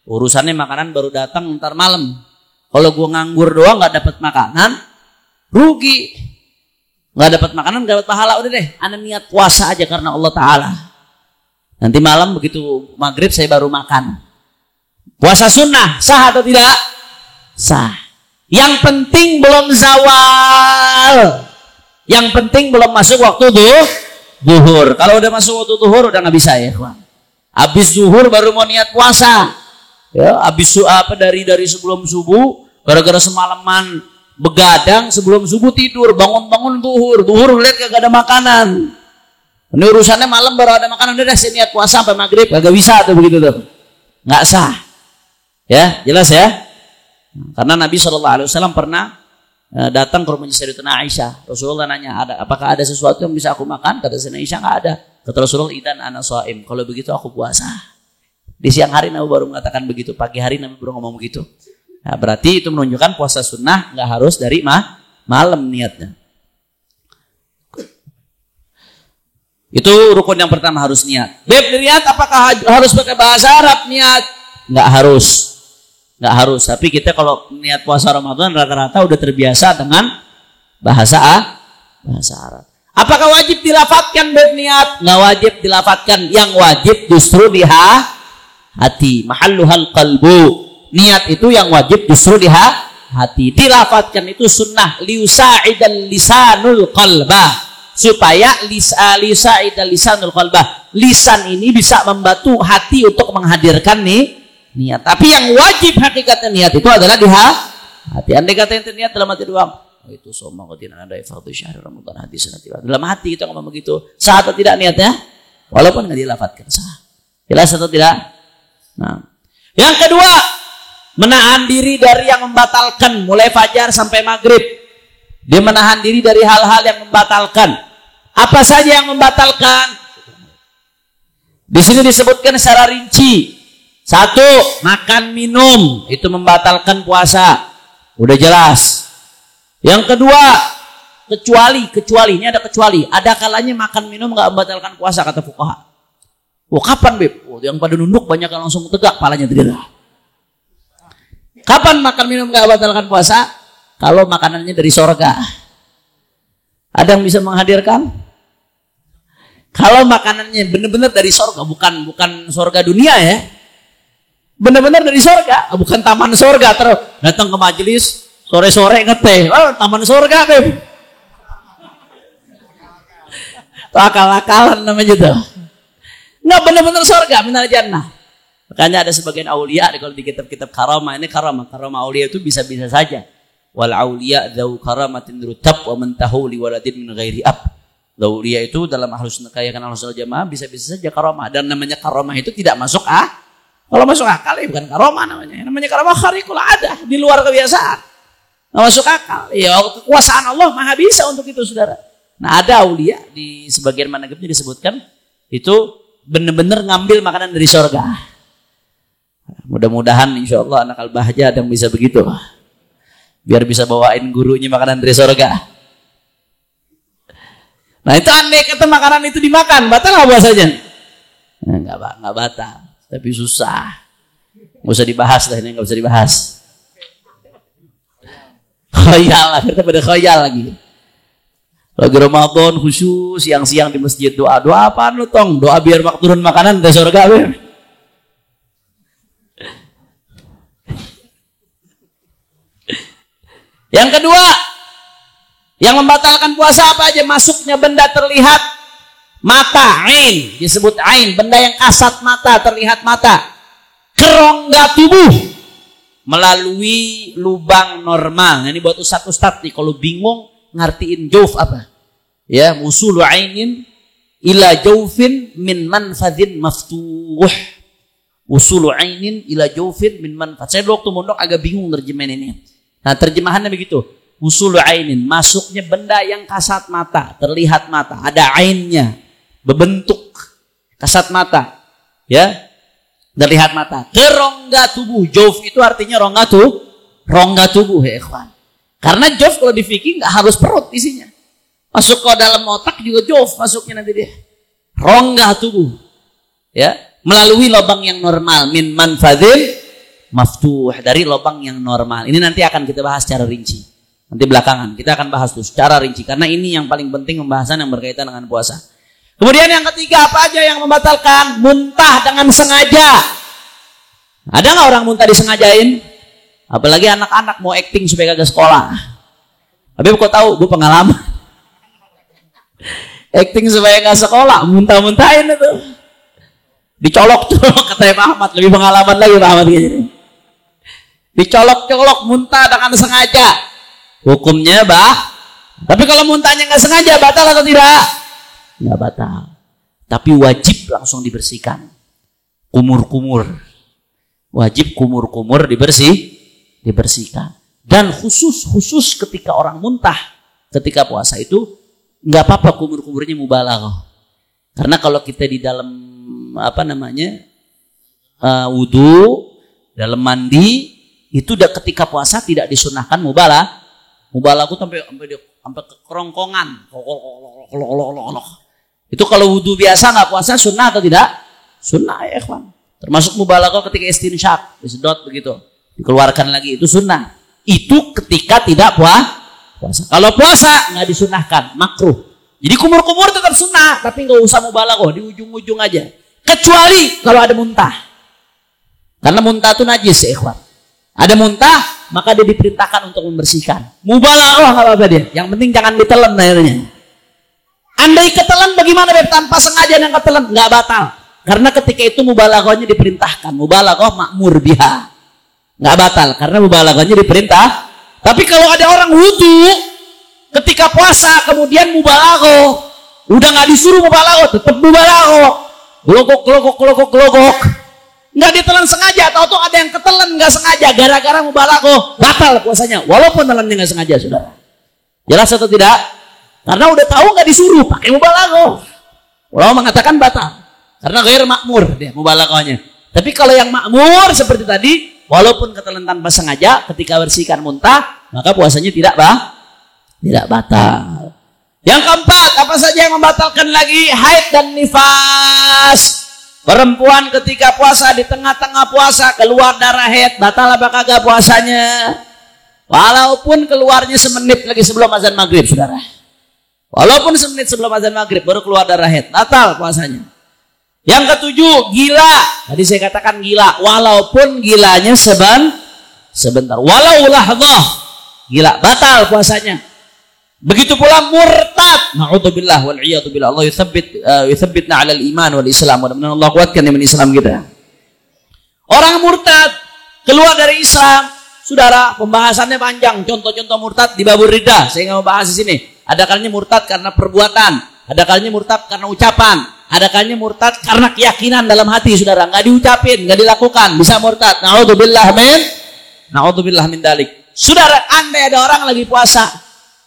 Urusannya makanan baru datang ntar malam. Kalau gua nganggur doang nggak dapat makanan, rugi. Nggak dapat makanan, nggak dapat pahala, udah deh, anda niat puasa aja karena Allah Ta'ala. Nanti malam begitu maghrib saya baru makan. Puasa sunnah, sah atau tidak? Sah. Yang penting belum zawal. Yang penting belum masuk waktu duhur. Kalau udah masuk waktu duhur udah nggak bisa ya, kawan. Habis duhur baru mau niat puasa. Ya, habis dari sebelum subuh, gara-gara semalaman begadang, sebelum subuh tidur, bangun duhur lihat kagak ada makanan. Ini urusannya malam baru ada makanan, udah saya niat puasa sampai maghrib, kagak bisa tuh begitu tuh, nggak sah. Ya, jelas ya. Karena Nabi SAW pernah datang ke rumahnya Sayyidatuna Aisyah. Rasulullah nanya, apakah ada sesuatu yang bisa aku makan? Kata Sayyidatuna Aisyah, nggak ada. Kata Rasulullah, idan ana shaim. Kalau begitu aku puasa. Di siang hari Nabi baru mengatakan begitu, pagi hari Nabi baru ngomong begitu. Nah, berarti itu menunjukkan puasa sunnah nggak harus dari malam niatnya. Itu rukun yang pertama, harus niat. Beb, niat apakah harus pakai bahasa Arab niat? Nggak harus. Tapi kita kalau niat puasa Ramadan rata-rata udah terbiasa dengan bahasa Arab. Apakah wajib dilafatkan beb niat? Nggak wajib dilafatkan. Yang wajib justru di hati. Mahalluhal qalbu. Niat itu yang wajib justru di hati. Dilafatkan itu sunnah. Liusa'idal lisanul qalbah. Supaya liusa'idal lisanul qalbah. Lisan ini bisa membantu hati untuk menghadirkan niat. Tapi yang wajib hakikatnya niat itu adalah di hati. Andai kata ente niat dalam hati doang, itu soma qatina ada fardhu syahr Ramadan hadis nanti. Dalam hati kita ngomong begitu. Sah atau tidak niatnya? Walaupun enggak dilafatkan sah. Jelas atau tidak? Nah. Yang kedua, menahan diri dari yang membatalkan mulai fajar sampai maghrib. Dia menahan diri dari hal-hal yang membatalkan. Apa saja yang membatalkan? Di sini disebutkan secara rinci. Satu, makan minum itu membatalkan puasa. Udah jelas. Yang kedua, kecuali ini ada kecuali. Ada kalanya makan minum nggak membatalkan puasa kata fuqaha. Oh kapan Beb? Oh, yang pada nunduk banyak yang langsung tegak palanya tidak. Kapan makan minum nggak membatalkan puasa? Kalau makanannya dari sorga. Ada yang bisa menghadirkan? Kalau makanannya benar-benar dari sorga, bukan sorga dunia ya. Benar-benar dari sorga, bukan taman sorga. Terus datang ke majelis sore-sore ngeteh, oh taman sorga Beb. Itu akal-akalan namanya tuh. Nggak benar-benar sorga, minal jannah. Makanya ada sebagian aulia kalau di kitab-kitab karamah, ini karamah aulia itu bisa-bisa saja. Wal aulia dzau karamatin rutab wa man tahu li waladin min ghairi ab. Aulia itu dalam ahlus sunnah jamaah bisa-bisa saja karamah, dan namanya karamah itu tidak masuk kalau masuk akal ya bukan karamah namanya. Namanya karamah khariqul adah, di luar kebiasaan. Nggak masuk akal. Ya kekuasaan Allah maha bisa untuk itu saudara. Nah ada aulia di sebagian manaqibnya disebutkan itu benar-benar ngambil makanan dari surga. Mudah-mudahan insya Allah anak al-bahjah ada yang bisa begitu. Biar bisa bawain gurunya makanan dari surga. Nah itu andai kata makanan itu dimakan, batal nggak puasanya? Nggak batal. Tapi susah. Nggak usah dibahas lah ini, nggak usah dibahas. Khayal lah, kita pada khayal lagi. Lagi Ramadan khusus siang-siang di masjid doa apaan lu tong? Doa biar turun makanan dari surga ber. Yang kedua, yang membatalkan puasa apa aja? Masuknya benda terlihat mata, ain, disebut ain, benda yang kasat mata, terlihat mata, kerongga tubuh melalui lubang normal. Nah, ini buat ustadz nih kalau bingung ngartiin jauf apa? Ya, musulu ainin ila jaufin min manfadhin maftuh. Usulu ainin ila jaufin min manfadh. Saya waktu mondok agak bingung terjemahan ini. Nah, terjemahannya begitu. Usulu ainin, masuknya benda yang kasat mata, terlihat mata, ada ainnya, berbentuk kasat mata, ya, terlihat mata. Ke rongga tubuh, jauf itu artinya rongga tubuh, ya ikhwan. Karena jauf kalau di fikih nggak harus perut isinya, masuk ke dalam otak juga jauf masuknya nanti dia. Rongga tubuh, ya, melalui lubang yang normal, min manfadhin maftuh, dari lubang yang normal. Ini nanti akan kita bahas secara rinci. Nanti belakangan kita akan bahas tuh secara rinci karena ini yang paling penting pembahasan yang berkaitan dengan puasa. Kemudian yang ketiga apa aja yang membatalkan? Muntah dengan sengaja. Ada nggak orang muntah disengajain? Apalagi anak-anak mau acting supaya kagak sekolah. Tapi kok tahu? Gue pengalaman. Acting supaya nggak sekolah, muntah-muntahin itu. Dicolok-colok katanya Pak Ahmad, lebih pengalaman lagi Pak Ahmad gini. Dicolok-colok muntah dengan sengaja. Hukumnya tapi kalau muntahnya nggak sengaja batal atau tidak? Nggak batal. Tapi wajib langsung dibersihkan. Kumur-kumur. Wajib kumur-kumur dibersihkan. Dan khusus ketika orang muntah ketika puasa itu nggak apa-apa kumur-kumurnya mubalaghah. Karena kalau kita di dalam wudu, dalam mandi itu udah ketika puasa tidak disunahkan mubalaghah sampai ke kerongkongan. Itu kalau wudu biasa nggak puasa sunnah atau tidak? Sunnah ya ikhwan. Termasuk mubalaghah ketika istinsyak, disedot begitu, dikeluarkan lagi itu sunnah. Itu ketika tidak puasa. Kalau puasa nggak disunahkan, makruh. Jadi kumur-kumur tetap sunnah, tapi nggak usah mubalaghah, di ujung-ujung aja. Kecuali kalau ada muntah. Karena muntah itu najis ya ikhwan. Ada muntah, maka dia diperintahkan untuk membersihkan. Mubalaghah nggak apa-apa dia. Yang penting jangan ditelan airnya. Andai ketelan bagaimana Beb? Tanpa sengaja yang ketelan nggak batal. Karena ketika itu mubalaghahnya diperintahkan. Mubalaghah ma'mur biha. Nggak batal karena mubalaghahnya diperintah. Tapi kalau ada orang wudu ketika puasa kemudian mubalaghah. Udah nggak disuruh mubalaghah, tetap mubalaghah. Gelogok. Nggak ditelan sengaja, tahu-tahu ada yang ketelan nggak sengaja gara-gara mubalaghah, batal puasanya walaupun telannya nggak sengaja, Saudara. Jelas atau tidak? Karena udah tahu nggak disuruh pakai mubalaghah. Ulama mengatakan batal karena ghair makmur dia mubalaghahnya. Tapi kalau yang makmur seperti tadi, walaupun ketelan tanpa sengaja ketika bersihkan muntah, maka puasanya tidak batal. Yang keempat, apa saja yang membatalkan lagi? Haid dan nifas. Perempuan ketika puasa, di tengah-tengah puasa keluar darah haid, batal apa kagak puasanya? Walaupun keluarnya semenit lagi sebelum azan maghrib, Saudara. Walaupun semenit sebelum azan maghrib baru keluar darah haid, batal puasanya. Yang ketujuh, gila. Tadi saya katakan gila, walaupun gilanya sebentar. Walau lahdzah, gila, batal puasanya. Begitu pula murtad. Na'udzubillah wal iyadu billah. Allah yuthabbitna 'alal iman wal Islam. Mudah-mudahan Allah kuatkan iman Islam kita. Orang murtad keluar dari Islam, Saudara, pembahasannya panjang. Contoh-contoh murtad di babur riddah. Saya nggak mau bahas di sini. Ada kalanya murtad karena perbuatan, ada kalanya murtad karena ucapan, ada kalanya murtad karena keyakinan dalam hati, Saudara. Nggak diucapin, nggak dilakukan, bisa murtad. Na'udzubillah min dalik. Saudara, andai ada orang lagi puasa,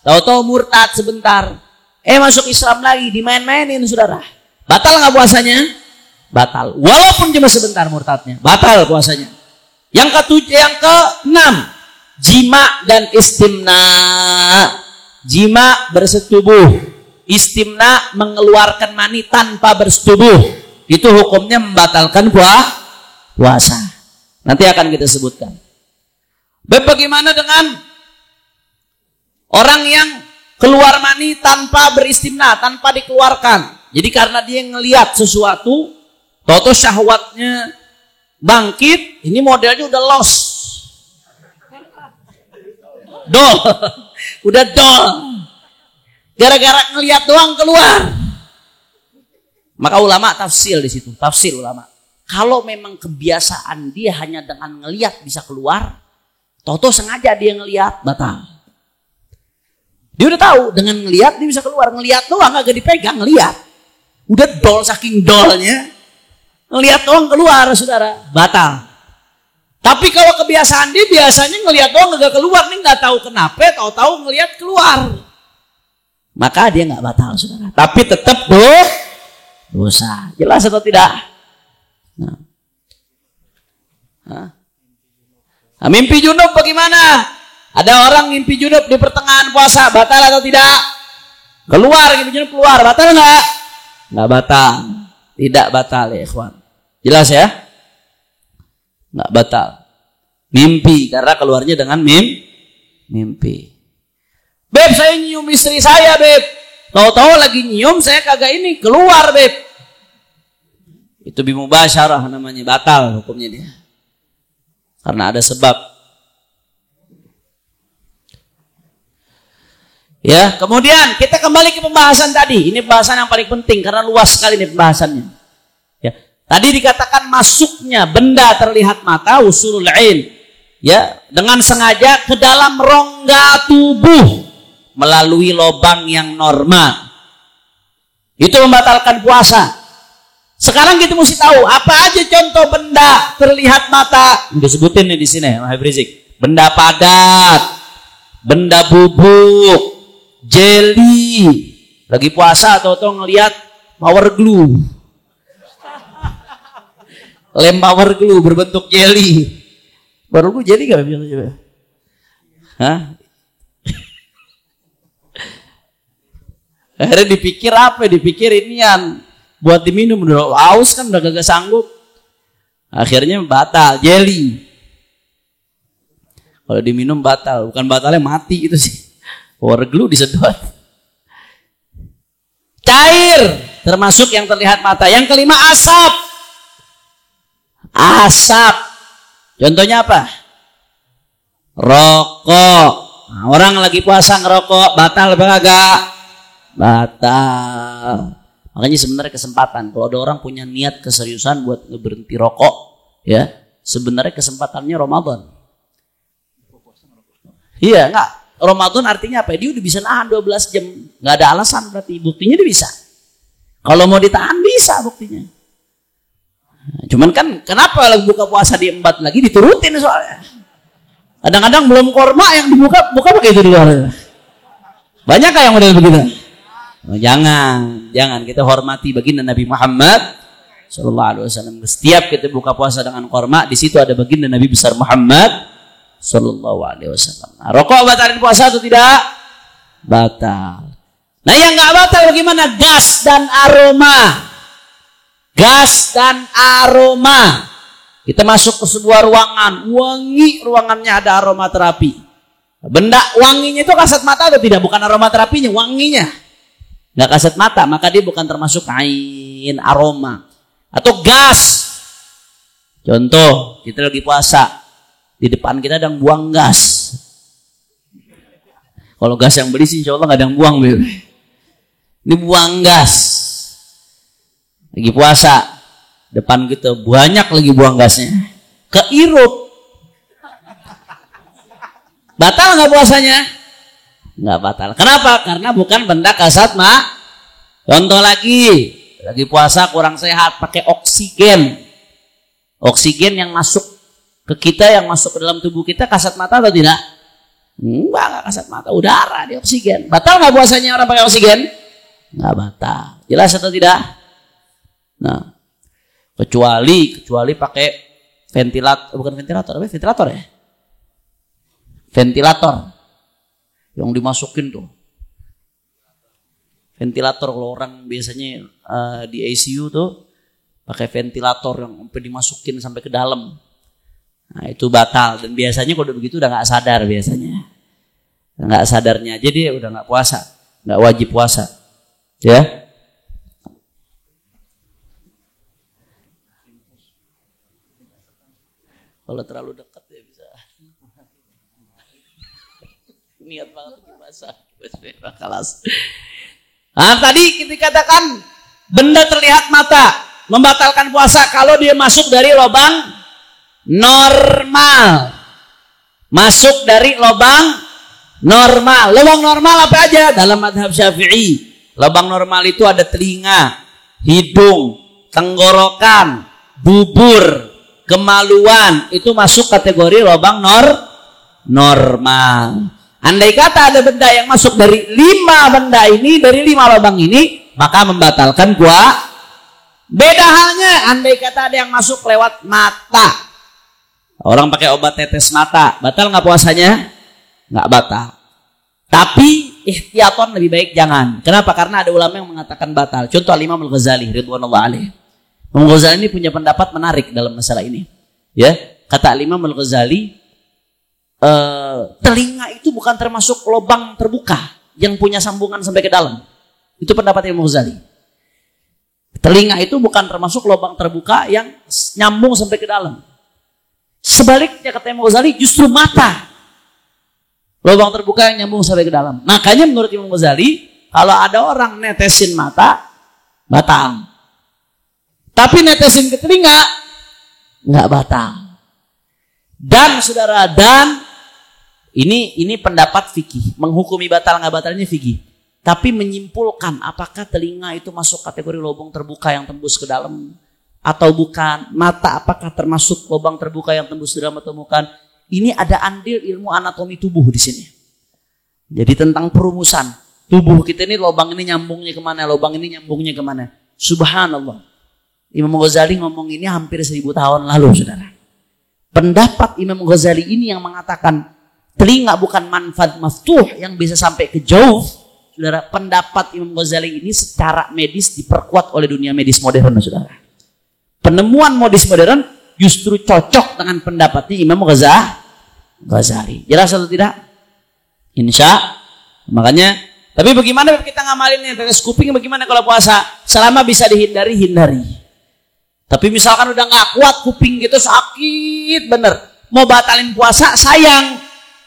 tahu-tahu murtad sebentar, masuk Islam lagi, dimain-mainin, Saudara. Batal nggak puasanya? Batal. Walaupun cuma sebentar murtadnya, batal puasanya. Yang keenam, jima dan istimna. Jima bersetubuh, istimna mengeluarkan mani tanpa bersetubuh. Itu hukumnya membatalkan puasa. Nanti akan kita sebutkan. Bagaimana dengan orang yang keluar mani tanpa beristimna, tanpa dikeluarkan? Jadi karena dia ngelihat sesuatu, tahu-tahu syahwatnya bangkit, ini modelnya udah los. Dol. Udah dol. Gara-gara ngelihat doang keluar. Maka ulama tafsir di situ, tafsir ulama. Kalau memang kebiasaan dia hanya dengan ngelihat bisa keluar, tahu-tahu sengaja dia ngelihat, batal. Dia udah tahu dengan ngelihat dia bisa keluar, ngelihat doang agak dipegang, ngelihat. Udah dol saking dolnya. Ngelihat doang keluar, Saudara, batal. Tapi kalau kebiasaan dia biasanya ngelihat doang agak keluar, nih nggak tahu kenapa, tahu-tahu ngelihat keluar. Maka dia nggak batal, Saudara. Tapi tetap dosa. Jelas atau tidak? Nah, mimpi junub bagaimana? Ada orang mimpi junub di pertengahan puasa, batal atau tidak? Keluar, mimpi junub keluar, batal nggak? Nggak batal. Tidak batal ya, ikhwan. Jelas ya? Nggak batal. Mimpi, karena keluarnya dengan mimpi. Beb, saya nyium istri saya, Beb. Tahu-tahu lagi nyium, saya kagak ini, keluar, Beb. Itu bimubasyarah namanya, batal hukumnya dia. Karena ada sebab. Ya, kemudian kita kembali ke pembahasan tadi. Ini pembahasan yang paling penting karena luas sekali nih pembahasannya. Ya, tadi dikatakan masuknya benda terlihat mata, usulul ain, ya, dengan sengaja ke dalam rongga tubuh melalui lubang yang normal. Itu membatalkan puasa. Sekarang kita mesti tahu apa aja contoh benda terlihat mata. Disebutin nih di sini, Habib Rizik. Benda padat, benda bubuk, jelly. Lagi puasa atau ngelihat power glue. Lem power glue berbentuk jelly. Power glue jelly gak bisa coba? Hah? Akhirnya dipikir apa? Dipikir inian buat diminum, udah haus kan, udah gak sanggup. Akhirnya batal, jelly. Kalau diminum batal, bukan batalnya mati itu sih. Power glue disedot. Cair termasuk yang terlihat mata. Yang kelima, asap. Asap. Contohnya apa? Rokok. Nah, orang lagi puasa ngerokok, batal apa kagak? Batal. Makanya sebenarnya kesempatan. Kalau ada orang punya niat keseriusan buat berhenti rokok, ya, sebenarnya kesempatannya Ramadan. Iya, enggak. Ramadan artinya apa? Dia udah bisa nahan 12 jam. Nggak ada alasan berarti. Buktinya dia bisa. Kalau mau ditahan bisa buktinya. Cuman kan kenapa lagi buka puasa diembat lagi diturutin soalnya. Kadang-kadang belum korma yang dibuka begitu di luar. Banyak yang model begitu? Oh, jangan kita hormati baginda Nabi Muhammad sallallahu alaihi wasallam. Setiap kita buka puasa dengan korma, di situ ada baginda Nabi besar Muhammad sallallahu alaihi wasallam. Nah, rokok batalin puasa atau tidak? Batal. Nah, yang nggak batal bagaimana? Gas dan aroma. Gas dan aroma. Kita masuk ke sebuah ruangan, wangi, ruangannya ada aromaterapi. Benda wanginya itu kasat mata atau tidak? Bukan aromaterapinya, wanginya. Nggak kasat mata, maka dia bukan termasuk ain aroma. Atau gas. Contoh, kita lagi puasa. Di depan kita ada yang buang gas. Kalau gas yang beli sih insya Allah nggak ada yang buang. Ini buang gas. Lagi puasa. Depan kita banyak lagi buang gasnya. Keirup. Batal nggak puasanya? Nggak batal. Kenapa? Karena bukan benda kasat mata. Contoh lagi puasa kurang sehat, pakai oksigen. Oksigen yang masuk ke kita, yang masuk ke dalam tubuh kita kasat mata atau tidak? Enggak kasat mata, udara di oksigen. Batal nggak puasanya orang pakai oksigen? Nggak batal. Jelas atau tidak? Nah, kecuali pakai ventilator, bukan ventilator, apa ventilator ya? Ventilator yang dimasukin tuh. Ventilator kalau orang biasanya di ICU tuh pakai ventilator yang sampai dimasukin sampai ke dalam. Nah, itu batal dan biasanya kalau udah begitu udah nggak sadar biasanya. Nggak sadarnya aja dia udah nggak puasa, nggak wajib puasa. Ya. Kalau terlalu dekat ya bisa. Niat banget puasa. Kalas. Nah, tadi kita katakan benda terlihat mata membatalkan puasa kalau dia masuk dari lubang normal. Masuk dari lubang normal. Lubang normal apa aja? Dalam mazhab Syafi'i, lubang normal itu ada telinga, hidung, tenggorokan, bubur, kemaluan, itu masuk kategori lubang normal. Andai kata ada benda yang masuk dari 5 benda ini, dari 5 lubang ini, maka membatalkan puasa. Beda halnya andai kata ada yang masuk lewat mata. Orang pakai obat tetes mata, batal nggak puasanya? Nggak batal. Tapi ihtiyaton lebih baik jangan. Kenapa? Karena ada ulama yang mengatakan batal. Contoh Imam Al-Ghazali ridwanullah alaih. Imam Ghazali ini punya pendapat menarik dalam masalah ini. Ya, kata Imam Al-Ghazali, telinga itu bukan termasuk lubang terbuka yang punya sambungan sampai ke dalam. Itu pendapat Imam Ghazali. Telinga itu bukan termasuk lubang terbuka yang nyambung sampai ke dalam. Sebaliknya kata Imam Ghazali, justru mata lubang terbuka yang nyambung sampai ke dalam. Makanya menurut Imam Ghazali, kalau ada orang netesin mata, batal. Tapi netesin ke telinga, nggak batal. Dan saudara, ini pendapat fikih, menghukumi batal nggak batalnya fikih. Tapi menyimpulkan apakah telinga itu masuk kategori lubang terbuka yang tembus ke dalam atau bukan, mata apakah termasuk lubang terbuka yang tembus ke dalam atau bukan. Ini ada andil ilmu anatomi tubuh di sini. Jadi tentang perumusan tubuh kita ini, lubang ini nyambungnya kemana, lubang ini nyambungnya kemana. Subhanallah. Imam Ghazali ngomong ini hampir 1000 tahun lalu, saudara. Pendapat Imam Ghazali ini yang mengatakan telinga bukan manfad maftuh yang bisa sampai ke jauh, saudara. Pendapat Imam Ghazali ini secara medis diperkuat oleh dunia medis modern, saudara. Penemuan medis modern justru cocok dengan pendapatnya Imam Ghazali. Jelas atau tidak? Insya. Makanya, tapi bagaimana kita ngamalinnya? Tetes kuping bagaimana kalau puasa? Selama bisa dihindari, hindari. Tapi misalkan udah nggak kuat kuping gitu, sakit bener, mau batalin puasa sayang,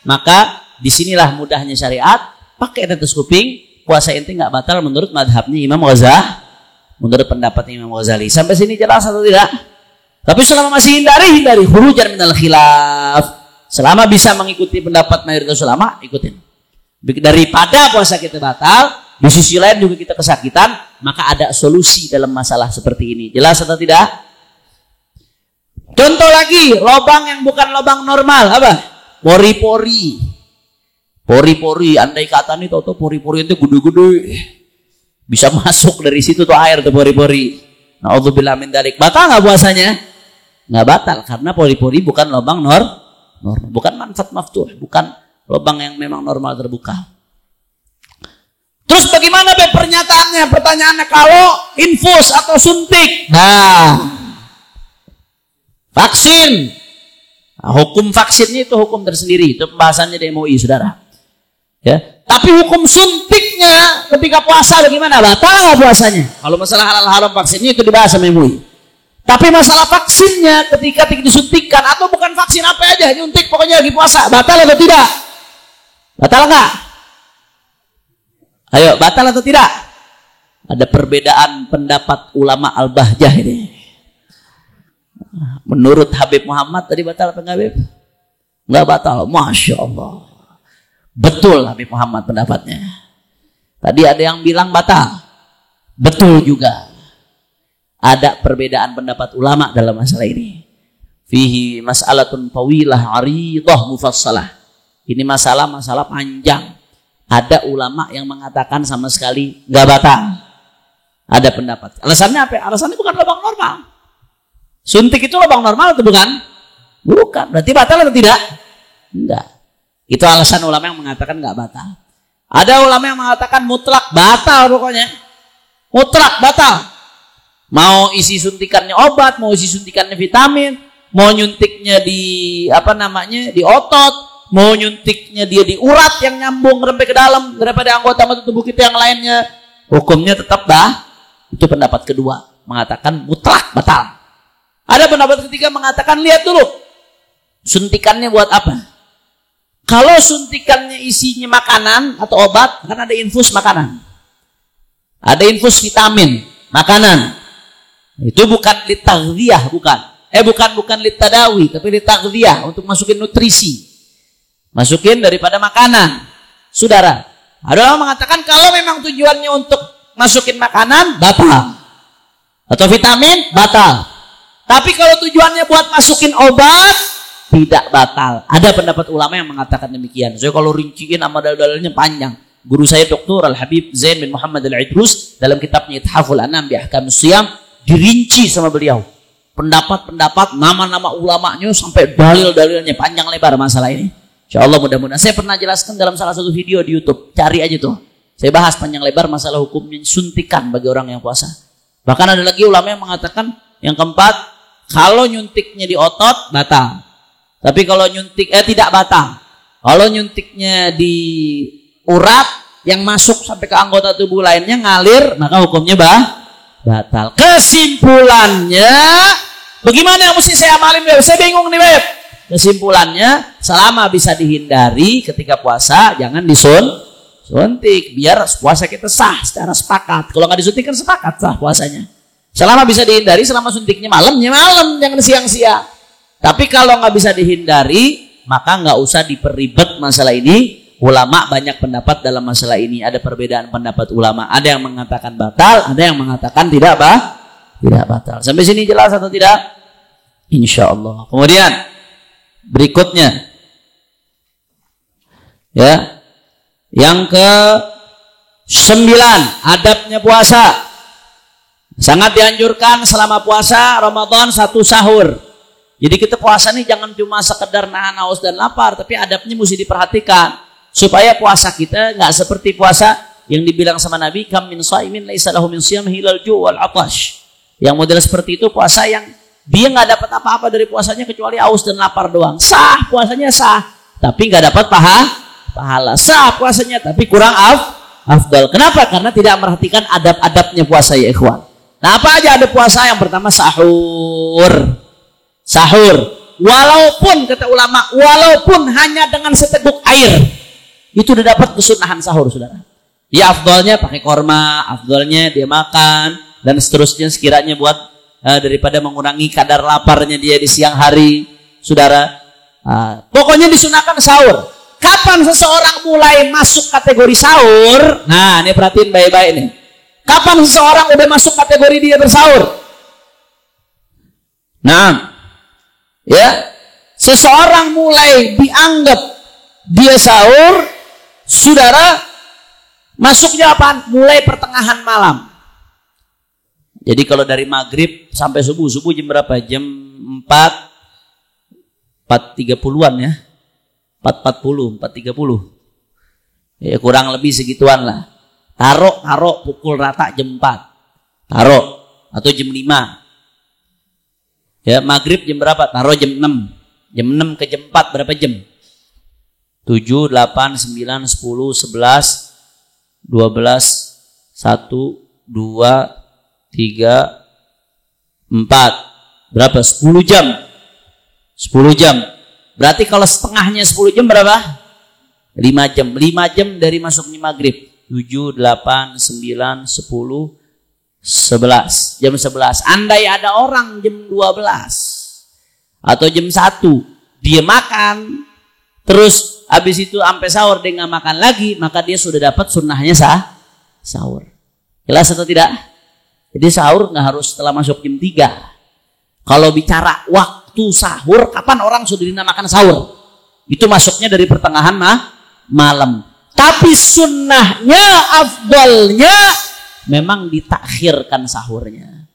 maka disinilah mudahnya syariat, pakai tetes kuping, puasa inti nggak batal menurut madhabnya Imam Ghazali, menurut pendapatnya Imam Ghazali. Sampai sini jelas atau tidak? Tapi selama masih hindari khurujan minal khilaf. Selama bisa mengikuti pendapat mayoritas ulama, ikutin. Daripada puasa kita batal, di sisi lain juga kita kesakitan, maka ada solusi dalam masalah seperti ini. Jelas atau tidak? Contoh lagi, lubang yang bukan lubang normal, apa? Pori-pori. Pori-pori, andai kata nih tahu-tahu pori-pori itu gede-gede. Bisa masuk dari situ tuh air tuh pori-pori. Na'udzubillah min dzalik. Batal nggak puasanya? Nggak batal karena pori-pori bukan lubang normal, bukan manfaat maftuh, bukan lubang yang memang normal terbuka. Terus bagaimana pernyataannya? Pertanyaannya kalau infus atau suntik. Nah, vaksin. Nah, hukum vaksinnya itu hukum tersendiri. Itu pembahasannya di MUI, saudara. Ya. Tapi hukum suntiknya ketika puasa bagaimana? Batal nggak puasanya? Kalau masalah halal haram vaksinnya itu dibahas sama MUI. Tapi masalah vaksinnya ketika disuntikan atau bukan vaksin apa aja, nyuntik pokoknya lagi puasa, batal atau tidak? Batal nggak? Ayo, batal atau tidak? Ada perbedaan pendapat ulama al-bahjah ini. Menurut Habib Muhammad tadi batal apa enggak, Habib? Enggak batal. Masya Allah. Betul Habib Muhammad pendapatnya. Tadi ada yang bilang batal. Betul juga. Ada perbedaan pendapat ulama dalam masalah ini. Fihi mas'alatun tawilah aridah mufassalah. Ini masalah panjang. Ada ulama yang mengatakan sama sekali nggak batal. Ada pendapat. Alasannya apa? Alasannya bukan lubang normal. Suntik itu lubang normal atau bukan? Bukan. Berarti batal atau tidak? Enggak. Itu alasan ulama yang mengatakan nggak batal. Ada ulama yang mengatakan mutlak batal pokoknya. Mutlak batal. Mau isi suntikannya obat, mau isi suntikannya vitamin, mau nyuntiknya di di otot, mau nyuntiknya dia di urat yang nyambung sampai ke dalam daripada anggota tubuh kita yang lainnya, hukumnya tetap Itu pendapat kedua, mengatakan mutlak batal. Ada pendapat ketiga mengatakan lihat dulu suntikannya buat apa. Kalau suntikannya isinya makanan atau obat, kan ada infus makanan, ada infus vitamin makanan. Itu bukan litaghdiyah, bukan litadawi, tapi litaghdiyah, untuk masukin nutrisi. Masukin daripada makanan. Saudara, ada orang mengatakan kalau memang tujuannya untuk masukin makanan, batal. Atau vitamin, batal. Tapi kalau tujuannya buat masukin obat, tidak batal. Ada pendapat ulama yang mengatakan demikian. Saya kalau rinciin sama dalil-dalilnya panjang. Guru saya Dr. Al-Habib Zain bin Muhammad Al-Idrus dalam kitabnya Ithaful Anam bi Ahkamus Shiyam dirinci sama beliau pendapat-pendapat, nama-nama ulamanya sampai dalil-dalilnya panjang lebar masalah ini. Insyaallah mudah-mudahan saya pernah jelaskan dalam salah satu video di YouTube. Cari aja tuh. Saya bahas panjang lebar masalah hukumnya suntikan bagi orang yang puasa. Bahkan ada lagi ulama yang mengatakan yang keempat, kalau nyuntiknya di otot batal. Tapi kalau nyuntik tidak batal. Kalau nyuntiknya di urat yang masuk sampai ke anggota tubuh lainnya ngalir, maka hukumnya batal. Kesimpulannya, bagaimana yang mesti saya amalin, Beb? Saya bingung nih, Beb. Kesimpulannya, selama bisa dihindari ketika puasa, jangan disuntik. Biar puasa kita sah secara sepakat. Kalau nggak disuntik kan sepakat sah puasanya. Selama bisa dihindari, selama suntiknya malam, jangan siang-siang. Tapi kalau nggak bisa dihindari, maka nggak usah diperibet masalah ini. Ulama banyak pendapat dalam masalah ini. Ada perbedaan pendapat ulama. Ada yang mengatakan batal, ada yang mengatakan tidak batal. Sampai sini jelas atau tidak? Insya Allah. Kemudian berikutnya, ya, yang ke-9, adabnya puasa. Sangat dianjurkan selama puasa Ramadan satu sahur. Jadi kita puasa nih jangan cuma sekedar nahan haus dan lapar, tapi adabnya mesti diperhatikan. Supaya puasa kita nggak seperti puasa yang dibilang sama Nabi, kam min shaimin laisa lahu min shiyam hilal ju' wal atash. Yang model seperti itu puasa yang dia nggak dapat apa-apa dari puasanya kecuali haus dan lapar doang. Sah puasanya sah, tapi nggak dapat pahala. Sah puasanya tapi kurang afdal. Kenapa? Karena tidak memperhatikan adab-adabnya puasa ya ikhwan. Nah, apa aja ada puasa? Yang pertama sahur. Walaupun kata ulama, walaupun hanya dengan seteguk air, itu udah dapat kesunahan sahur, saudara. Ya afdalnya pakai korma, afdalnya dia makan, dan seterusnya sekiranya buat daripada mengurangi kadar laparnya dia di siang hari, saudara. Pokoknya disunahkan sahur. kapan seseorang mulai masuk kategori sahur? Nah, ini perhatiin baik-baik nih. Kapan seseorang udah masuk kategori dia bersahur? Nah, ya, seseorang mulai dianggap dia sahur, saudara, masuknya apa? Mulai pertengahan malam. Jadi kalau dari maghrib sampai subuh jam berapa? Jam 4.30-an ya. 4.30. Ya kurang lebih segituan lah. Taruh pukul rata jam 4. Taruh atau jam 5. Ya, maghrib jam berapa? Taruh jam 6. Jam 6 ke jam 4 berapa jam? 7, 8, 9, 10, 11, 12, 1, 2, 3, 4. Berapa? 10 jam. 10 jam. Berarti kalau setengahnya 10 jam berapa? 5 jam. 5 jam dari masuknya maghrib. 7, 8, 9, 10, 11. Jam 11. Andai ada orang jam 12 atau jam 1 dia makan, terus habis itu sampai sahur dia nggak makan lagi, maka dia sudah dapat sunnahnya sahur. Jelas atau tidak? Jadi sahur nggak harus setelah masuk jam 3. Kalau bicara waktu sahur, kapan orang sudah dinamakan sahur? Itu masuknya dari pertengahan malam. Tapi sunnahnya, afdalnya memang ditakhirkan sahurnya.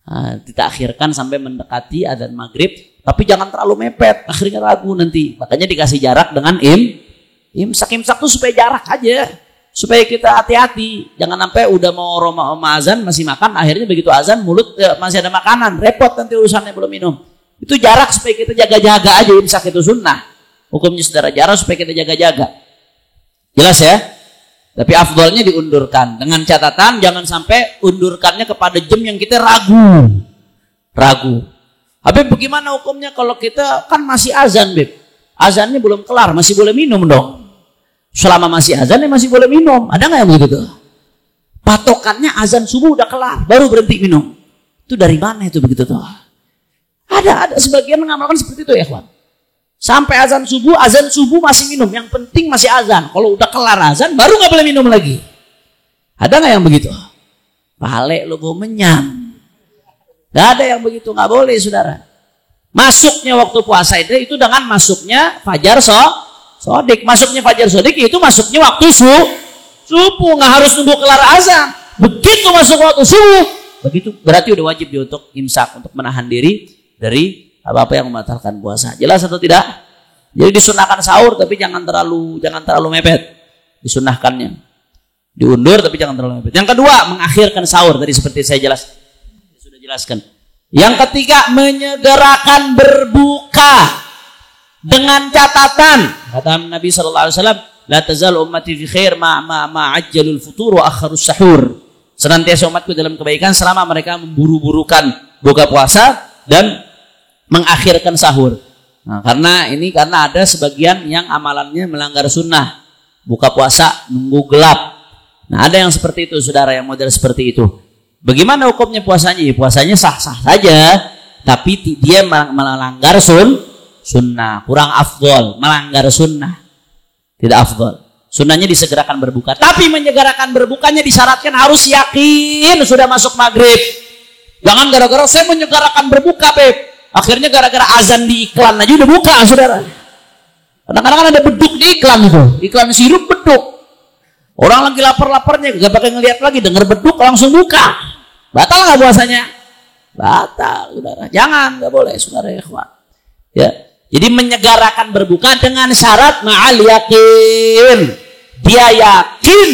Nah, ditakhirkan sampai mendekati adzan maghrib. Tapi jangan terlalu mepet, akhirnya ragu nanti. Makanya dikasih jarak dengan imsak. Imsak tuh supaya jarak aja. Supaya kita hati-hati. Jangan sampai udah mau azan masih makan, akhirnya begitu azan mulut masih ada makanan. Repot nanti urusannya belum minum. Itu jarak supaya kita jaga-jaga aja. Imsak itu sunnah. Hukumnya saudara jarak supaya kita jaga-jaga. Jelas ya? Tapi afdolnya diundurkan. Dengan catatan jangan sampai undurkannya kepada jam yang kita ragu. Habib, bagaimana hukumnya kalau kita kan masih azan, Beb? Azannya belum kelar, masih boleh minum dong. Selama masih azan ya masih boleh minum. Ada nggak yang begitu tuh? Patokannya azan subuh udah kelar, baru berhenti minum. Itu dari mana itu begitu tuh? Ada sebagian mengamalkan seperti itu ya, kawan. Sampai azan subuh masih minum. Yang penting masih azan. Kalau udah kelar azan, baru nggak boleh minum lagi. Ada nggak yang begitu? Pale lu bau menyam. Gak ada yang begitu, nggak boleh saudara. Masuknya waktu puasa itu dengan masuknya fajar sodik. Masuknya fajar sodik itu masuknya waktu subuh, nggak harus nunggu kelar azan. Begitu masuk waktu subuh, begitu berarti udah wajib dia untuk imsak, untuk menahan diri dari apa-apa yang membatalkan puasa. Jelas atau tidak? Jadi disunahkan sahur tapi jangan terlalu mepet. Disunahkannya diundur tapi jangan terlalu mepet. Yang kedua, mengakhirkan sahur tadi seperti saya sudah jelaskan. Yang ketiga, menyegerakan berbuka dengan catatan kata Nabi sallallahu alaihi wasallam, la tazal ummati fi khair ma ajjalul futur wa akharus sahur. Senantiasa umatku dalam kebaikan selama mereka memburu-burukan buka puasa dan mengakhirkan sahur. Nah, karena ada sebagian yang amalannya melanggar sunnah, buka puasa nunggu gelap. Nah, ada yang seperti itu saudara, yang model seperti itu. Bagaimana hukumnya puasanya? Ya, puasanya sah-sah saja, tapi dia melanggar sunnah, kurang afdol, melanggar sunnah, tidak afdol. Sunnahnya disegerakan berbuka, tapi menyegerakan berbukanya disyaratkan harus yakin sudah masuk maghrib. Jangan gara-gara saya menyegerakan berbuka, Beb, akhirnya gara-gara azan di iklan aja udah buka, saudara. Kadang-kadang ada beduk di iklan itu, iklan sirup beduk. Orang lagi lapar-laparnya, gak pakai ngeliat lagi, dengar beduk langsung buka. Batal nggak puasanya? Batal, saudara. Jangan, nggak boleh, saudara ikhwan. Ya, jadi menyegarakan berbuka dengan syarat ma'al yakin. Dia yakin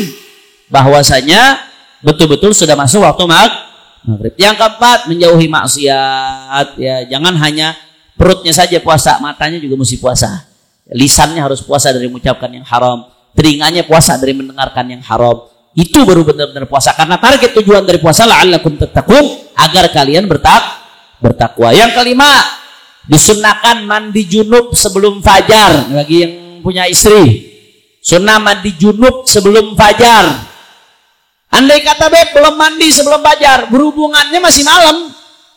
bahwasanya betul-betul sudah masuk waktu maghrib. Yang keempat, menjauhi maksiat. Ya, jangan hanya perutnya saja puasa, matanya juga mesti puasa. Lisannya harus puasa dari mengucapkan yang haram, telinganya puasa dari mendengarkan yang haram. Itu baru benar-benar puasa. Karena target tujuan dari puasa la'allakum tattaqun, agar kalian bertakwa. Yang kelima, disunnahkan mandi junub sebelum fajar. Bagi yang punya istri, sunnah mandi junub sebelum fajar. Andai kata Beb belum mandi sebelum fajar, berhubungannya masih malam,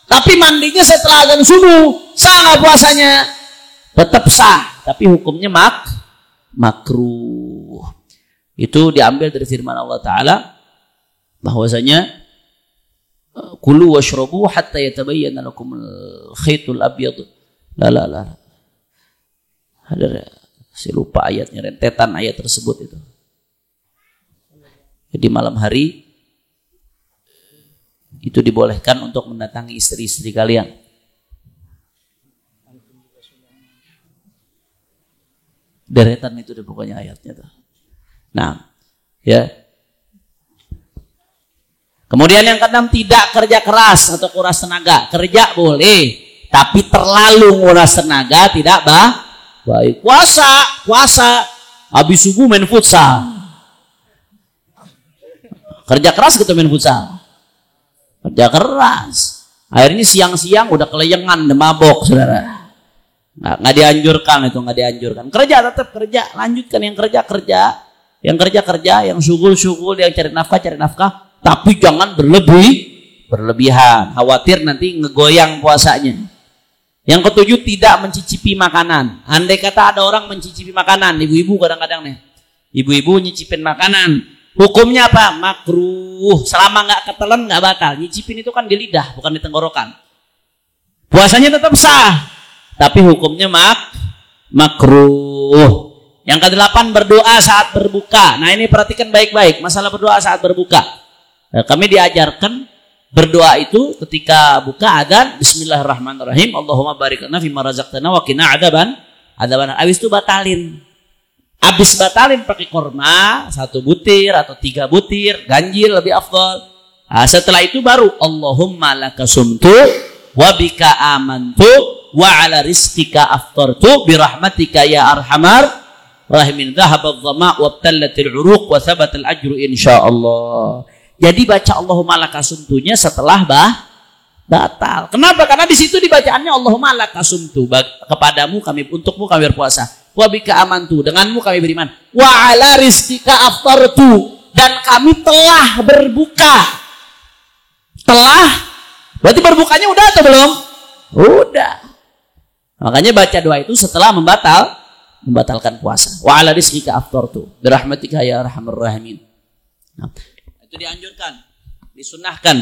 tapi mandinya setelah azan subuh, sah nggak puasanya? Tetap sah, tapi hukumnya makruh. Itu diambil dari firman Allah Ta'ala bahwasanya kulu washrabu hatta yatabayyana lakum al-khaytul abyad. La. Saya lupa ayatnya, rentetan ayat tersebut itu. Jadi malam hari itu dibolehkan untuk mendatangi istri-istri kalian. Deretan itu deh pokoknya ayatnya tuh. Nah, ya. Kemudian yang keenam, tidak kerja keras atau kuras tenaga. Kerja boleh, tapi terlalu nguras tenaga tidak baik. Puasa, habis subuh main futsal. Kerja keras gitu main futsal. Kerja keras. Akhirnya siang-siang udah keleyengan, udah mabok, saudara. Nggak dianjurkan itu, nggak dianjurkan. Kerja tetap kerja, lanjutkan yang kerja. Yang kerja, yang syugul, yang cari nafkah. Tapi jangan berlebihan. Khawatir nanti ngegoyang puasanya. Yang ketujuh, tidak mencicipi makanan. Andai kata ada orang mencicipi makanan, ibu-ibu kadang-kadang nih. Ibu-ibu nyicipin makanan. Hukumnya apa? Makruh. Selama nggak ketelan nggak batal. Nyicipin itu kan di lidah, bukan di tenggorokan. Puasanya tetap sah. Tapi hukumnya makruh. Yang ke-8, berdoa saat berbuka. Nah ini perhatikan baik-baik. Masalah berdoa saat berbuka. Nah, kami diajarkan berdoa itu ketika buka adzan, bismillahirrahmanirrahim, Allahumma barik lana fima razaqtana wa qina adzaban. Habis itu batalin. Habis batalin pakai kurma 1 butir atau 3 butir, ganjil lebih afdal. Nah, setelah itu baru Allahumma lakasumtu wa bika amantu wa ala rizqika aftartu birahmatika ya arhamar rahimin, dhahabadh dhama' wabtallatil 'uruq wa thabatal ajru insyaallah. Jadi baca Allahumma lakasumtunya setelah batal. Kenapa? Karena di situ dibacaannya Allahumma lakasumtu, kepadamu kami, untukmu kami berpuasa. Wa bika amantu, denganmu kami beriman. Wa ala rizqika aftartu, dan kami telah berbuka. Telah, berarti berbukanya udah atau belum? Udah. Makanya baca doa itu setelah membatalkan puasa. Wa ala rizqika aftartu birahmatika ya arhamar rahimin. Nah, itu dianjurkan, disunahkan.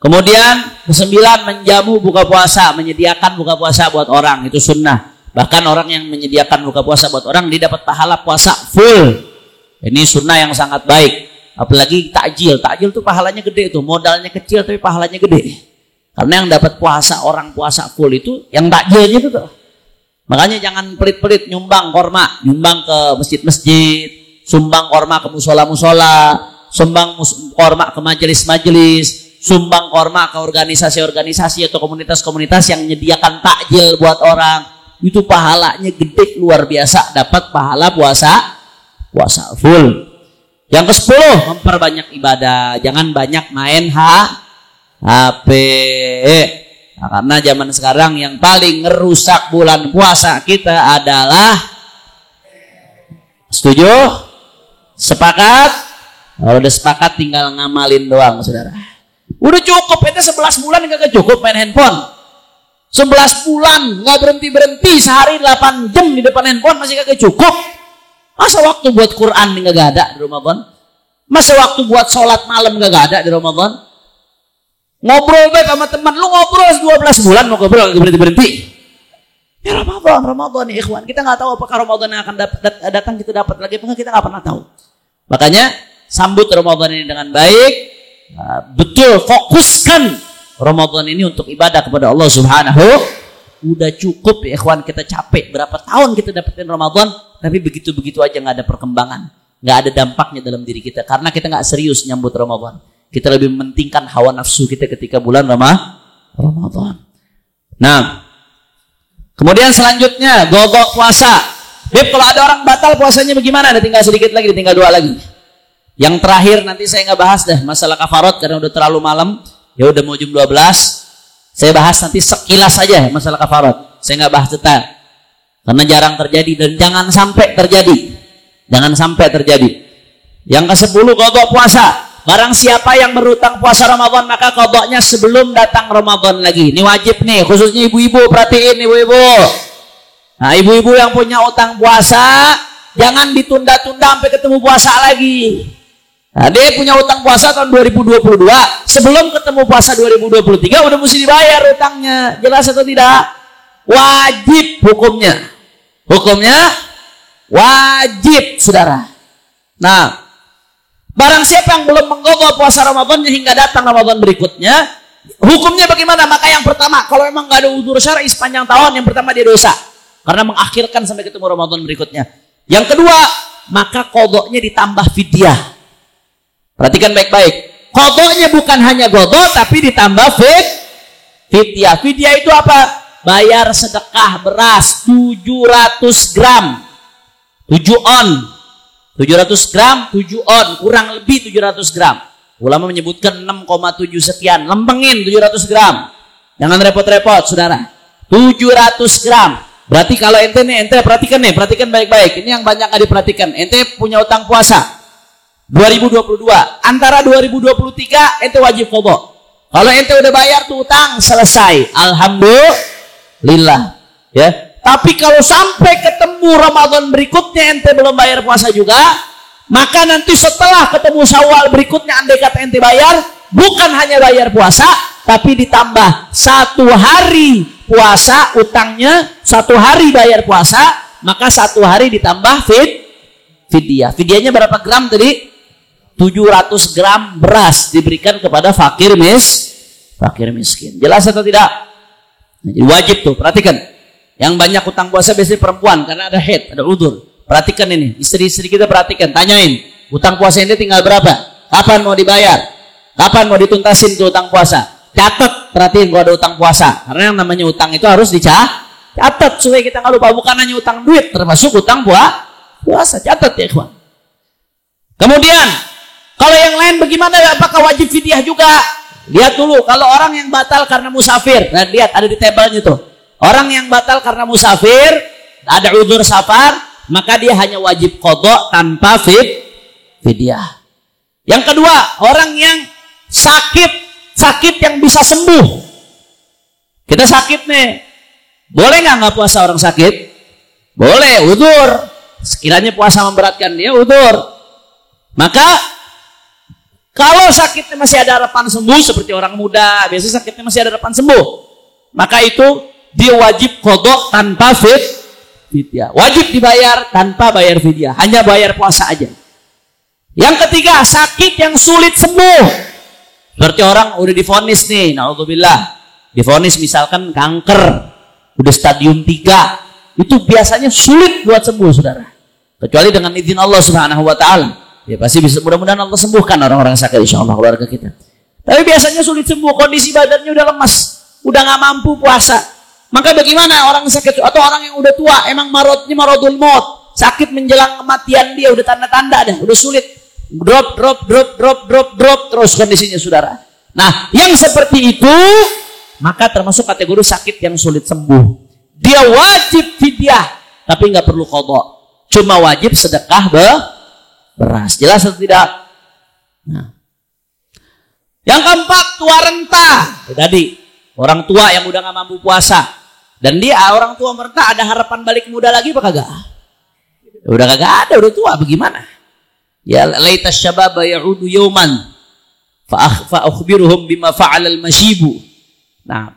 Kemudian ke-9, menjamu buka puasa, menyediakan buka puasa buat orang, itu sunnah. Bahkan orang yang menyediakan buka puasa buat orang dia dapat pahala puasa full. Ini sunnah yang sangat baik. Apalagi takjil tuh pahalanya gede tuh, modalnya kecil tapi pahalanya gede. Karena yang dapat puasa, orang puasa full itu yang takjilnya itu tuh. Makanya jangan pelit-pelit nyumbang korma, nyumbang ke masjid-masjid, sumbang korma ke musola-musola, sumbang korma ke majelis-majelis, sumbang korma ke organisasi-organisasi atau komunitas-komunitas yang menyediakan takjil buat orang. Itu pahalanya gede luar biasa, dapat pahala puasa full. Yang ke-10, memperbanyak ibadah, jangan banyak main HP. Nah, karena zaman sekarang yang paling ngerusak bulan puasa kita adalah, setuju? Sepakat? Kalau udah sepakat tinggal ngamalin doang, saudara. Udah cukup, itu 11 bulan gak cukup main handphone. 11 bulan gak berhenti-berhenti, sehari 8 jam di depan handphone masih gak cukup. Masa waktu buat Quran gak ada di Ramadan? Masa waktu buat sholat malam gak ada di Ramadan? Ngobrol baik sama teman, lu ngobrol 12 bulan mau ngobrol gak berhenti-berhenti. Ya Ramadan ya ikhwan. Kita gak tahu apakah Ramadan yang akan datang kita dapat lagi, kita gak pernah tahu. Makanya sambut Ramadan ini dengan baik. Betul, fokuskan Ramadan ini untuk ibadah kepada Allah Subhanahu. Udah cukup ya ikhwan, kita capek berapa tahun kita dapetin Ramadan, tapi begitu-begitu aja gak ada perkembangan, gak ada dampaknya dalam diri kita, karena kita gak serius nyambut Ramadan. Kita lebih mementingkan hawa nafsu kita ketika bulan Ramadan. Nah, kemudian selanjutnya godok puasa. Beb, kalau ada orang batal puasanya bagaimana? Ada tinggal sedikit lagi, tinggal 2 lagi. Yang terakhir nanti saya nggak bahas deh masalah kafarat karena udah terlalu malam. Ya udah mau jam 12. Saya bahas nanti sekilas saja masalah kafarat. Saya nggak bahas detail karena jarang terjadi dan jangan sampai terjadi. Jangan sampai terjadi. Yang ke-10, godok puasa. Barang siapa yang berutang puasa Ramadan maka qadanya sebelum datang Ramadan lagi. Ini wajib nih, khususnya ibu-ibu, perhatiin ibu-ibu. Nah, ibu-ibu yang punya utang puasa jangan ditunda-tunda sampai ketemu puasa lagi. Nah, dia punya utang puasa tahun 2022, sebelum ketemu puasa 2023 udah mesti dibayar utangnya. Jelas atau tidak? Wajib hukumnya. Hukumnya wajib, saudara. Nah, barang siapa yang belum mengqadha puasa Ramadannya hingga datang Ramadan berikutnya, hukumnya bagaimana? Maka yang pertama, kalau memang nggak ada udzur syar'i sepanjang tahun, yang pertama dia dosa karena mengakhirkan sampai ketemu Ramadan berikutnya. Yang kedua, maka qadhanya ditambah fidyah. Perhatikan baik-baik. Qadhanya bukan hanya qadha tapi ditambah fidyah. Fidyah itu apa? Bayar sedekah beras 700 gram. 7 on. 700 gram, 7 on. Kurang lebih 700 gram. Ulama menyebutkan 6,7 sekian. Lempengin 700 gram. Jangan repot-repot, saudara. 700 gram. Berarti kalau ente perhatikan baik-baik. Ini yang banyak nggak diperhatikan. Ente punya utang puasa 2022, antara 2023 ente wajib qadha. Kalau ente udah bayar tuh utang, selesai, alhamdulillah, ya. Tapi kalau sampai ketemu Ramadan berikutnya ente belum bayar puasa juga, maka nanti setelah ketemu Syawal berikutnya, andai kata ente bayar, bukan hanya bayar puasa, tapi ditambah 1 hari puasa utangnya, 1 hari bayar puasa, maka 1 hari ditambah fidyah. Fidyahnya berapa gram tadi? 700 gram beras diberikan kepada fakir miskin. Jelas atau tidak? Jadi wajib tuh, perhatikan. Yang banyak utang puasa biasanya perempuan karena ada haid, ada udzur. Perhatikan ini, istri-istri kita perhatikan, tanyain, utang puasa ini tinggal berapa? Kapan mau dibayar? Kapan mau dituntasin tuh utang puasa? Catat, perhatiin kalau ada utang puasa. Karena yang namanya utang itu harus dicatat supaya kita nggak lupa. Bukan hanya utang duit, termasuk utang puasa. Catat ya, kawan. Kemudian kalau yang lain bagaimana? Apakah wajib fidyah juga? Lihat dulu, kalau orang yang batal karena musafir, nah lihat ada di tabelnya tuh. Orang yang batal karena musafir, ada udzur safar, maka dia hanya wajib qadha tanpa fidyah. Yang kedua, orang yang sakit yang bisa sembuh. Kita sakit nih, boleh nggak puasa orang sakit? Boleh, udzur. Sekiranya puasa memberatkan dia, udzur. Maka kalau sakitnya masih ada harapan sembuh, seperti orang muda, biasanya sakitnya masih ada harapan sembuh, maka itu dia wajib qadha tanpa fidyah. Wajib dibayar tanpa bayar fidyah, hanya bayar puasa aja. Yang ketiga, sakit yang sulit sembuh. Berarti orang udah divonis nih, naudzubillah, divonis misalkan kanker, udah stadium 3, itu biasanya sulit buat sembuh, saudara. Kecuali dengan izin Allah Subhanahu wa taala. Ya pasti bisa, mudah-mudahan Allah sembuhkan orang-orang sakit, insyaallah keluarga kita. Tapi biasanya sulit sembuh, kondisi badannya udah lemas, udah nggak mampu puasa. Maka bagaimana orang sakit atau orang yang udah tua, emang maradnya maradul maut, sakit menjelang kematian dia, udah tanda-tanda dah, udah sulit, drop terus kondisinya, saudara. Nah, yang seperti itu maka termasuk kategori sakit yang sulit sembuh. Dia wajib fidyah, tapi nggak perlu qadha, cuma wajib sedekah beras. Jelas atau tidak? Nah. Yang keempat, tua renta. Tadi orang tua yang udah nggak mampu puasa, dan dia orang tua renta, ada harapan balik muda lagi apa kagak? Udah kagak ada, udah tua, bagaimana? Ya laita syababa ya'udu yawman fa akhbiruhum bima fa'alal masyibu. Nah,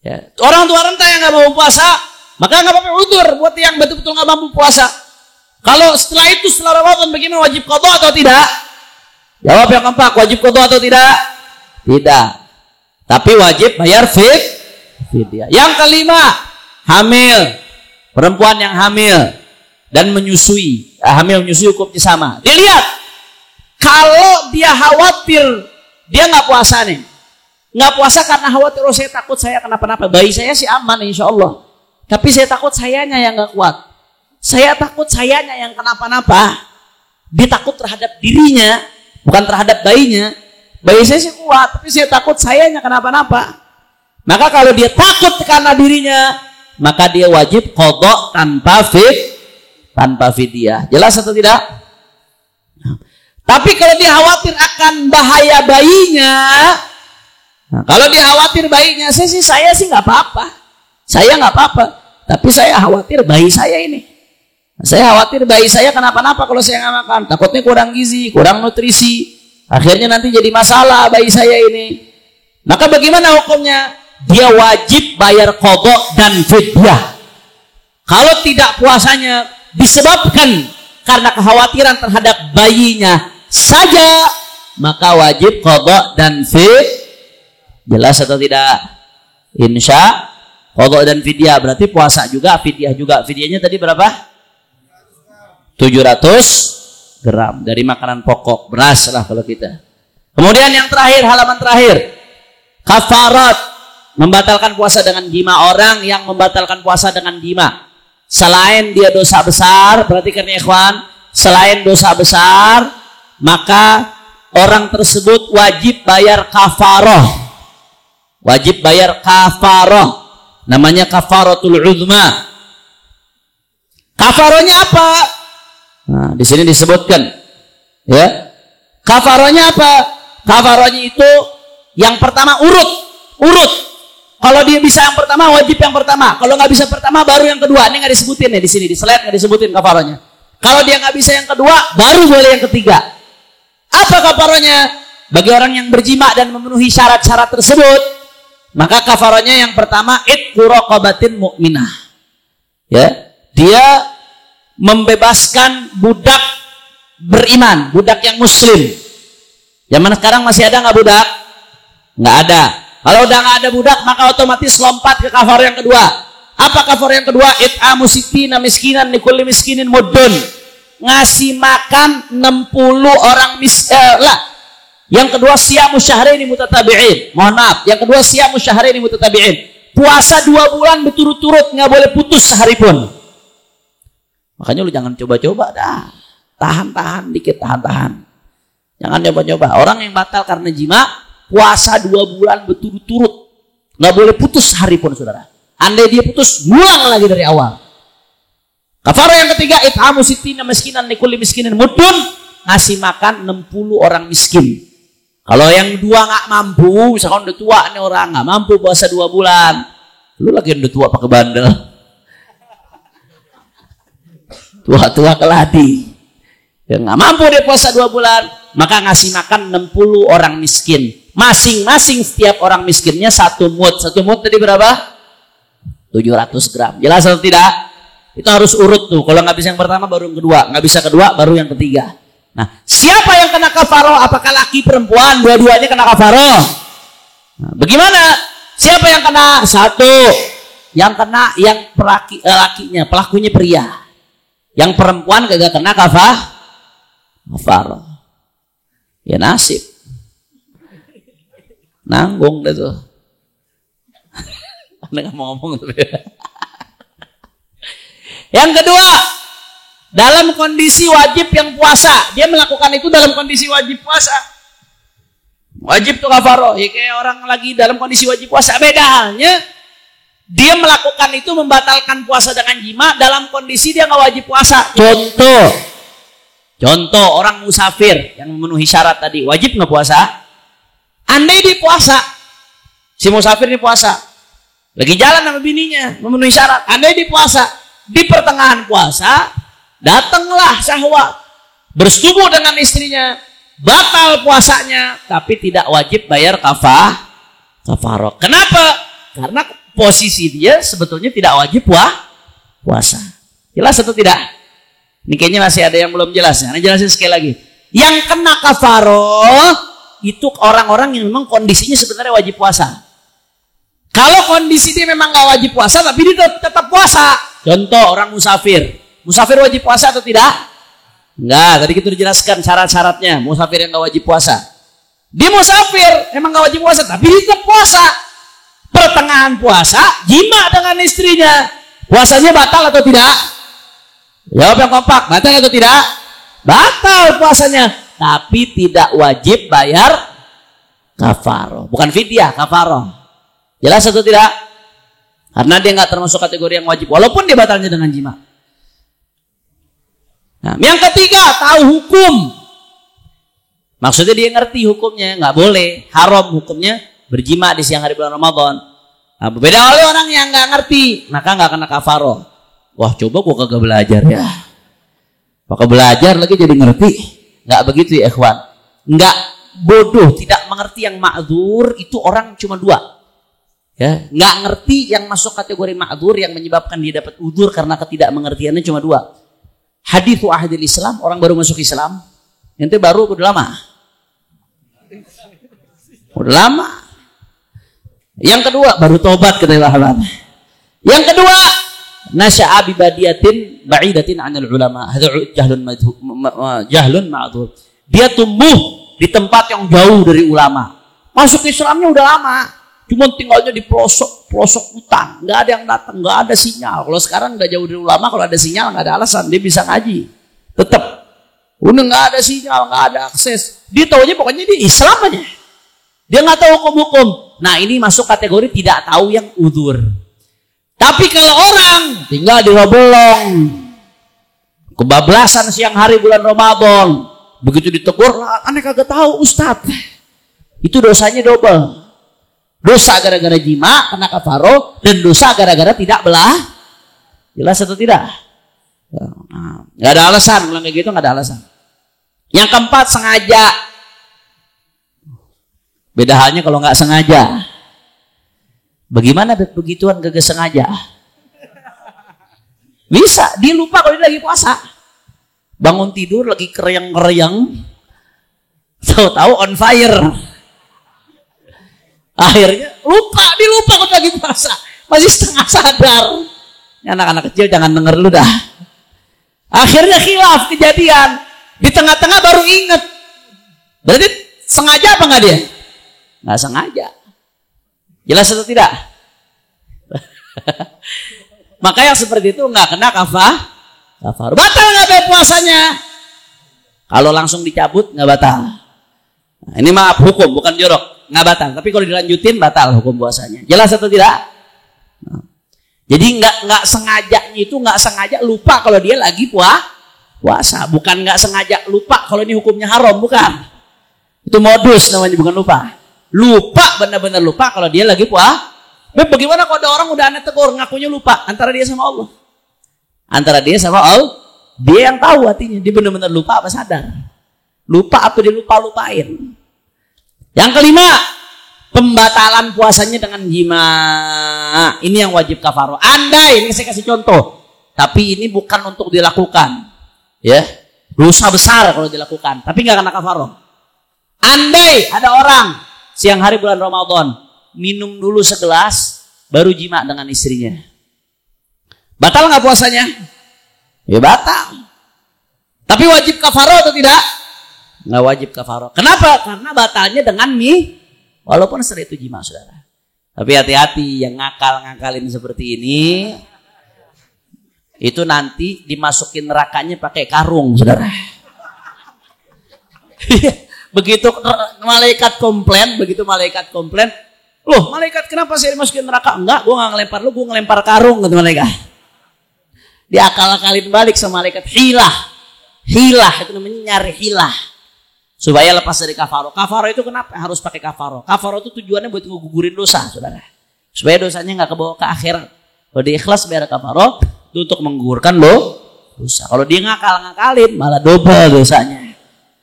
ya, orang tua renta yang nggak mampu puasa, maka nggak pakai udzur buat yang betul-betul nggak mampu puasa. Kalau setelah itu, setelah Ramadan, bagaimana, wajib qadha atau tidak? Jawab yang keempat, wajib qadha atau tidak? Tidak. Tapi wajib bayar fidyah. Yang kelima, hamil. Perempuan yang hamil dan menyusui. Hamil menyusui hukumnya sama. Dilihat, kalau dia khawatir, dia nggak puasa nih. Nggak puasa karena khawatir, oh saya takut saya kenapa-napa. Bayi saya sih aman insya Allah. Tapi saya takut sayanya yang nggak kuat. Saya takut sayanya yang kenapa-napa. Dia takut terhadap dirinya, bukan terhadap bayinya. Bayi saya sih kuat, tapi saya takut sayanya kenapa-napa. Maka kalau dia takut karena dirinya, maka dia wajib qadha tanpa fidyah. Jelas atau tidak? Nah, tapi kalau dia khawatir akan bahaya bayinya, nah, kalau dia khawatir bayinya, saya sih nggak apa-apa. Saya nggak apa-apa, tapi saya khawatir bayi saya ini. Saya khawatir bayi saya kenapa-napa kalau saya nggak makan. Takutnya kurang gizi, kurang nutrisi. Akhirnya nanti jadi masalah bayi saya ini. Maka bagaimana hukumnya? Dia wajib bayar qadha dan fidyah. Kalau tidak puasanya disebabkan karena kekhawatiran terhadap bayinya saja, maka wajib qadha dan fidyah. Jelas atau tidak? Insya qadha dan fidyah berarti puasa juga, fidyah juga. Fidyahnya tadi berapa? 700 gram dari makanan pokok, beras lah kalau kita. Kemudian yang terakhir, halaman terakhir, kafarat, membatalkan puasa dengan jima. Orang yang membatalkan puasa dengan jima selain dia dosa besar, perhatikan ya ikhwan, selain dosa besar, maka orang tersebut wajib bayar kafarah. Wajib bayar kafarah. Namanya kafaratul uzma. Kafarahnya apa? Nah, di sini disebutkan, ya. Kafarahnya apa? Kafarahnya itu yang pertama urut. Kalau dia bisa yang pertama, wajib yang pertama. Kalau nggak bisa pertama, baru yang kedua. Ini nggak disebutin ya di sini, di slide nggak disebutin kafarahnya. Kalau dia nggak bisa yang kedua, baru boleh yang ketiga. Apa kafarahnya? Bagi orang yang berjima dan memenuhi syarat-syarat tersebut, maka kafarahnya yang pertama itqu raqabatin mu'minah. Ya, dia membebaskan budak beriman, budak yang muslim. Zaman sekarang masih ada nggak budak? Nggak ada. Kalau udah nggak ada budak, maka otomatis lompat ke kafarah yang kedua. Apa kafarah yang kedua? It'amu sittina miskinan likulli miskinin muddun. Ngasih makan 60 orang miskin. Yang kedua siyamu syahraini mutatabi'in. Mohon maaf, yang kedua siyamu syahraini mutatabi'in. Puasa 2 bulan berturut-turut, nggak boleh putus sehari pun. Makanya lu jangan coba-coba dah. Tahan-tahan dikit, tahan-tahan. Jangan coba-coba. Orang yang batal karena jima, puasa 2 bulan berturut-turut, nggak boleh putus sehari pun, saudara. Andai dia putus, ngulang lagi dari awal. Kafarah yang ketiga, it'amu sittina miskinan likulli miskinin muddun. Ngasih makan 60 orang miskin. Kalau yang dua nggak mampu, misalkan udah tua nih orang nggak mampu puasa 2 bulan, lu lagi udah tua pakai bandel, tua-tua keladi, ya nggak mampu dia puasa 2 bulan, maka ngasih makan 60 orang miskin, masing-masing setiap orang miskinnya 1 mud. 1 mud tadi berapa? 700 gram. Jelas atau tidak? Itu harus urut tuh. Kalau nggak bisa yang pertama, baru yang kedua. Nggak bisa kedua, baru yang ketiga. Nah, siapa yang kena kafaroh? Apakah laki perempuan? Dua-duanya kena kafaroh. Nah, bagaimana? Siapa yang kena? 1. Yang kena yang lakinya, pelakunya pria. Yang perempuan gak kena kafaroh. Ya nasib. Nanggung deh tuh. Anda nggak mau ngomong tuh. Yang kedua, dalam kondisi wajib yang puasa, dia melakukan itu dalam kondisi wajib puasa. Wajib tuh kafaroh. Ya kayak orang lagi dalam kondisi wajib puasa. Beda halnya, dia melakukan itu membatalkan puasa dengan jima dalam kondisi dia nggak wajib puasa. Contoh orang musafir yang memenuhi syarat tadi, wajib nggak puasa? Andai dia puasa, si musafir ini puasa, lagi jalan sama bininya, memenuhi syarat. Andai dia puasa, di pertengahan puasa, datanglah syahwat, bersetubuh dengan istrinya, batal puasanya, tapi tidak wajib bayar kafaroh. Kenapa? Karena posisi dia sebetulnya tidak wajib puasa. Jelas atau tidak? Ini kayaknya masih ada yang belum jelas. Nah, jelasin sekali lagi. Yang kena kafaroh itu orang-orang yang memang kondisinya sebenarnya wajib puasa. Kalau kondisi dia memang nggak wajib puasa, tapi dia tetap puasa. Contoh orang musafir. Musafir wajib puasa atau tidak? Enggak, tadi kita dijelaskan syarat-syaratnya. Musafir yang gak wajib puasa. Dia musafir, emang gak wajib puasa, tapi dia tetap puasa. Pertengahan puasa, jima dengan istrinya. Puasanya batal atau tidak? Jawab yang kompak, batal atau tidak? Batal puasanya. Tapi tidak wajib bayar kafaroh. Bukan fidyah, kafaroh. Jelas atau tidak? Karena dia gak termasuk kategori yang wajib. Walaupun dia batalnya dengan jima. Nah, yang ketiga, tahu hukum. Maksudnya dia ngerti hukumnya, nggak boleh, haram hukumnya berjima di siang hari bulan Ramadan. Nah, berbeda oleh orang yang nggak ngerti, maka nggak kena kafaroh. Wah, coba gua kagak belajar ya. Maka belajar lagi jadi ngerti. Nggak begitu ya ikhwan. Nggak bodoh, tidak mengerti yang ma'dzur itu orang cuma dua. Ya, nggak ngerti yang masuk kategori ma'dzur yang menyebabkan dia dapat udzur karena ketidakmengertiannya cuma dua. Hadithu ahadil Islam, orang baru masuk Islam. Ente baru udah lama. Udah lama. Yang kedua baru tobat kata Rahman. Yang kedua nasya'a bi badiyatin ba'idatin 'anil ulama. Hadza jahlun ma'dzur. Dia tumbuh di tempat yang jauh dari ulama. Masuk Islamnya udah lama. Cuma tinggalnya di pelosok hutan, nggak ada yang datang, nggak ada sinyal. Kalau sekarang nggak jauh dari ulama, kalau ada sinyal nggak ada alasan dia bisa ngaji. Tetap, udah nggak ada sinyal, nggak ada akses. Dia taunya pokoknya dia Islam aja. Dia nggak tahu hukum-hukum. Nah ini masuk kategori tidak tahu yang udzur. Tapi kalau orang tinggal di Robolong, kebablasan siang hari bulan Ramadan, begitu ditegur, aneh kagak tahu Ustadz. Itu dosanya double. Dosa gara-gara jima, kena kafaro, dan dosa gara-gara tidak belah. Jelas atau tidak? Nggak ada alasan, kalau kayak gitu nggak ada alasan. Yang keempat, sengaja. Beda halnya kalau nggak sengaja. Bagaimana begituan gak sengaja? Bisa, dia lupa kalau dia lagi puasa. Bangun tidur lagi keryang-keryang, tahu-tahu on fire. Akhirnya dia lupa kalau lagi puasa, masih setengah sadar. Anak-anak kecil jangan denger lu dah. Akhirnya khilaf kejadian, di tengah-tengah baru inget. Berarti sengaja apa nggak dia? Nggak sengaja. Jelas atau tidak? Maka yang seperti itu nggak kena kafar. Batal nggak puasanya? Kalau langsung dicabut nggak batal. Nah, ini maaf hukum bukan jorok. Nggak batal, tapi kalau dilanjutin batal hukum puasanya. Jelas atau tidak? Nah. Jadi nggak sengajanya itu nggak sengaja lupa kalau dia lagi puasa, bukan nggak sengaja lupa kalau ini hukumnya haram, bukan. Itu modus namanya, bukan lupa. Lupa benar-benar lupa kalau dia lagi puasa. Bagaimana kalau ada orang udah aneh tegur ngakunya lupa? Antara dia sama Allah. Antara dia sama Allah, dia yang tahu hatinya dia benar-benar lupa apa sadar. Lupa apa dia lupain. Yang kelima, pembatalan puasanya dengan jima. Ini yang wajib kafaro. Andai, ini saya kasih contoh. Tapi ini bukan untuk dilakukan. Ya, dosa besar kalau dilakukan. Tapi nggak kena kafaro. Andai ada orang siang hari bulan Ramadan minum dulu segelas, baru jima dengan istrinya. Batal nggak puasanya? Ya batal. Tapi wajib kafaro atau tidak? Nggak wajib kafaro. Kenapa? Karena batalnya dengan walaupun setelah itu jima, saudara. Tapi hati-hati yang ngakalin seperti ini, itu nanti dimasukin nerakanya pakai karung, saudara. Begitu malaikat komplain, loh malaikat kenapa saya dimasukin neraka? Enggak, gue nggak ngelempar lu, gue ngelempar karung, kata malaikat. Diakal-akalin balik sama malaikat. Hilah itu namanya nyari hilah. Supaya lepas dari kafaro. Kafaro itu kenapa harus pakai kafaro? Kafaro itu tujuannya buat ngegugurin dosa, saudara. Supaya dosanya nggak kebawa ke akhirat. Kalau dia ikhlas bayar kafaro, itu untuk menggugurkan dosa. Kalau dia ngakalin, malah double dosanya.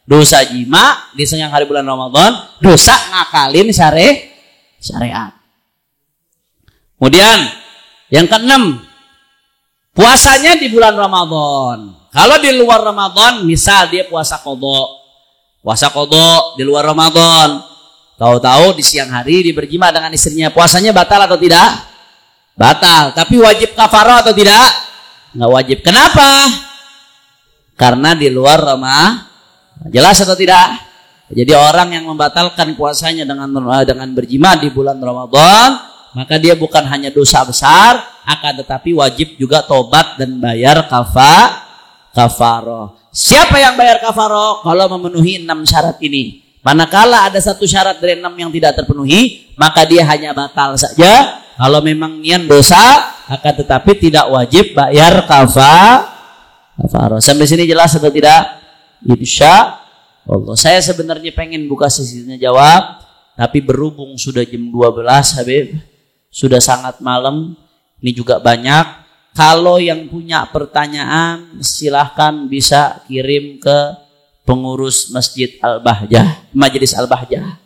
Dosa jima di siang hari bulan Ramadan, dosa ngakalin syariat. Kemudian yang keenam, puasanya di bulan Ramadan. Kalau di luar Ramadan, misal dia puasa qadha di luar Ramadan, tahu-tahu di siang hari dia berjima dengan istrinya, puasanya batal atau tidak? Batal. Tapi wajib kafarah atau tidak? Nggak wajib. Kenapa? Karena di luar Ramadan. Jelas atau tidak? Jadi orang yang membatalkan puasanya dengan berjima di bulan Ramadan, maka dia bukan hanya dosa besar, akan tetapi wajib juga tobat dan bayar kafarah. Siapa yang bayar kafarah? Kalau memenuhi 6 syarat ini. Manakala ada satu syarat dari 6 yang tidak terpenuhi, maka dia hanya batal saja. Kalau memang niat dosa, akan tetapi tidak wajib bayar kafarah. Sampai sini jelas atau tidak? Insya Allah. Saya sebenarnya pengen buka sesinya jawab, tapi berhubung sudah jam 12 Habib, sudah sangat malam, ini juga banyak, Kalau yang punya pertanyaan silahkan bisa kirim ke pengurus Masjid Al-Bahjah, Majelis Al-Bahjah.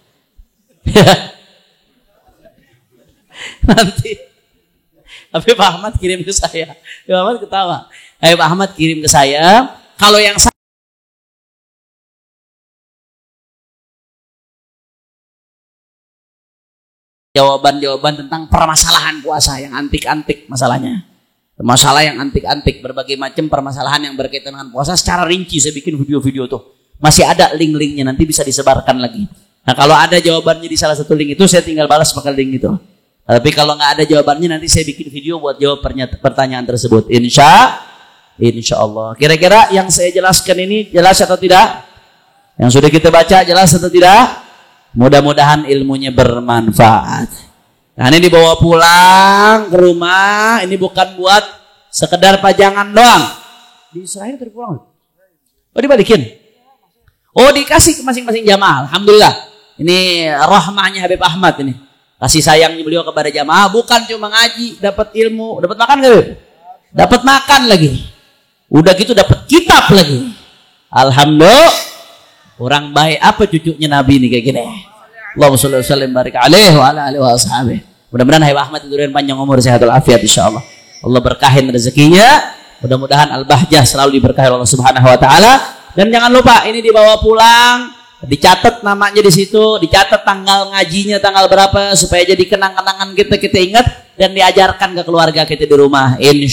Nanti Habib Ahmad kirim ke saya. Habib Ahmad ketawa. Habib Ahmad kirim ke saya. Kalau yang jawaban-jawaban tentang permasalahan puasa yang antik-antik masalahnya. Masalah yang antik-antik, berbagai macam permasalahan yang berkaitan dengan puasa secara rinci saya bikin video-video tuh. Masih ada link-linknya, nanti bisa disebarkan lagi. Nah kalau ada jawabannya di salah satu link itu saya tinggal balas pakai link itu. Tapi kalau nggak ada jawabannya nanti saya bikin video buat jawab pertanyaan tersebut. Insya Allah. Kira-kira yang saya jelaskan ini jelas atau tidak? Yang sudah kita baca jelas atau tidak? Mudah-mudahan ilmunya bermanfaat. Nah ini dibawa pulang ke rumah. Ini bukan buat sekedar pajangan doang. Diserahin atau pulang? Oh dibalikin? Oh dikasih ke masing-masing jamaah. Alhamdulillah. Ini rahmahnya Habib Ahmad ini. Kasih sayangnya beliau kepada jamaah. Bukan cuma ngaji, dapat ilmu. Dapat makan gak? Dapat makan lagi. Udah gitu dapat kitab lagi. Alhamdulillah. Orang baik apa cucunya Nabi ini kayak gini. Allahumma sholli wa sallim barik alaihi wa ala alihi wa ashabihi. Mudah-mudahan Habib Ahmad diberikan panjang umur, sehat walafiat insyaallah. Allah berkahin rezekinya. Mudah-mudahan Al-Bahjah selalu diberkahi Allah Subhanahu wa taala. Dan jangan lupa ini dibawa pulang, dicatat namanya di situ, dicatat tanggal ngajinya tanggal berapa supaya jadi kenang-kenangan kita ingat dan diajarkan ke keluarga kita di rumah. Ini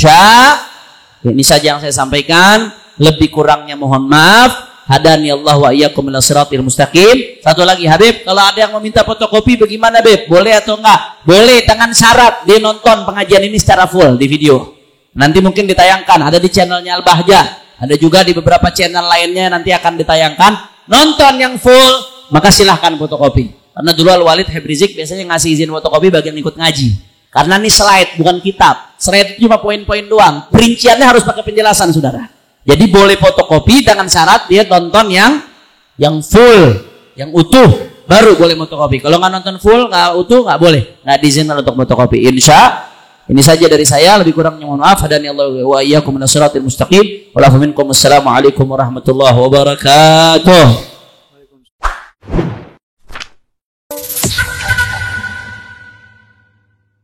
saja yang saya sampaikan. Lebih kurangnya mohon maaf. Hadani Allah wa iyyakum ila siratil mustaqim. Satu lagi Habib, kalau ada yang meminta fotokopi bagaimana Habib? Boleh atau enggak? Boleh, dengan syarat dia nonton pengajian ini secara full di video. Nanti mungkin ditayangkan, ada di channelnya Al-Bahjah, ada juga di beberapa channel lainnya nanti akan ditayangkan. Nonton yang full, maka silahkan fotokopi. Karena dulu Al-Walid Hebrizik biasanya ngasih izin fotokopi bagian ikut ngaji. Karena ini slide bukan kitab. Slide itu cuma poin-poin doang. Perinciannya harus pakai penjelasan saudara. Jadi boleh fotokopi dengan syarat dia tonton yang full, yang utuh, baru boleh fotokopi. Kalau nggak nonton full, nggak utuh, nggak boleh, nggak diizinkan untuk fotokopi. Insya ini saja dari saya. Lebih kurangnya mohon maaf. Hadani Allah wa iyyakum ila siratil mustaqim. Wassalamualaikum warahmatullahi wabarakatuh.